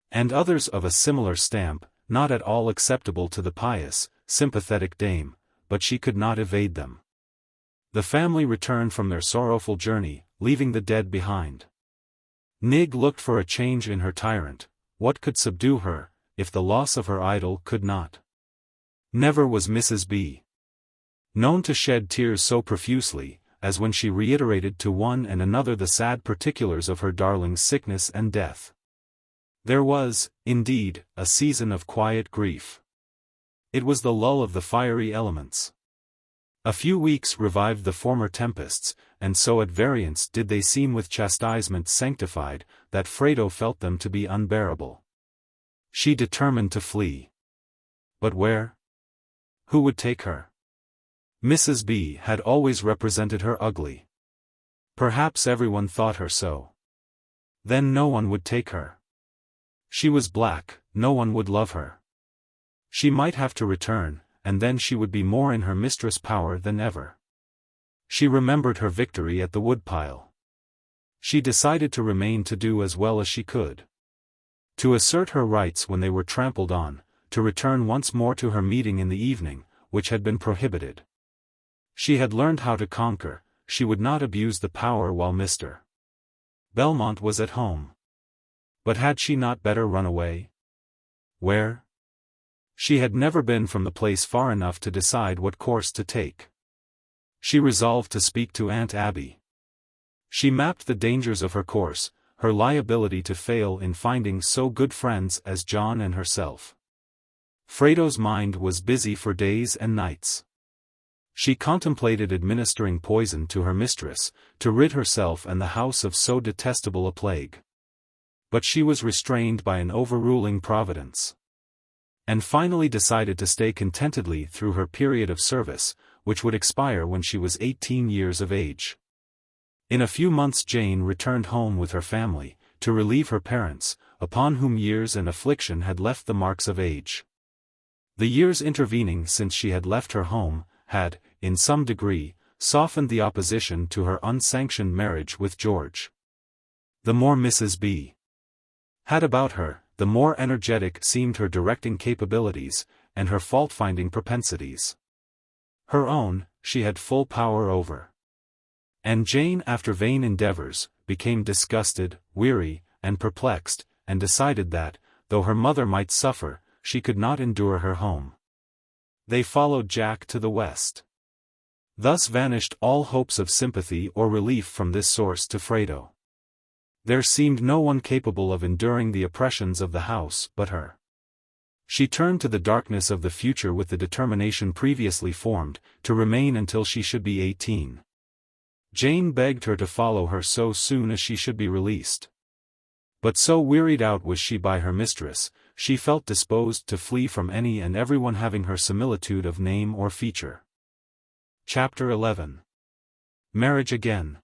And others of a similar stamp, not at all acceptable to the pious, sympathetic dame, but she could not evade them. The family returned from their sorrowful journey, leaving the dead behind. Nig looked for a change in her tyrant. What could subdue her, if the loss of her idol could not? Never was Mrs. B. known to shed tears so profusely, as when she reiterated to one and another the sad particulars of her darling's sickness and death. There was, indeed, a season of quiet grief. It was the lull of the fiery elements. A few weeks revived the former tempests, and so at variance did they seem with chastisement sanctified, that Frado felt them to be unbearable. She determined to flee. But where? Who would take her? Mrs. B. had always represented her ugly. Perhaps everyone thought her so. Then no one would take her. She was black, no one would love her. She might have to return, and then she would be more in her mistress' power than ever. She remembered her victory at the woodpile. She decided to remain to do as well as she could. To assert her rights when they were trampled on, to return once more to her meeting in the evening, which had been prohibited. She had learned how to conquer, she would not abuse the power while Mr. Belmont was at home. But had she not better run away? Where? She had never been from the place far enough to decide what course to take. She resolved to speak to Aunt Abby. She mapped the dangers of her course, her liability to fail in finding so good friends as John and herself. Frado's mind was busy for days and nights. She contemplated administering poison to her mistress, to rid herself and the house of so detestable a plague. But she was restrained by an overruling providence. And finally decided to stay contentedly through her period of service, which would expire when she was 18 years of age. In a few months Jane returned home with her family, to relieve her parents, upon whom years and affliction had left the marks of age. The years intervening since she had left her home, had, in some degree, softened the opposition to her unsanctioned marriage with George. The more Mrs. B. had about her, the more energetic seemed her directing capabilities, and her fault-finding propensities. Her own, she had full power over. And Jane, after vain endeavors, became disgusted, weary, and perplexed, and decided that, though her mother might suffer, she could not endure her home. They followed Jack to the west. Thus vanished all hopes of sympathy or relief from this source to Frado. There seemed no one capable of enduring the oppressions of the house but her. She turned to the darkness of the future with the determination previously formed, to remain until she should be 18. Jane begged her to follow her so soon as she should be released. But so wearied out was she by her mistress, she felt disposed to flee from any and everyone having her similitude of name or feature. Chapter 11. Marriage again.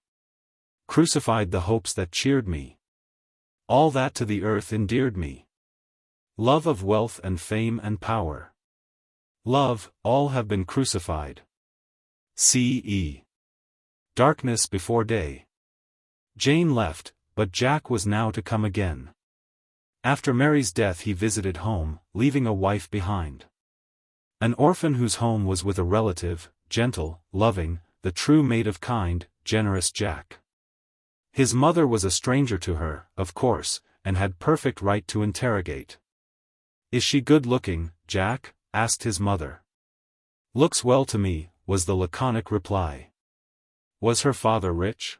Crucified the hopes that cheered me. All that to the earth endeared me. Love of wealth and fame and power. Love, all have been crucified. C.E. Darkness before day. Jane left, but Jack was now to come again. After Mary's death he visited home, leaving a wife behind. An orphan whose home was with a relative, gentle, loving, the true mate of kind, generous Jack. His mother was a stranger to her, of course, and had perfect right to interrogate. "Is she good-looking, Jack?" asked his mother. "Looks well to me," was the laconic reply. "Was her father rich?"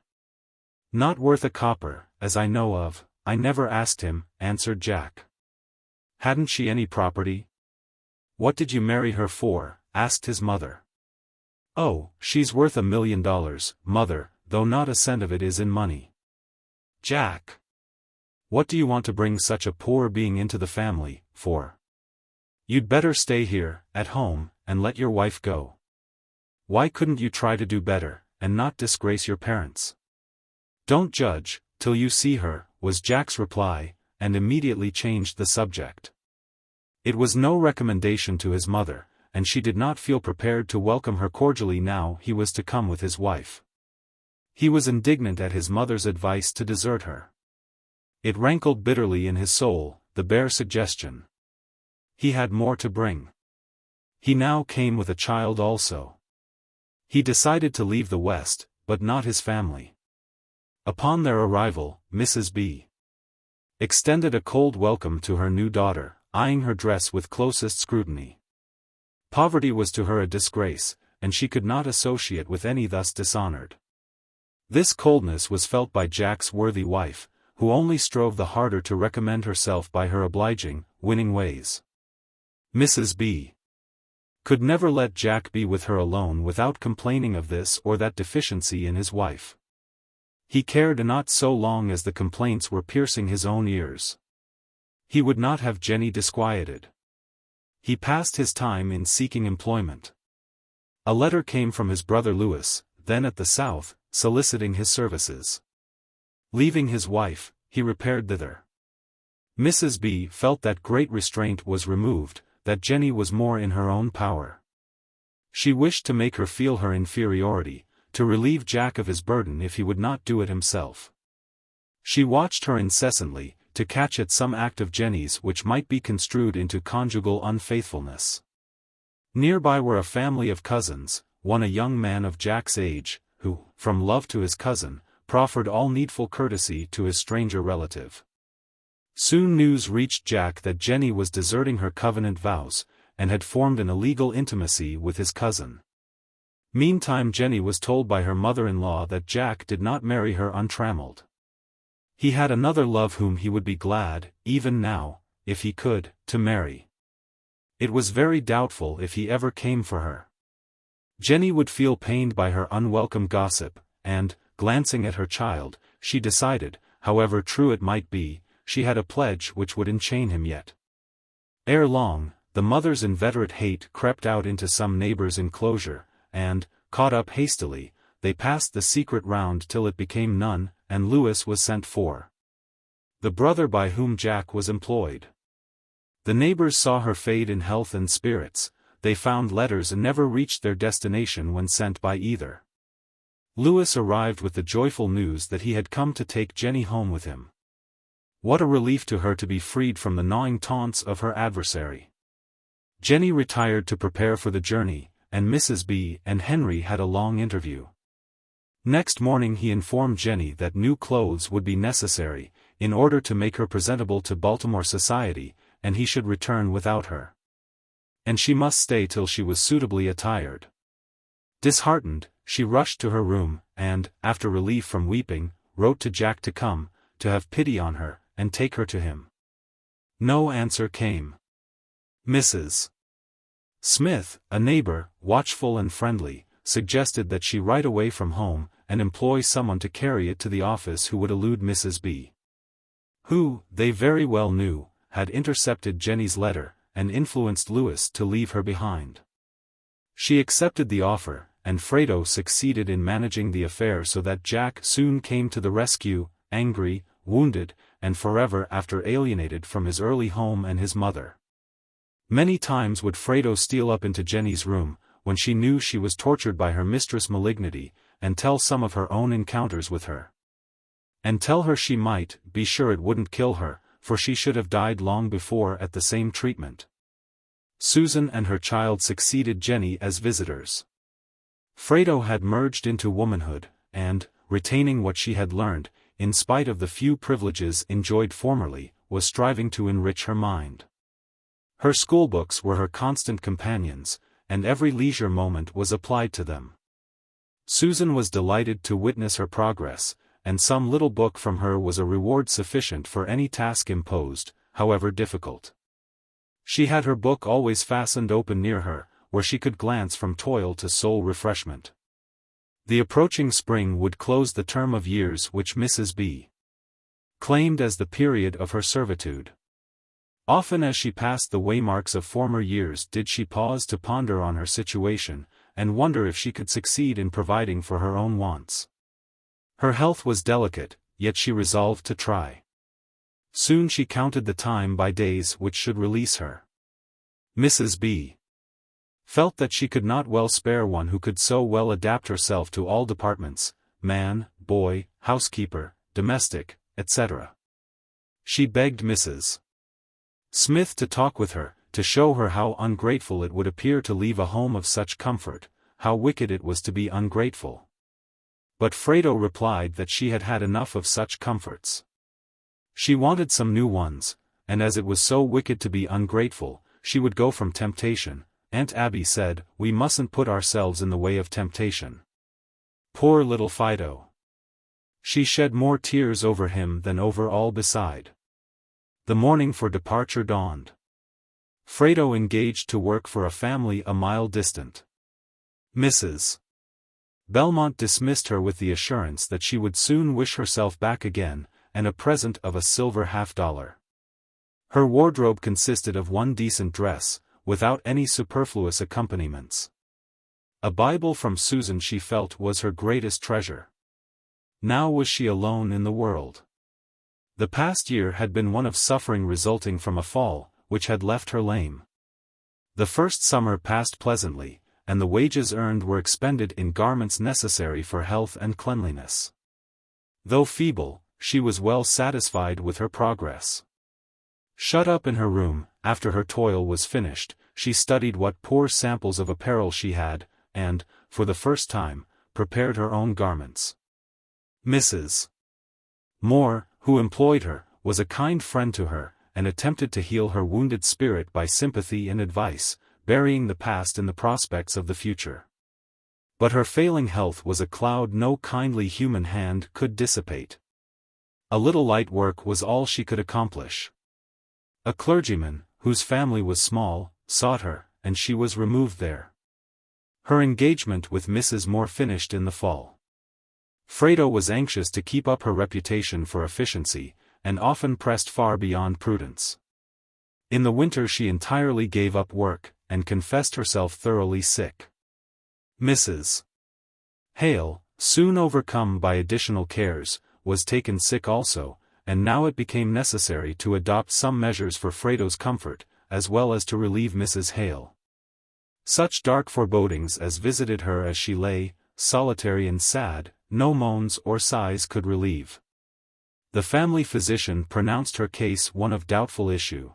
"Not worth a copper, as I know of, I never asked him," answered Jack. "Hadn't she any property?" "What did you marry her for?" asked his mother. "Oh, she's worth $1 million, mother, though not a cent of it is in money." "Jack! What do you want to bring such a poor being into the family, for? You'd better stay here, at home, and let your wife go. Why couldn't you try to do better, and not disgrace your parents?" "Don't judge, till you see her," was Jack's reply, and immediately changed the subject. It was no recommendation to his mother, and she did not feel prepared to welcome her cordially now he was to come with his wife. He was indignant at his mother's advice to desert her. It rankled bitterly in his soul, the bare suggestion. He had more to bring. He now came with a child also. He decided to leave the West, but not his family. Upon their arrival, Mrs. B. extended a cold welcome to her new daughter, eyeing her dress with closest scrutiny. Poverty was to her a disgrace, and she could not associate with any thus dishonored. This coldness was felt by Jack's worthy wife, who only strove the harder to recommend herself by her obliging, winning ways. Mrs. B. could never let Jack be with her alone without complaining of this or that deficiency in his wife. He cared not so long as the complaints were piercing his own ears. He would not have Jenny disquieted. He passed his time in seeking employment. A letter came from his brother Louis, then at the South, soliciting his services. Leaving his wife, he repaired thither. Mrs. B felt that great restraint was removed, that Jenny was more in her own power. She wished to make her feel her inferiority, to relieve Jack of his burden if he would not do it himself. She watched her incessantly, to catch at some act of Jenny's which might be construed into conjugal unfaithfulness. Nearby were a family of cousins, one a young man of Jack's age, who, from love to his cousin, proffered all needful courtesy to his stranger relative. Soon news reached Jack that Jenny was deserting her covenant vows, and had formed an illegal intimacy with his cousin. Meantime Jenny was told by her mother-in-law that Jack did not marry her untrammeled. He had another love whom he would be glad, even now, if he could, to marry. It was very doubtful if he ever came for her. Jenny would feel pained by her unwelcome gossip, and, glancing at her child, she decided, however true it might be, she had a pledge which would enchain him yet. Ere long, the mother's inveterate hate crept out into some neighbor's enclosure, and, caught up hastily, they passed the secret round till it became none, and Lewis was sent for. The brother by whom Jack was employed. The neighbors saw her fade in health and spirits, they found letters and never reached their destination when sent by either. Lewis arrived with the joyful news that he had come to take Jenny home with him. What a relief to her to be freed from the gnawing taunts of her adversary. Jenny retired to prepare for the journey, and Mrs. B and Henry had a long interview. Next morning he informed Jenny that new clothes would be necessary, in order to make her presentable to Baltimore society, and he should return without her. And she must stay till she was suitably attired. Disheartened, she rushed to her room, and, after relief from weeping, wrote to Jack to come, to have pity on her, and take her to him. No answer came. Mrs. Smith, a neighbor, watchful and friendly, suggested that she write away from home, and employ someone to carry it to the office who would elude Mrs. B. Who, they very well knew, had intercepted Jenny's letter, and influenced Lewis to leave her behind. She accepted the offer, and Frado succeeded in managing the affair so that Jack soon came to the rescue, angry, wounded, and forever after alienated from his early home and his mother. Many times would Frado steal up into Jenny's room, when she knew she was tortured by her mistress' malignity, and tell some of her own encounters with her. And tell her she might be sure it wouldn't kill her, for she should have died long before at the same treatment. Susan and her child succeeded Jenny as visitors. Frado had merged into womanhood, and, retaining what she had learned, in spite of the few privileges enjoyed formerly, was striving to enrich her mind. Her schoolbooks were her constant companions, and every leisure moment was applied to them. Susan was delighted to witness her progress, and some little book from her was a reward sufficient for any task imposed, however difficult. She had her book always fastened open near her, where she could glance from toil to soul refreshment. The approaching spring would close the term of years which Mrs. B. claimed as the period of her servitude. Often as she passed the waymarks of former years did she pause to ponder on her situation, and wonder if she could succeed in providing for her own wants. Her health was delicate, yet she resolved to try. Soon she counted the time by days which should release her. Mrs. B. felt that she could not well spare one who could so well adapt herself to all departments, man, boy, housekeeper, domestic, etc. She begged Mrs. Smith to talk with her, to show her how ungrateful it would appear to leave a home of such comfort, how wicked it was to be ungrateful. But Frado replied that she had had enough of such comforts. She wanted some new ones, and as it was so wicked to be ungrateful, she would go from temptation. Aunt Abby said, "We mustn't put ourselves in the way of temptation." Poor little Fido. She shed more tears over him than over all beside. The morning for departure dawned. Frado engaged to work for a family a mile distant. Mrs. Belmont dismissed her with the assurance that she would soon wish herself back again, and a present of a silver $50. Her wardrobe consisted of one decent dress, without any superfluous accompaniments. A Bible from Susan she felt was her greatest treasure. Now was she alone in the world. The past year had been one of suffering resulting from a fall, which had left her lame. The first summer passed pleasantly, and the wages earned were expended in garments necessary for health and cleanliness. Though feeble, she was well satisfied with her progress. Shut up in her room, after her toil was finished, she studied what poor samples of apparel she had, and, for the first time, prepared her own garments. Mrs. Moore, who employed her, was a kind friend to her, and attempted to heal her wounded spirit by sympathy and advice, burying the past in the prospects of the future. But her failing health was a cloud no kindly human hand could dissipate. A little light work was all she could accomplish. A clergyman, whose family was small, sought her, and she was removed there. Her engagement with Mrs. Moore finished in the fall. Frado was anxious to keep up her reputation for efficiency, and often pressed far beyond prudence. In the winter she entirely gave up work, and confessed herself thoroughly sick. Mrs. Hale, soon overcome by additional cares, was taken sick also, and now it became necessary to adopt some measures for Frado's comfort, as well as to relieve Mrs. Hale. Such dark forebodings as visited her as she lay, solitary and sad, no moans or sighs could relieve. The family physician pronounced her case one of doubtful issue.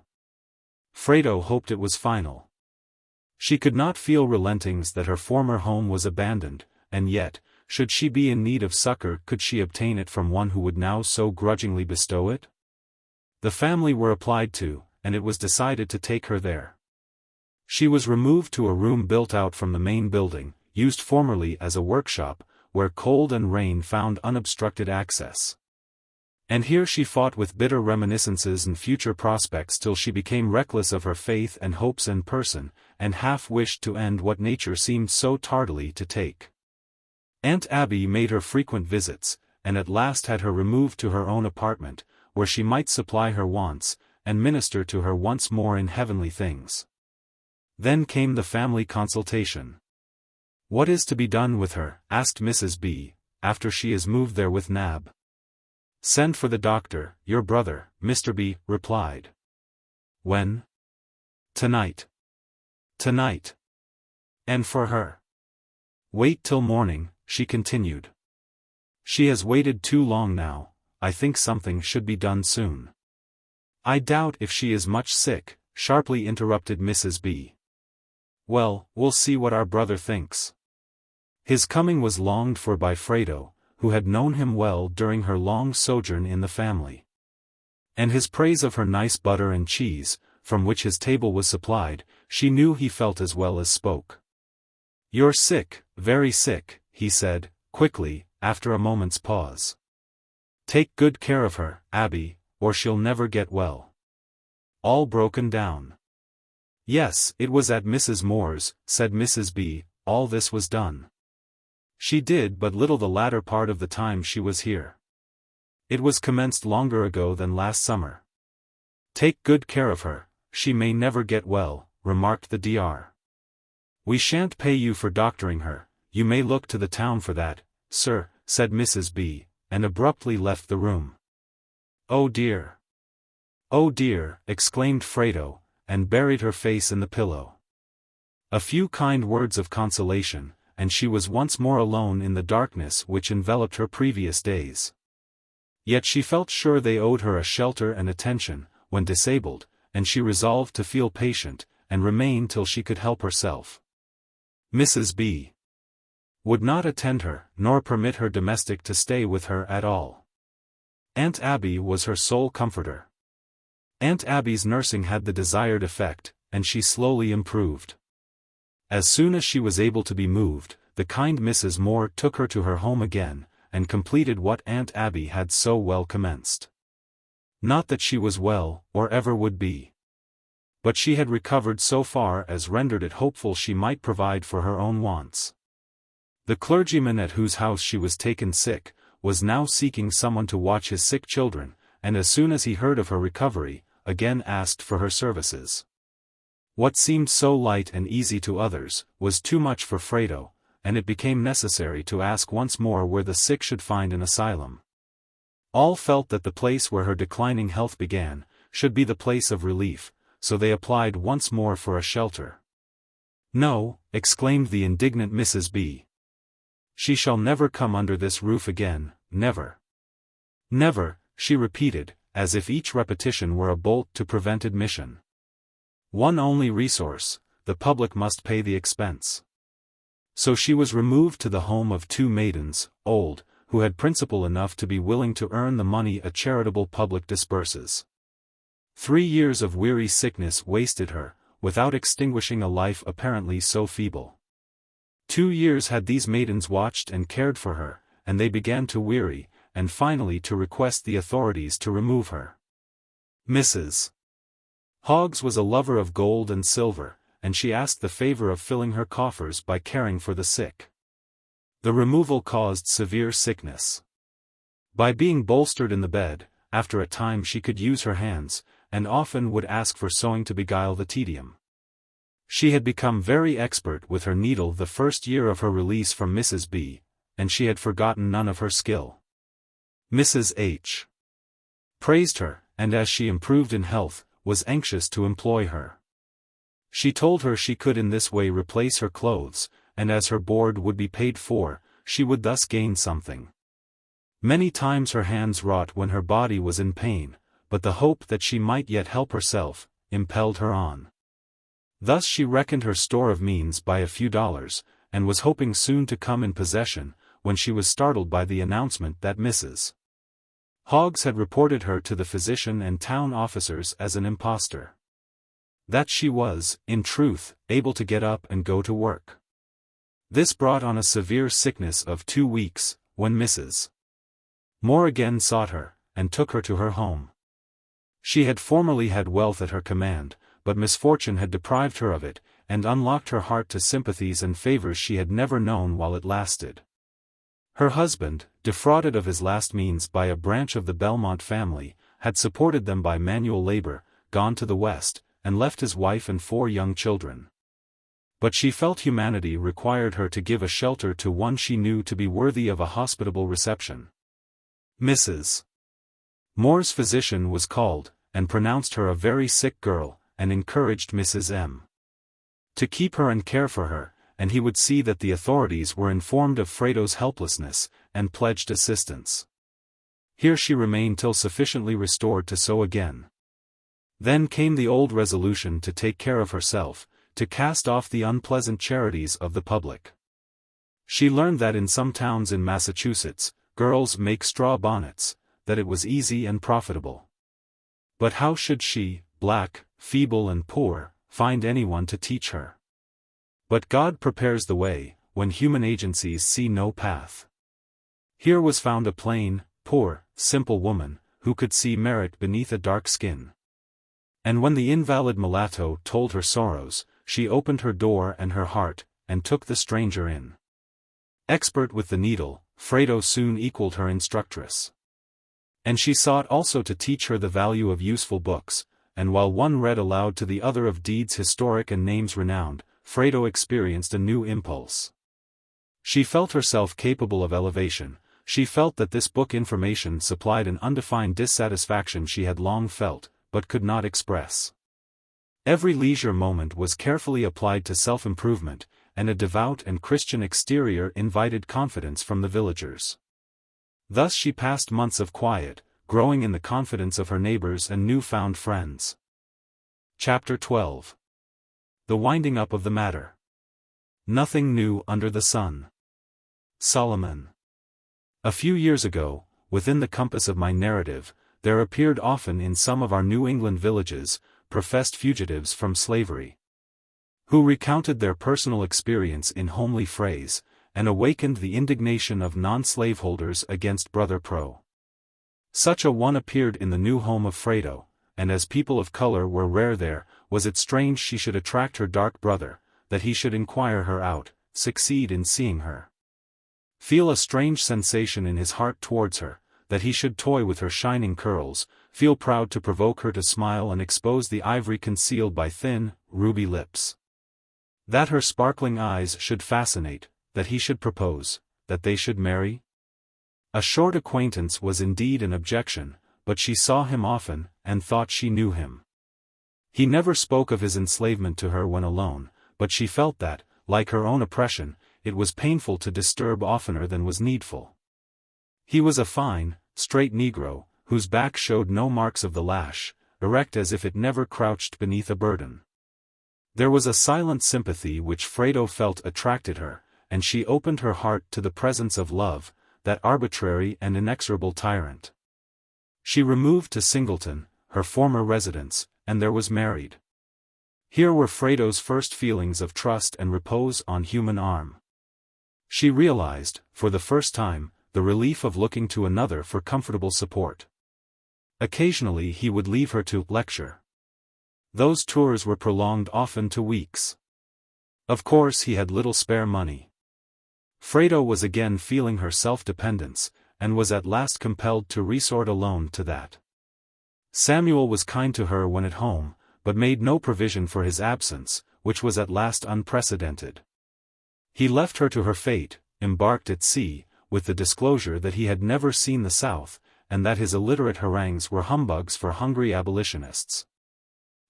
Frado hoped it was final. She could not feel relentings that her former home was abandoned, and yet, should she be in need of succor, could she obtain it from one who would now so grudgingly bestow it? The family were applied to, and it was decided to take her there. She was removed to a room built out from the main building, used formerly as a workshop, where cold and rain found unobstructed access. And here she fought with bitter reminiscences and future prospects till she became reckless of her faith and hopes in person, and half wished to end what nature seemed so tardily to take. Aunt Abby made her frequent visits, and at last had her removed to her own apartment, where she might supply her wants, and minister to her once more in heavenly things. Then came the family consultation. "What is to be done with her?" asked Mrs. B., "after she is moved there with Nab?" "Send for the doctor, your brother," Mr. B. replied. "When?" "Tonight." "Tonight." "And for her?" "Wait till morning," she continued. "She has waited too long now. I think something should be done soon." "I doubt if she is much sick," sharply interrupted Mrs. B. "Well, we'll see what our brother thinks." His coming was longed for by Frado, who had known him well during her long sojourn in the family. And his praise of her nice butter and cheese, from which his table was supplied, she knew he felt as well as spoke. "You're sick, very sick," he said, quickly, after a moment's pause. "Take good care of her, Abby, or she'll never get well." "All broken down." "Yes, it was at Mrs. Moore's," said Mrs. B., "all this was done. She did but little the latter part of the time she was here. It was commenced longer ago than last summer." "Take good care of her, she may never get well," remarked the Dr. "We shan't pay you for doctoring her, you may look to the town for that, sir," said Mrs. B., and abruptly left the room. "Oh dear! Oh dear!" exclaimed Frado, and buried her face in the pillow. A few kind words of consolation, and she was once more alone in the darkness which enveloped her previous days. Yet she felt sure they owed her a shelter and attention, when disabled, and she resolved to feel patient, and remain till she could help herself. Mrs. B. would not attend her, nor permit her domestic to stay with her at all. Aunt Abby was her sole comforter. Aunt Abby's nursing had the desired effect, and she slowly improved. As soon as she was able to be moved, the kind Mrs. Moore took her to her home again, and completed what Aunt Abby had so well commenced. Not that she was well, or ever would be. But she had recovered so far as rendered it hopeful she might provide for her own wants. The clergyman at whose house she was taken sick, was now seeking someone to watch his sick children, and as soon as he heard of her recovery, again asked for her services. What seemed so light and easy to others, was too much for Frado, and it became necessary to ask once more where the sick should find an asylum. All felt that the place where her declining health began, should be the place of relief, so they applied once more for a shelter. "No," exclaimed the indignant Mrs. B. "She shall never come under this roof again, never." "Never," she repeated, as if each repetition were a bolt to prevent admission. One only resource: the public must pay the expense. So she was removed to the home of two maidens, old, who had principle enough to be willing to earn the money a charitable public disburses. 3 years of weary sickness wasted her, without extinguishing a life apparently so feeble. 2 years had these maidens watched and cared for her, and they began to weary, and finally to request the authorities to remove her. Mrs. Hoggs was a lover of gold and silver, and she asked the favor of filling her coffers by caring for the sick. The removal caused severe sickness. By being bolstered in the bed, after a time she could use her hands, and often would ask for sewing to beguile the tedium. She had become very expert with her needle the first year of her release from Mrs. B., and she had forgotten none of her skill. Mrs. H. praised her, and as she improved in health, was anxious to employ her. She told her she could in this way replace her clothes, and as her board would be paid for, she would thus gain something. Many times her hands wrought when her body was in pain, but the hope that she might yet help herself, impelled her on. Thus she reckoned her store of means by a few dollars, and was hoping soon to come in possession, when she was startled by the announcement that Mrs. Hoggs had reported her to the physician and town officers as an impostor. That she was, in truth, able to get up and go to work. This brought on a severe sickness of 2 weeks, when Mrs. Moore again sought her, and took her to her home. She had formerly had wealth at her command, but misfortune had deprived her of it, and unlocked her heart to sympathies and favors she had never known while it lasted. Her husband, defrauded of his last means by a branch of the Belmont family, had supported them by manual labor, gone to the West, and left his wife and 4 young children. But she felt humanity required her to give a shelter to one she knew to be worthy of a hospitable reception. Mrs. Moore's physician was called, and pronounced her a very sick girl, and encouraged Mrs. M. to keep her and care for her, and he would see that the authorities were informed of Frado's helplessness, and pledged assistance. Here she remained till sufficiently restored to sew again. Then came the old resolution to take care of herself, to cast off the unpleasant charities of the public. She learned that in some towns in Massachusetts, girls make straw bonnets, that it was easy and profitable. But how should she, black, feeble and poor, find anyone to teach her? But God prepares the way, when human agencies see no path. Here was found a plain, poor, simple woman, who could see merit beneath a dark skin. And when the invalid mulatto told her sorrows, she opened her door and her heart, and took the stranger in. Expert with the needle, Frado soon equaled her instructress. And she sought also to teach her the value of useful books, and while one read aloud to the other of deeds historic and names renowned, Frado experienced a new impulse. She felt herself capable of elevation. She felt that this book information supplied an undefined dissatisfaction she had long felt, but could not express. Every leisure moment was carefully applied to self-improvement, and a devout and Christian exterior invited confidence from the villagers. Thus she passed months of quiet, growing in the confidence of her neighbors and new-found friends. Chapter 12. The winding up of the matter. Nothing new under the sun. Solomon. A few years ago, within the compass of my narrative, there appeared often in some of our New England villages, professed fugitives from slavery, who recounted their personal experience in homely phrase, and awakened the indignation of non-slaveholders against Brother Pro. Such a one appeared in the new home of Frado, and as people of color were rare there, was it strange she should attract her dark brother, that he should inquire her out, succeed in seeing her, feel a strange sensation in his heart towards her, that he should toy with her shining curls, feel proud to provoke her to smile and expose the ivory concealed by thin, ruby lips, that her sparkling eyes should fascinate, that he should propose, that they should marry? A short acquaintance was indeed an objection, but she saw him often, and thought she knew him. He never spoke of his enslavement to her when alone, but she felt that, like her own oppression, it was painful to disturb oftener than was needful. He was a fine, straight Negro, whose back showed no marks of the lash, erect as if it never crouched beneath a burden. There was a silent sympathy which Frado felt attracted her, and she opened her heart to the presence of love, that arbitrary and inexorable tyrant. She removed to Singleton, her former residence, and there was married. Here were Frado's first feelings of trust and repose on human arm. She realized, for the first time, the relief of looking to another for comfortable support. Occasionally he would leave her to lecture. Those tours were prolonged often to weeks. Of course he had little spare money. Frado was again feeling her self-dependence, and was at last compelled to resort alone to that. Samuel was kind to her when at home, but made no provision for his absence, which was at last unprecedented. He left her to her fate, embarked at sea, with the disclosure that he had never seen the South, and that his illiterate harangues were humbugs for hungry abolitionists.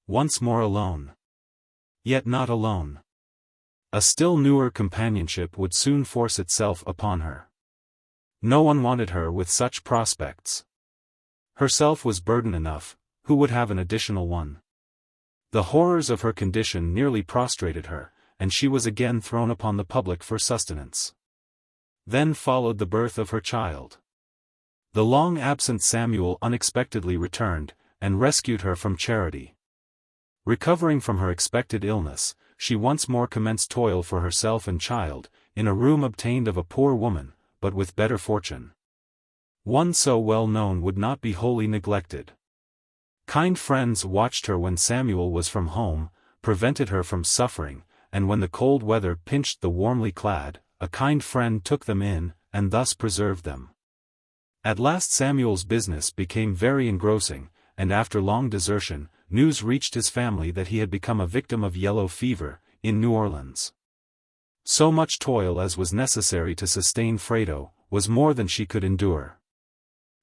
Once more alone. Yet not alone. A still newer companionship would soon force itself upon her. No one wanted her with such prospects. Herself was burden enough, who would have an additional one? The horrors of her condition nearly prostrated her, and she was again thrown upon the public for sustenance. Then followed the birth of her child. The long-absent Samuel unexpectedly returned, and rescued her from charity. Recovering from her expected illness, she once more commenced toil for herself and child, in a room obtained of a poor woman, but with better fortune. One so well known would not be wholly neglected. Kind friends watched her when Samuel was from home, prevented her from suffering, and when the cold weather pinched the warmly clad, a kind friend took them in, and thus preserved them. At last Samuel's business became very engrossing, and after long desertion, news reached his family that he had become a victim of yellow fever, in New Orleans. So much toil as was necessary to sustain Frado, was more than she could endure.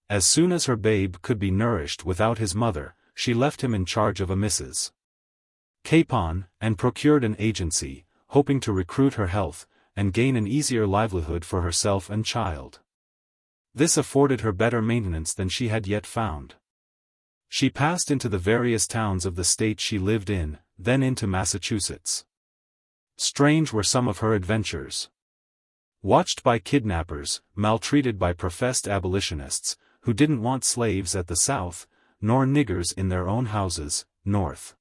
As soon as her babe could be nourished without his mother, she left him in charge of a Mrs. Capon, and procured an agency, hoping to recruit her health, and gain an easier livelihood for herself and child. This afforded her better maintenance than she had yet found. She passed into the various towns of the state she lived in, then into Massachusetts. Strange were some of her adventures. Watched by kidnappers, maltreated by professed abolitionists, who didn't want slaves at the South, nor niggers in their own houses, North.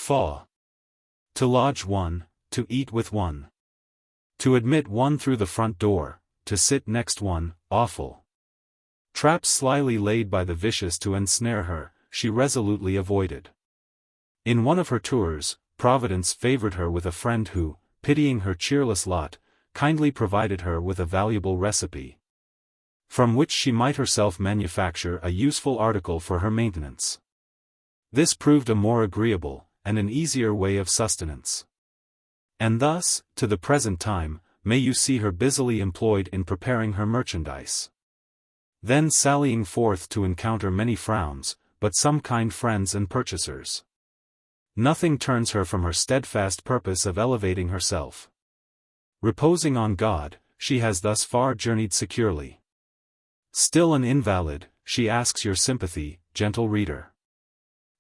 To lodge one, to eat with one. To admit one through the front door, to sit next one, awful. Traps slyly laid by the vicious to ensnare her, she resolutely avoided. In one of her tours, Providence favored her with a friend who, pitying her cheerless lot, kindly provided her with a valuable recipe, from which she might herself manufacture a useful article for her maintenance. This proved a more agreeable, and an easier way of sustenance. And thus, to the present time, may you see her busily employed in preparing her merchandise. Then sallying forth to encounter many frowns, but some kind friends and purchasers. Nothing turns her from her steadfast purpose of elevating herself. Reposing on God, she has thus far journeyed securely. Still an invalid, she asks your sympathy, gentle reader.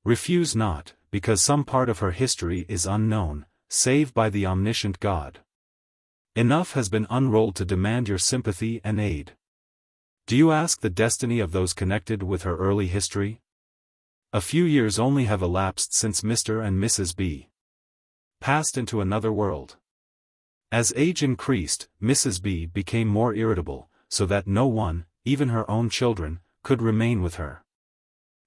Refuse not, because some part of her history is unknown, save by the omniscient God. Enough has been unrolled to demand your sympathy and aid. Do you ask the destiny of those connected with her early history? A few years only have elapsed since Mr. and Mrs. B. passed into another world. As age increased, Mrs. B became more irritable, so that no one, even her own children, could remain with her.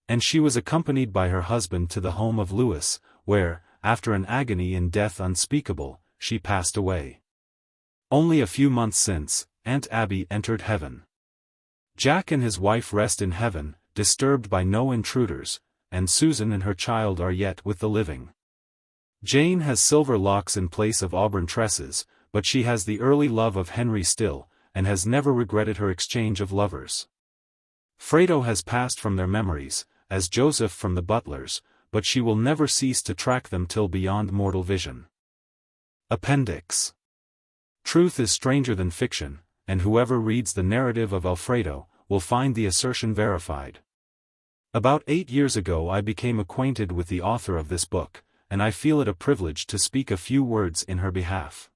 And she was accompanied by her husband to the home of Lewis, where, after an agony in death unspeakable, she passed away. Only a few months since, Aunt Abby entered heaven. Jack and his wife rest in heaven, disturbed by no intruders, and Susan and her child are yet with the living. Jane has silver locks in place of auburn tresses, but she has the early love of Henry still, and has never regretted her exchange of lovers. Frado has passed from their memories, as Joseph from the butler's, but she will never cease to track them till beyond mortal vision. Appendix. Truth is stranger than fiction, and whoever reads the narrative of Alfredo will find the assertion verified. About 8 years ago I became acquainted with the author of this book, and I feel it a privilege to speak a few words in her behalf.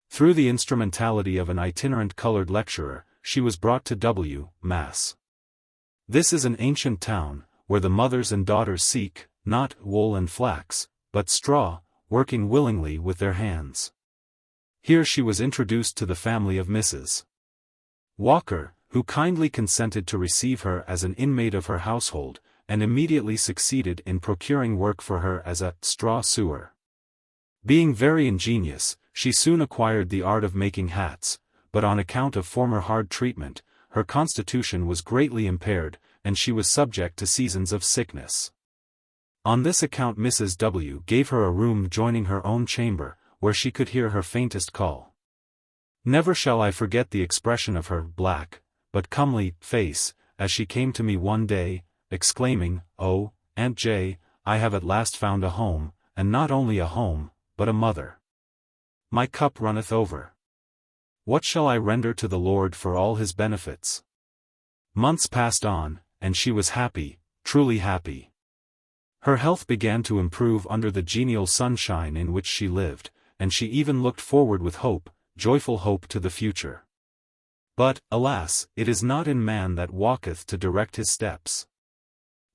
Through the instrumentality of an itinerant colored lecturer, she was brought to W. Mass. This is an ancient town, where the mothers and daughters seek, not wool and flax, but straw, working willingly with their hands. Here she was introduced to the family of Mrs. Walker, who kindly consented to receive her as an inmate of her household, and immediately succeeded in procuring work for her as a straw sewer. Being very ingenious, she soon acquired the art of making hats, but on account of former hard treatment, her constitution was greatly impaired, and she was subject to seasons of sickness. On this account Mrs. W. gave her a room joining her own chamber, where she could hear her faintest call. Never shall I forget the expression of her black, but comely, face, as she came to me one day, exclaiming, "Oh, Aunt J, I have at last found a home, and not only a home, but a mother. My cup runneth over. What shall I render to the Lord for all his benefits?" Months passed on, and she was happy, truly happy. Her health began to improve under the genial sunshine in which she lived, and she even looked forward with hope, joyful hope to the future. But, alas, it is not in man that walketh to direct his steps.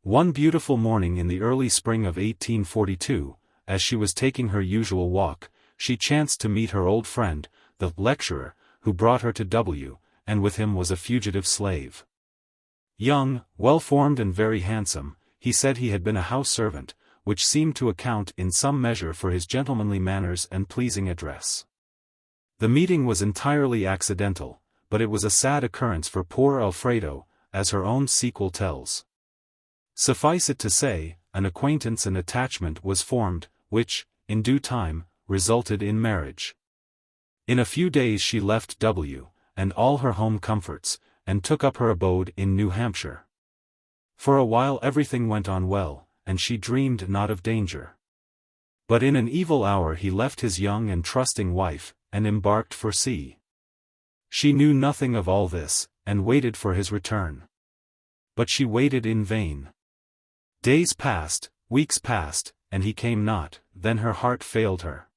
One beautiful morning in the early spring of 1842, as she was taking her usual walk, she chanced to meet her old friend, the lecturer, who brought her to W., and with him was a fugitive slave. Young, well-formed and very handsome, he said he had been a house servant, which seemed to account in some measure for his gentlemanly manners and pleasing address. The meeting was entirely accidental, but it was a sad occurrence for poor Alfredo, as her own sequel tells. Suffice it to say, an acquaintance and attachment was formed, which, in due time, resulted in marriage. In a few days she left W., and all her home comforts, and took up her abode in New Hampshire. For a while everything went on well, and she dreamed not of danger. But in an evil hour he left his young and trusting wife, and embarked for sea. She knew nothing of all this, and waited for his return. But she waited in vain. Days passed, weeks passed, and he came not. Then her heart failed her.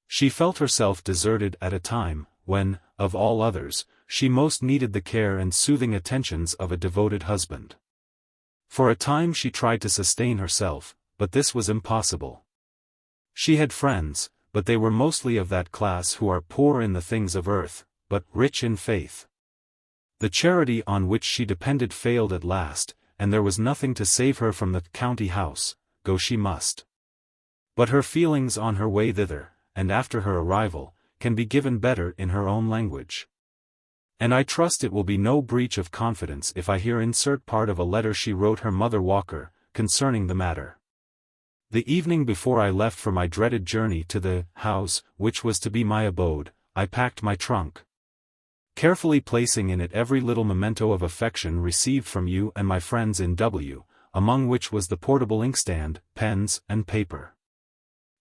She felt herself deserted at a time, when, of all others, she most needed the care and soothing attentions of a devoted husband. For a time she tried to sustain herself, but this was impossible. She had friends, but they were mostly of that class who are poor in the things of earth, but rich in faith. The charity on which she depended failed at last, and there was nothing to save her from the county house. Go she must. But her feelings on her way thither, and after her arrival, can be given better in her own language. And I trust it will be no breach of confidence if I here insert part of a letter she wrote her mother Walker, concerning the matter. The evening before I left for my dreaded journey to the house, which was to be my abode, I packed my trunk, carefully placing in it every little memento of affection received from you and my friends in W., among which was the portable inkstand, pens, and paper.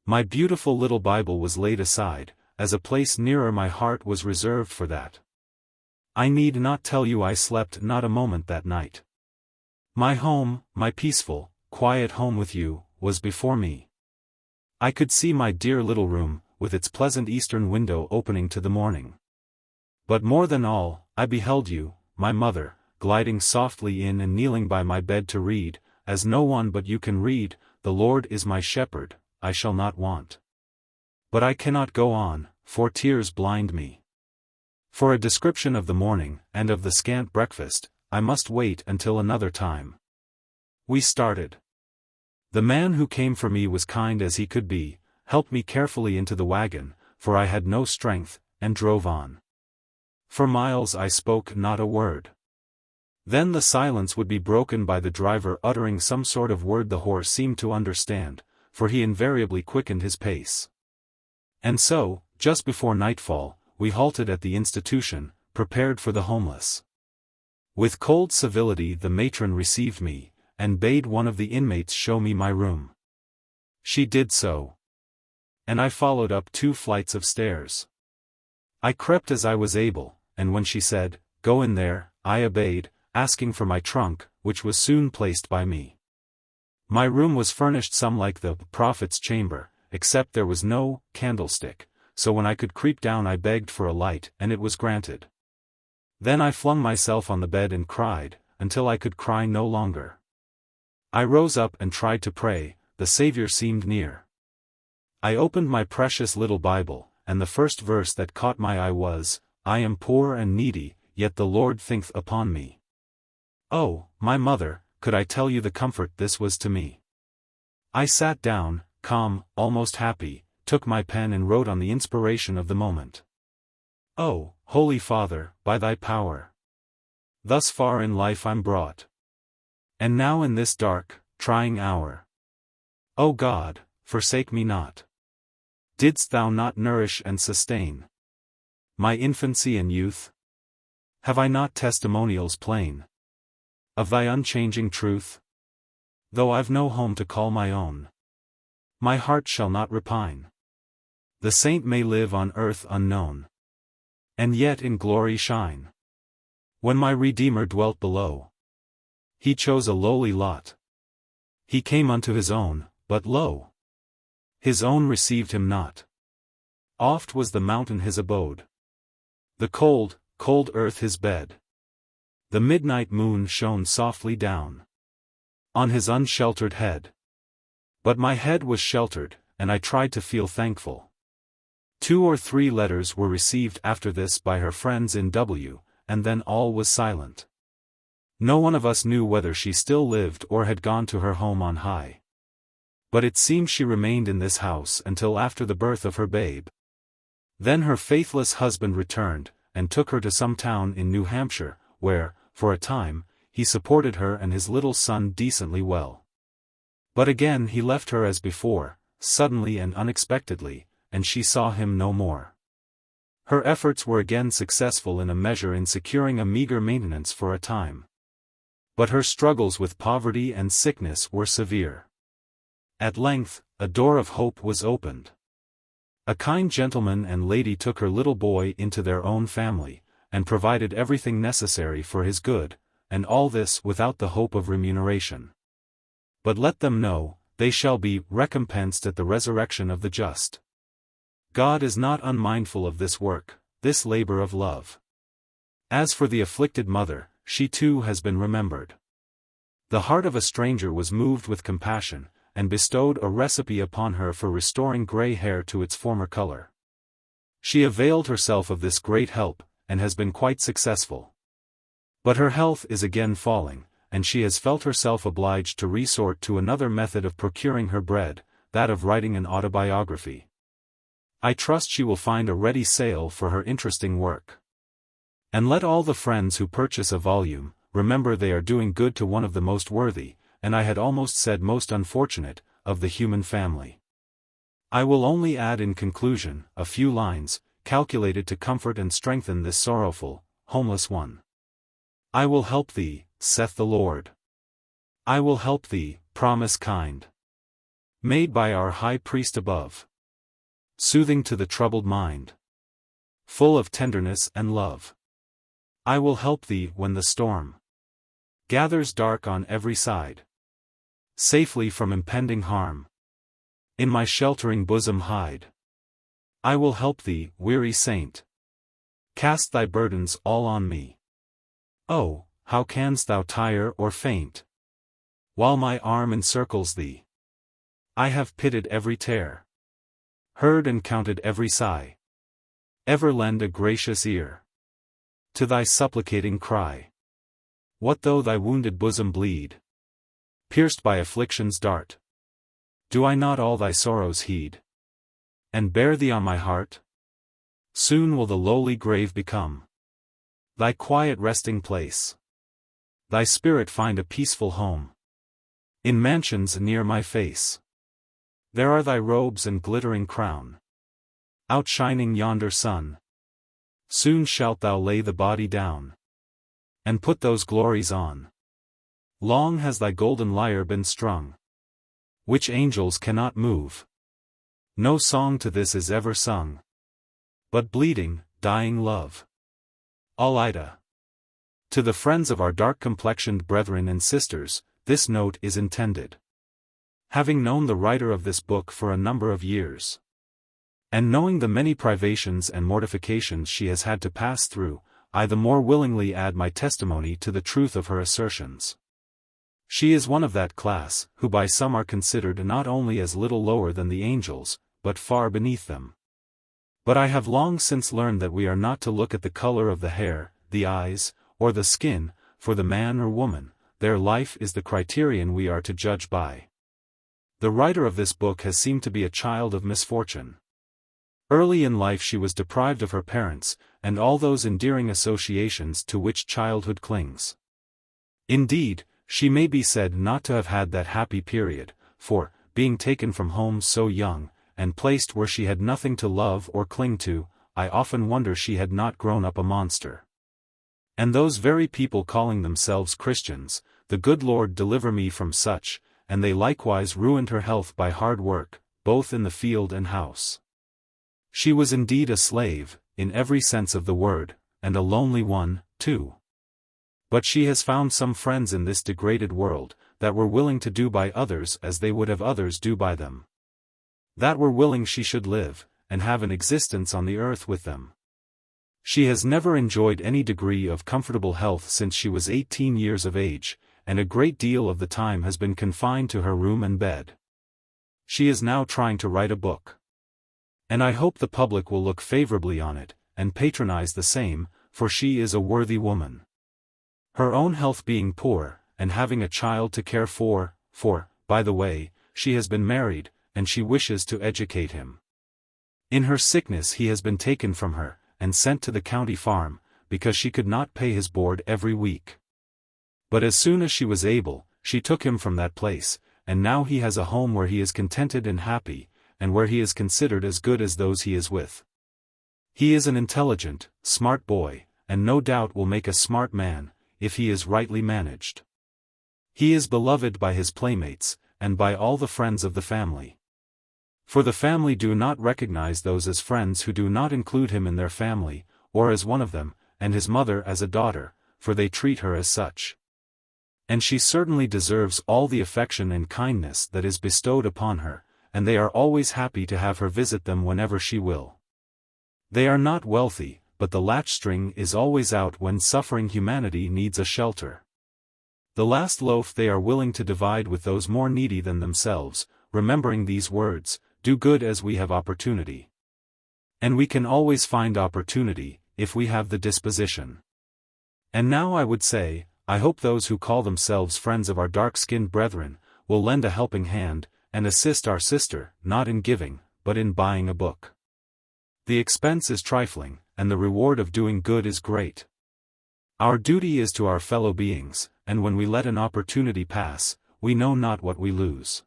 My beautiful little Bible was laid aside, as a place nearer my heart was reserved for that. I need not tell you I slept not a moment that night. My home, my peaceful, quiet home with you, was before me. I could see my dear little room, with its pleasant eastern window opening to the morning. But more than all, I beheld you, my mother, gliding softly in and kneeling by my bed to read, as no one but you can read, "The Lord is my shepherd, I shall not want." But I cannot go on, for tears blind me. For a description of the morning, and of the scant breakfast, I must wait until another time. We started. The man who came for me was kind as he could be, helped me carefully into the wagon, for I had no strength, and drove on. For miles I spoke not a word. Then the silence would be broken by the driver uttering some sort of word the horse seemed to understand, for he invariably quickened his pace. And so, just before nightfall, we halted at the institution, prepared for the homeless. With cold civility the matron received me, and bade one of the inmates show me my room. She did so. And I followed up 2 flights of stairs. I crept as I was able, and when she said, "Go in there," I obeyed, asking for my trunk, which was soon placed by me. My room was furnished some like the prophet's chamber, except there was no candlestick, so when I could creep down I begged for a light and it was granted. Then I flung myself on the bed and cried, until I could cry no longer. I rose up and tried to pray, the Savior seemed near. I opened my precious little Bible, and the first verse that caught my eye was, "I am poor and needy, yet the Lord thinketh upon me." Oh, my mother, could I tell you the comfort this was to me? I sat down, calm, almost happy, took my pen and wrote on the inspiration of the moment. "Oh, Holy Father, by thy power, thus far in life I'm brought. And now in this dark, trying hour, O God, forsake me not. Didst thou not nourish and sustain my infancy and youth? Have I not testimonials plain of thy unchanging truth? Though I've no home to call my own, my heart shall not repine. The saint may live on earth unknown, and yet in glory shine. When my Redeemer dwelt below, he chose a lowly lot. He came unto his own, but lo, his own received him not. Oft was the mountain his abode, the cold, cold earth his bed. The midnight moon shone softly down on his unsheltered head. But my head was sheltered, and I tried to feel thankful. 2 or 3 letters were received after this by her friends in W, and then all was silent. No one of us knew whether she still lived or had gone to her home on high. But it seems she remained in this house until after the birth of her babe. Then her faithless husband returned, and took her to some town in New Hampshire, where, for a time, he supported her and his little son decently well. But again he left her as before, suddenly and unexpectedly, and she saw him no more. Her efforts were again successful in a measure in securing a meager maintenance for a time. But her struggles with poverty and sickness were severe. At length, a door of hope was opened. A kind gentleman and lady took her little boy into their own family, and provided everything necessary for his good, and all this without the hope of remuneration. But let them know, they shall be recompensed at the resurrection of the just. God is not unmindful of this work, this labor of love. As for the afflicted mother, she too has been remembered. The heart of a stranger was moved with compassion, and bestowed a recipe upon her for restoring gray hair to its former color. She availed herself of this great help, and has been quite successful. But her health is again falling, and she has felt herself obliged to resort to another method of procuring her bread, that of writing an autobiography. I trust she will find a ready sale for her interesting work. And let all the friends who purchase a volume, remember they are doing good to one of the most worthy, and I had almost said most unfortunate, of the human family. I will only add in conclusion, a few lines, calculated to comfort and strengthen this sorrowful, homeless one. I will help thee, saith the Lord. I will help thee, promise kind, made by our high priest above, soothing to the troubled mind, full of tenderness and love. I will help thee when the storm gathers dark on every side, safely from impending harm, in my sheltering bosom hide. I will help thee, weary saint, cast thy burdens all on me. Oh, how canst thou tire or faint, while my arm encircles thee? I have pitied every tear, heard and counted every sigh. Ever lend a gracious ear to thy supplicating cry. What though thy wounded bosom bleed, pierced by affliction's dart? Do I not all thy sorrows heed, and bear thee on my heart? Soon will the lowly grave become thy quiet resting place, thy spirit find a peaceful home in mansions near my face. There are thy robes and glittering crown, outshining yonder sun. Soon shalt thou lay the body down, and put those glories on. Long has thy golden lyre been strung, which angels cannot move. No song to this is ever sung, but bleeding, dying love. Alida. To the friends of our dark-complexioned brethren and sisters, this note is intended. Having known the writer of this book for a number of years, and knowing the many privations and mortifications she has had to pass through, I the more willingly add my testimony to the truth of her assertions. She is one of that class, who by some are considered not only as little lower than the angels, but far beneath them. But I have long since learned that we are not to look at the color of the hair, the eyes, or the skin, for the man or woman, their life is the criterion we are to judge by. The writer of this book has seemed to be a child of misfortune. Early in life she was deprived of her parents, and all those endearing associations to which childhood clings. Indeed, she may be said not to have had that happy period, for, being taken from home so young, and placed where she had nothing to love or cling to, I often wonder she had not grown up a monster. And those very people calling themselves Christians, the good Lord deliver me from such, and they likewise ruined her health by hard work, both in the field and house. She was indeed a slave, in every sense of the word, and a lonely one, too. But she has found some friends in this degraded world, that were willing to do by others as they would have others do by them. That were willing she should live, and have an existence on the earth with them. She has never enjoyed any degree of comfortable health since she was 18 years of age, and a great deal of the time has been confined to her room and bed. She is now trying to write a book. And I hope the public will look favorably on it, and patronize the same, for she is a worthy woman. Her own health being poor, and having a child to care for, by the way, she has been married, and she wishes to educate him. In her sickness he has been taken from her, and sent to the county farm, because she could not pay his board every week. But as soon as she was able, she took him from that place, and now he has a home where he is contented and happy, and where he is considered as good as those he is with. He is an intelligent, smart boy, and no doubt will make a smart man, if he is rightly managed. He is beloved by his playmates, and by all the friends of the family. For the family do not recognize those as friends who do not include him in their family, or as one of them, and his mother as a daughter, for they treat her as such. And she certainly deserves all the affection and kindness that is bestowed upon her, and they are always happy to have her visit them whenever she will. They are not wealthy, but the latchstring is always out when suffering humanity needs a shelter. The last loaf they are willing to divide with those more needy than themselves, remembering these words, "Do good as we have opportunity." And we can always find opportunity, if we have the disposition. And now I would say, I hope those who call themselves friends of our dark-skinned brethren, will lend a helping hand, and assist our sister, not in giving, but in buying a book. The expense is trifling, and the reward of doing good is great. Our duty is to our fellow beings, and when we let an opportunity pass, we know not what we lose.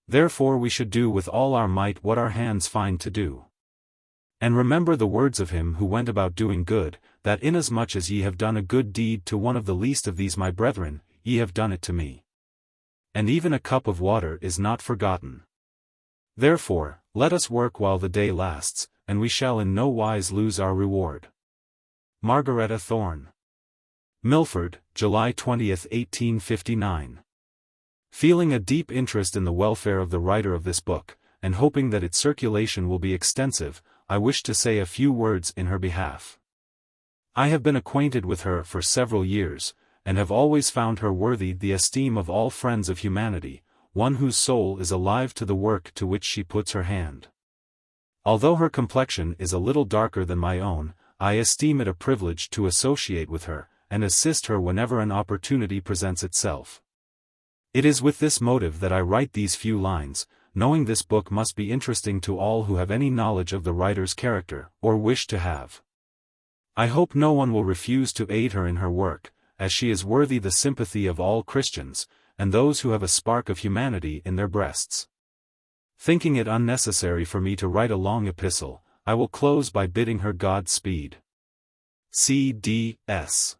Therefore we should do with all our might what our hands find to do. And remember the words of him who went about doing good, that inasmuch as ye have done a good deed to one of the least of these my brethren, ye have done it to me. And even a cup of water is not forgotten. Therefore, let us work while the day lasts, and we shall in no wise lose our reward. Margaretta Thorne. Milford, July 20, 1859. Feeling a deep interest in the welfare of the writer of this book, and hoping that its circulation will be extensive, I wish to say a few words in her behalf. I have been acquainted with her for several years, and have always found her worthy the esteem of all friends of humanity, one whose soul is alive to the work to which she puts her hand. Although her complexion is a little darker than my own, I esteem it a privilege to associate with her, and assist her whenever an opportunity presents itself. It is with this motive that I write these few lines, knowing this book must be interesting to all who have any knowledge of the writer's character, or wish to have. I hope no one will refuse to aid her in her work, as she is worthy the sympathy of all Christians, and those who have a spark of humanity in their breasts. Thinking it unnecessary for me to write a long epistle, I will close by bidding her Godspeed. C.D.S.